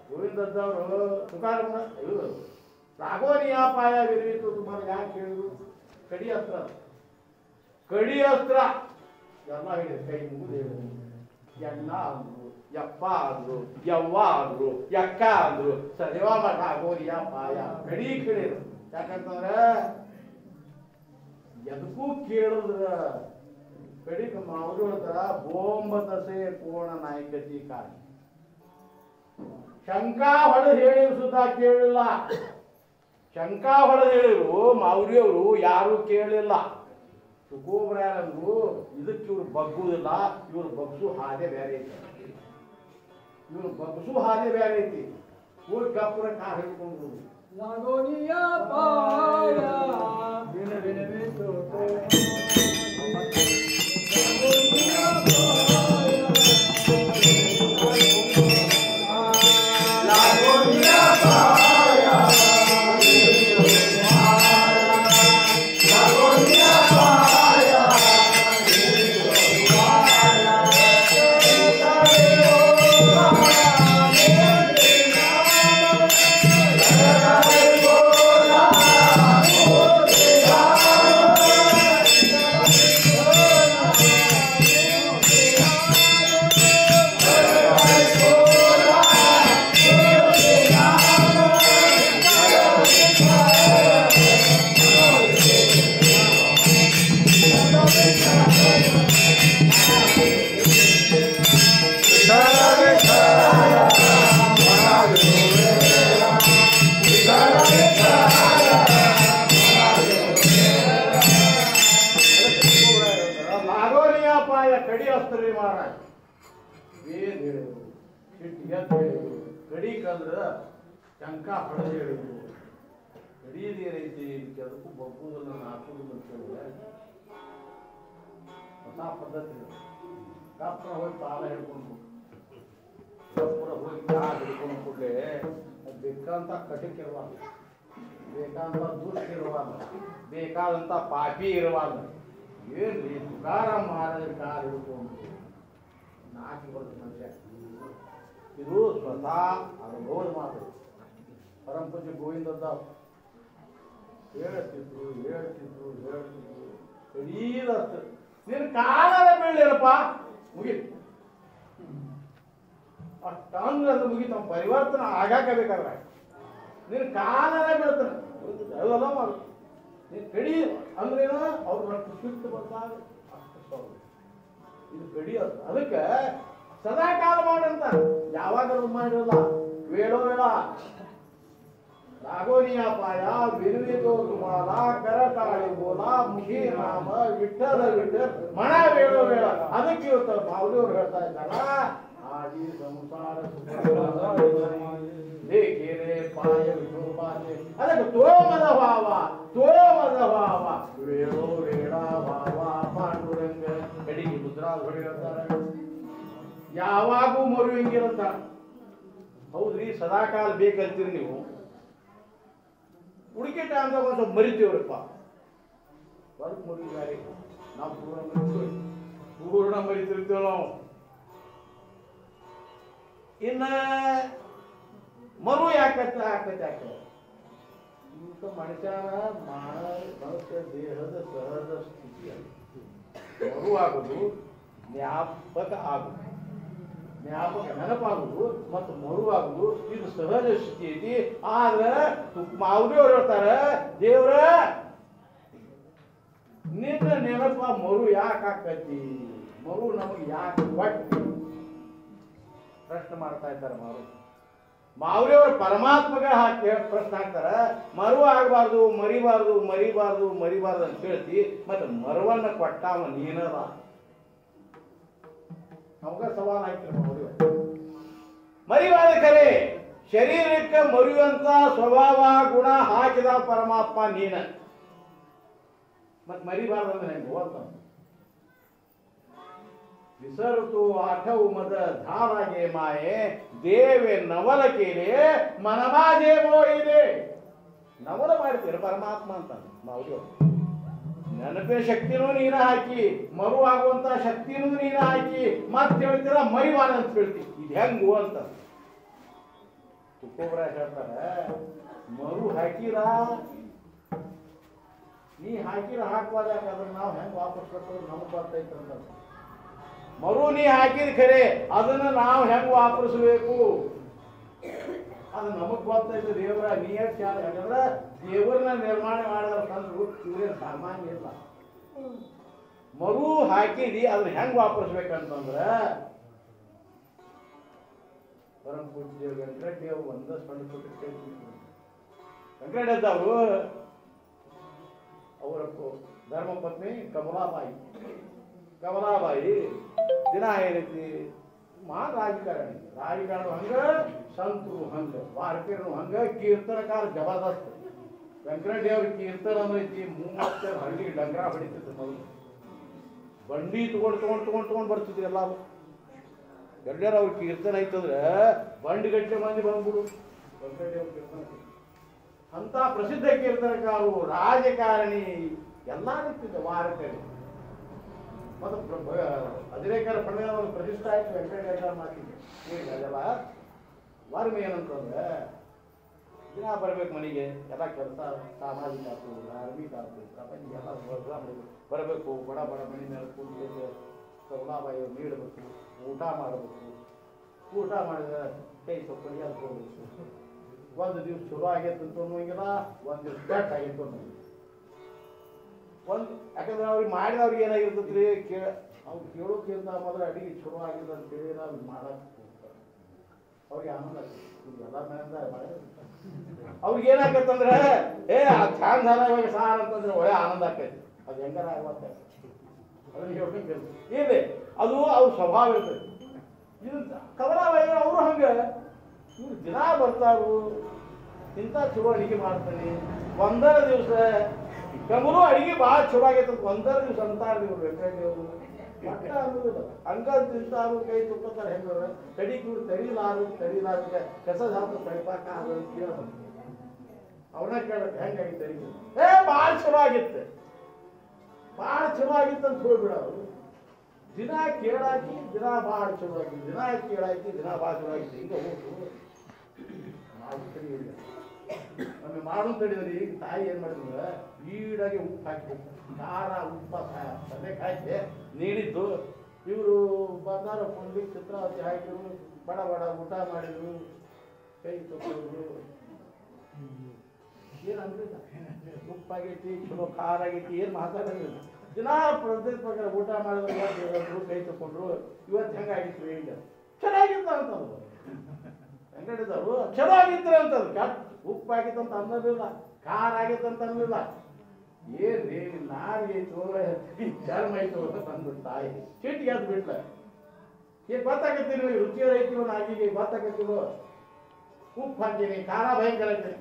ಗೋವಿಂದದ್ದವರು ತುಕಾರ ರಾಘವನಿಯಾಪಾಯ ವಿರಿತು ತುಮಾರ ಯಾಕೆ ಹೇಳಿದ್ರು? ಕಡಿ ಅಸ್ತ್ರ, ಕಡಿ ಅಸ್ತ್ರ ಎಲ್ಲ ಹೇಳಿದ್ರು. ಕೈ ಮುಗಿದು ಹೇಳಿದ್ರು. ಎಣ್ಣ ಅಂದ್ರು, ಯಪ್ಪ ಅಂದ್ರು, ಯವ್ವ ಅಂದ್ರು, ಯಕ್ಕ ಅಂದ್ರು, ಸರಿವಾ ಮಠ ರಾಘವನಿಯಾಪಾಯ ಕಡಿ ಕೇಳಿದ್ರು. ಯಾಕಂತಂದ್ರೆ ಎದಕ್ಕೂ ಕೇಳಿದ್ರ ಕಡಿಕ ಅವರು ಹೇಳ್ತಾರ ಬೋಂಬತಸೆ ಪೂರ್ಣ ನಾಯಕತಿ ಕಾರಣ. ಶಂಕಾ ಹೊಡೆದು ಹೇಳಿದ್ರು ಸುಧಾ ಕೇಳಿಲ್ಲ. ಶಂಕಾ ಹೊಡೆದು ಹೇಳಿದ್ರು ಮಾವ್ರಿಯವರು ಯಾರು ಕೇಳಿಲ್ಲ. ಸುಕೋಬ್ರಾಯರು ಇದಕ್ಕೆ ಇವ್ರು ಬಗ್ಗುದಿಲ್ಲ, ಇವ್ರು ಬಗ್ಸು ಹಾದೆ ಬೇರೆ ಐತಿ, ಇವ್ರು ಬಗ್ಸು ಹಾದೆ ಬೇರೆ ಐತಿ. ಹೋಗಿ ಗಪ್ಪರ ಕಾರ್ ಹಿಡ್ಕೊಂಡು ರಾಘವನಿಯಾಪಾಯ ಕಡಿ ಅಸ್ತ್ರಿ ಮಹಾರಾಜ ವೇದ ಹೇಳಿದ್ರು, ಎದ್ದು ಹೇಳಿದ್ರು, ಕಡಿ ಕಂದ್ರ ಶಂಕ ಹೊಡೆದು ಹೇಳಿದ್ರು. ಕಡಿಯದು ಏನೈತಿ ಅದಕ್ಕೂ ಬಗ್ಗುದನ್ನ ಹಾಕುದಿಲ್ಲ ಅಂತ ಹೇಳಿದ್ರೆ ಹೊಸ ಪದ್ಧತಿ. ಕಪ್ಪನ ಹೋಗಿ ತಾಳ ಹಿಡ್ಕೊಂಡು ಕಪ್ಪನ ಹೋಗಿ ತಾಳ ಹಿಡ್ಕೊಂಡು ಕೂಡಲೇ ಬೇಕಂತ ಕಟಕ್ ಇರುವಾಗ, ಬೇಕಾದಂತ ದುಷ್ಟ ಇರುವಾಗ, ಬೇಕಾದಂತ ಪಾಪಿ ಇರುವಾಗ ಏನ್ರಿ ತುಕಾರಾಮ್ ಮಹಾರಾಜರ ಕಾರ್ ಹಿಡ್ಕೊಂಡು ನಾಲ್ಕು ವರ್ಷ ಮನುಷ್ಯ. ಇದು ಸ್ವತಃ ಅನುಭವದ ಮಾತು. ಪರಮ ಪೂಜ್ಯ ಗೋವಿಂದದ್ದ ಹೇಳ್ತಿದ್ರು ಹೇಳ್ತಿದ್ರು ಹೇಳ್ತಿದ್ರು. ಕಡೀದಷ್ಟು ನಿನ್ನ ಕಾಲದ ಬೀಳಿರಪ್ಪ ಮುಗೀತು. ಅಷ್ಟಂದ್ರೆ ಅದು ಮುಗೀತು. ನಮ್ಮ ಪರಿವರ್ತನೆ ಆಗಾಕ ಬೇಕಾದ್ರೆ ನಿನ್ನ ಕಾಲದ ಬೀಳ್ತಾನೆ ಅವೆಲ್ಲ ಮಾಡು. ನೀನು ಕಡಿ ಅಂದ್ರೇನು ಅವ್ರ ಶಿಫ್ಟ್ ಬಂದಾಗ ಅಷ್ಟು ಇದು ಕಡಿಯೋದು. ಅದಕ್ಕೆ ಸದಾ ಕಾಲ ಮಾಡಂತ ಯಾವಾಗ ಮಾಡಿರಲ್ಲ. ವೇಳೋ ವೇಳ ರಾಘವನಿಯಾಪಾಯ ವಿರುವಿದೋ ತುಮಾಲ ಕರತಾಳಿ ಬೋಲ ಮುಖಿ ನಾಮ ವಿಠಲ ವಿಠಲ್ ಮಣ ವೇಳೋ ವೇಳ. ಅದಕ್ಕೆ ಇವತ್ತು ಮಾವಲಿಯವರು ಹೇಳ್ತಾ ಇದ್ದಾರ ಆದಿ ಸಂಸಾರ ದೇಖೇರೆ ಪಾಯ ವಿಠೋಪಾದೆ. ಅದಕ್ಕೆ ತೋಮದ ಭಾವ ತೋಮದ ಭಾವ ವೇಳೋ ವೇಳ ಭಾವ ಪಾಂಡುರಂಗ ಕಡಿಗೆ ಮುದ್ರಾಗಳು ಹೇಳ್ತಾರೆ. ಯಾವಾಗೂ ಮರುವಿಂಗಿರಂತ. ಹೌದ್ರಿ, ಸದಾಕಾಲ ಬೇಕಂತೀರಿ ನೀವು. ಹುಡುಕಿ ಟೈಮ್ದಾಗ ಒಂದು ಸ್ವಲ್ಪ ಮರಿತೀವ್ರಪ್ಪ. ವರ್ಕ್ ಮುರಿದಾರಿ ನಾವು ಪೂರ್ಣ ಮರಿತಿರ್ತೀವಿ ನಾವು. ಇನ್ನ ಮರು ಯಾಕತ್ತೆ ಹಾಕತ್ತೆ ಈಗ ಮನುಷ್ಯನ ಮನುಷ್ಯ ದೇಹದ ಸಹಜ ಸ್ಥಿತಿ ಮರು ಆಗುದು, ಜ್ಞಾಪಕ ಆಗುದು, ಜ್ಞಾಪಕ ನೆನಪಾಗುದು ಮತ್ತು ಮರುವಾಗುದು ಇದು ಸಹಜ ಸ್ಥಿತಿ ಐತಿ. ಆದ್ರೆ ಮಾವಲಿಯವ್ರು ಹೇಳ್ತಾರೆ ದೇವ್ರ ನಿನ್ನ ನೆನಪ ಮರು ಯಾಕೆ ಆಕತಿ, ಮರು ನಮಗೆ ಯಾಕೆ ಒಟ್ಟು ಪ್ರಶ್ನೆ ಮಾಡ್ತಾ ಇದ್ದಾರೆ. ಮರು ಮಾವರಿಯವರು ಪರಮಾತ್ಮಗೆ ಹಾಕಿ ಪ್ರಶ್ನೆ ಹಾಕ್ತಾರ, ಮರು ಆಗಬಾರ್ದು, ಮರಿಬಾರ್ದು ಮರಿಬಾರ್ದು ಮರಿಬಾರ್ದು ಅಂತ ಹೇಳ್ತಿ, ಮತ್ತೆ ಮರುವನ್ನ ಕೊಟ್ಟಾವ ನೀನದ. ನಮಗ ಸವಾಲ್ ಹಾಕ್ತಿರ ಮರಿಬಾರ್ದು ಖರೆ, ಶರೀರಕ್ಕೆ ಮರಿಯುವಂತ ಸ್ವಭಾವ ಗುಣ ಹಾಕಿದ ಪರಮಾತ್ಮ ನೀನ, ಮತ್ ಮರಿಬಾರ್ದು ಅಂದ್ರೆ ಹೆಂಗ ಅಂತ. ವಿಸರ್ತು ಆಠವು ಮದ ಧಾರಾಗೆ ಮಾಯೆ ದೇವೆ ನವಲ ಕೇಳಿ ಮನಮಾಜೇವೋ ಇದೆ. ನವಲ ಮಾಡ್ತೀರ ಪರಮಾತ್ಮ ಅಂತ ಮಾವು. ನೆನಪೆ ಶಕ್ತಿನೂ ನೀನ ಹಾಕಿ, ಮರು ಆಗುವಂತ ಶಕ್ತಿನೂ ನೀನ ಹಾಕಿ, ಮತ್ತೆ ಹೇಳ್ತೀರ ಮರಿಬಾರ ಅಂತ ಹೇಳ್ತೀವಿ. ಇದು ಹೆಂಗು ಅಂತ ತುಕ್ಕೋಬ್ರ ಹೇಳ್ತಾರೆ, ಮರು ಹಾಕಿರ ನೀ ಹಾಕಿರ ಹಾಕ್ಬಾರ್ದು, ಯಾಕಂದ್ರೆ ನಾವು ಹೆಂಗ್ ವಾಪಸ್ ಕೊಟ್ಟರು ನಮಗ್ ಬರ್ತೈತೆ ಅಂತ. ಮರು ನೀ ಹಾಕಿದ ಖರೆ, ಅದನ್ನ ನಾವು ಹೆಂಗ್ ವಾಪರಿಸಬೇಕು ಅದು ನಮಗ್ ಗೊತ್ತೈತೆ. ದೇವರ ನೀ ಯಾಕಂದ್ರೆ ದೇವರನ್ನ ನಿರ್ಮಾಣ ಮಾಡಿದ್ರು ಇವ್ರೇನು ಸಾಮಾನ್ಯ ಇಲ್ಲ. ಮರು ಹಾಕಿದಿ ಅದನ್ನ ಹೆಂಗ್ ವಾಪರಿಸ್ಬೇಕಂತಂದ್ರ ಪರಮ ಪೂಜ್ಯ ವೆಂಕಟರೆಡ್ಡಿ ಅವರು ಒಂದಷ್ಟು ಸಣ್ಣ ಪುಟ್ಟ ವೆಂಕಟರೆಡ್ಡಿ ಅವರು ಅವರ ಧರ್ಮ ಪತ್ನಿ ಕಮಲಾಬಾಯಿ ದಿನ ಏನೈತಿ ರಾಜಕಾರಣಿ ಹಂಗ, ಸಂತರು ಹಂಗ, ವಾರಕರು ಹಂಗ, ಕೀರ್ತನಕಾರ ಜಬರ್ದಸ್ತ್. ವೆಂಕಟರೆಡ್ಡಿ ಅವ್ರ ಕೀರ್ತನ ಐತಿ 30 ಹಳ್ಳಿ ಡಂಗ್ರ ಹೊಡಿತಿತ್ತು ಮೊದಲು. ಬಂಡಿ ತಗೊಂಡ್ ಬರ್ತಿದ್ರು ಎಲ್ಲ. ಗಡ್ಡರ ಅವ್ರ ಕೀರ್ತನ ಐತಂದ್ರೆ ಬಂಡಿ ಗಟ್ಟೆ ಮಂದಿ ಬಂದ್ಬಿಡು. ವೆಂಕಟರೆಡ್ಡಿ ಅವ್ರ ಕೀರ್ತನ ಅಂತ ಪ್ರಸಿದ್ಧ ಕೀರ್ತನಕಾರರು, ರಾಜಕಾರಣಿ ಎಲ್ಲಾ ನಿಂತಿದ್ದ ವಾರಕರಿ. ಮತ್ತು ಅಧಿರೇಕರ ಪಡೆದ ಒಂದು ಪ್ರತಿಷ್ಠೆ ಆಯ್ತು ವೆಂಕಟೇಶ್ವರ ಮಾತಿಗೆ. ಅದೆಲ್ಲ ವರ್ಮ ಏನಂತಂದ್ರೆ ದಿನ ಬರ್ಬೇಕು ಮನೆಗೆ, ಎಲ್ಲ ಕೆಲಸ ಸಾಮಾಜಿಕ ಆಯ್ತು, ಧಾರ್ಮಿಕ ಆಯ್ತು, ಪ್ರಪಂಚ ಎಲ್ಲ ಬರಬೇಕು. ಬಡ ಮನೆ ಮೇಲೆ ಕೂತು ಕಮಲಾಬಾಯಿ ನೀಡಬೇಕು, ಊಟ ಮಾಡಬೇಕು. ಊಟ ಮಾಡಿದ್ರೆ ಕೈ ತೊಕ್ಕೊಂಡು ಎಲ್ಕೊಳ್ಬೇಕು. ಒಂದು ದಿವ್ಸ ಚಲೋ ಆಗೈತೆ ಅಂತ ಅನ್ನೋಂಗಿಲ್ಲ, ಒಂದು ದಿವ್ಸ ಕೆಟ್ಟ ಆಗೈತೆ ಅನ್ನೋಂಗಿಲ್ಲ. ಯಾಕಂದ್ರೆ ಅವ್ರಿಗೆ ಮಾಡಿದವ್ರಿಗೆ ಏನಾಗಿರ್ತೈತ್ರಿ, ಅವ್ರು ಕೇಳೋಕ್ಕಿಂತ ಮೊದಲು ಅಡಿಗೆ ಚಲೋ ಆಗಿಲ್ಲ ಅಂತೇಳಿ ನಾವು ಮಾಡಕ್ ಅವ್ರಿಗೆ ಆನಂದ ಆಗ್ತದೆ. ಎಲ್ಲ ಮನೆಯಿಂದ ಅವ್ರಿಗೆ ಏನಾಗತ್ತಂದ್ರೆ ಚಾಂದ್ ಧಾರಾವಾಹಿ ಸಾರ್ ಅಂತಂದ್ರೆ ಒಳ್ಳೆ ಆನಂದ ಆಗ್ತೈತಿ. ಅದು ಹೆಂಗಾರ ಆಗುತ್ತೆ ಅದನ್ನ ಇದೆ, ಅದು ಅವ್ರ ಸ್ವಭಾವ ಇರ್ತೈತಿ. ಇದು ಕಮಲಾಬಾಯಿ ಅವರು ಹಂಗ ಇವ್ರು ದಿನ ಬರ್ತಾರು, ಇಂಥ ಚಲೋ ಅಡಿಗೆ ಮಾಡ್ತಾನೆ. ಒಂದರ ದಿವಸ ಕಮಲು ಅಡಿಗೆ ಭಾಳ ಚಲೋ ಆಗೈತೆ ಅಂತ ಒಂದರ ದಿವಸ ಅಂತಾರ ಇವ್ರು ವೆಂಕಟರೆಡ್ಡಿ ಅವರು. ಮಟ್ಟ ಅನ್ನೋದಿಲ್ಲ, ಹಂಗ ತಿಂತಾರು, ಕೈ ತುಪ್ಪತ್ತಾರ. ಹೆಂಗ ಕಡಿಗೆ ಇವ್ರು ತಡಿಲಾರ ಕಸದ ಹಾಕಿ ತಡಿಪಾಕ ಅಂತ ಕೇಳೋದು. ಅವನ್ನ ಕೇಳಕ್ಕೆ ಹೆಂಗಾಗಿತ್ತು ಅಡಿಗೆ? ಭಾಳ ಚಲೋ ಆಗಿತ್ತು, ಭಾಳ ಚಲೋ ಆಗಿತ್ತು ಅಂತ ಹೋಗ್ಬಿಡೋರು. ದಿನ ಕೇಳಾಕಿ ದಿನ ಭಾಳ ಚಲೋ ಆಗಿತ್ತು, ದಿನ ಕೇಳಾಕಿ ದಿನ ಭಾಳ ಚಲೋ ಆಗಿತ್ತು. ಈಗ ಹೋಗು ನಾವು ತಡಿಯಿಲ್ಲ, ನಮಗೆ ಮಾಡು ತಡಿದ್ರಿ. ಈಗ ತಾಯಿ ಏನ್ ಮಾಡಿದ್ರೆ ಈಡಾಗಿ ಉಪ್ಪು ಹಾಕಿಬಿಟ್ಟು ಖಾರ ಉಪ್ಪ ಹಾಕಿ ನೀಡಿದ್ದು. ಇವರು ಬಂದಾರ ಕೊಂಡಿ ಚಿತ್ರಾವತಿ ಹಾಕಿದ್ರು, ಬಡ ಊಟ ಮಾಡಿದ್ರು, ಕೈ ತಗೊಂಡ್ರು. ಏನಂದ್ರಿಲ್ಲ, ಉಪ್ಪಾಗೈತಿ, ಚಲೋ ಖಾರ ಆಗೈತಿ, ಏನು ಮಾತಾಡೋದಿಲ್ಲ. ದಿನ ಪ್ರದೇಶ ಪ್ರಕಾರ ಊಟ ಮಾಡಿದ್ರು, ಕೈ ತಗೊಂಡ್ರು. ಇವತ್ತು ಹೆಂಗಾಗಿತ್ತು ಈಗ ಚೆನ್ನಾಗಿತ್ತು ಅಂತಂದ್ರು ವೆಂಕಟೇಶ್ವರು. ಚಲೋ ಆಗಿತ್ತು ಅಂತಂದ್ರು. ಕೆಟ್ಟ ಉಪ್ಪಾಗಿತ್ತು ಅಂತ ಅನ್ನೋದಿಲ್ಲ, ಖಾರ ಆಗಿತ್ತು ಅಂತ ಅನ್ನೋದಿಲ್ಲ. ಏನ್ರಿ ನಾರಿಗೆ ಚರ್ಮ ಐತು ಅಂತ ತಂದ್ಬಿಟ್ಟು ತಾಯಿ ಚೀಟಿಗೆ ಅದು ಬಿಟ್ಲ. ಈಗ ಗೊತ್ತಾಗತ್ತಿ ನಿಮಗೆ ರುಚಿಯರ್ ಐತಿವ ನಾಗಿಗೆ ಗೊತ್ತಾಗತ್ತಿವ. ಉಪ್ಪು ಹಾಕೀನಿ, ಖಾರ ಭಯಂಕರ ಐತಿ.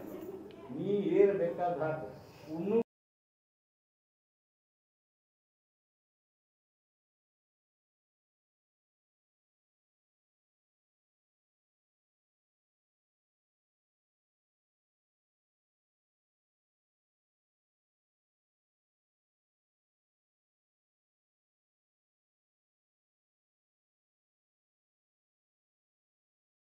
ನೀ ಏನು ಬೇಕಾದ್ರೆ ಹಾಕು,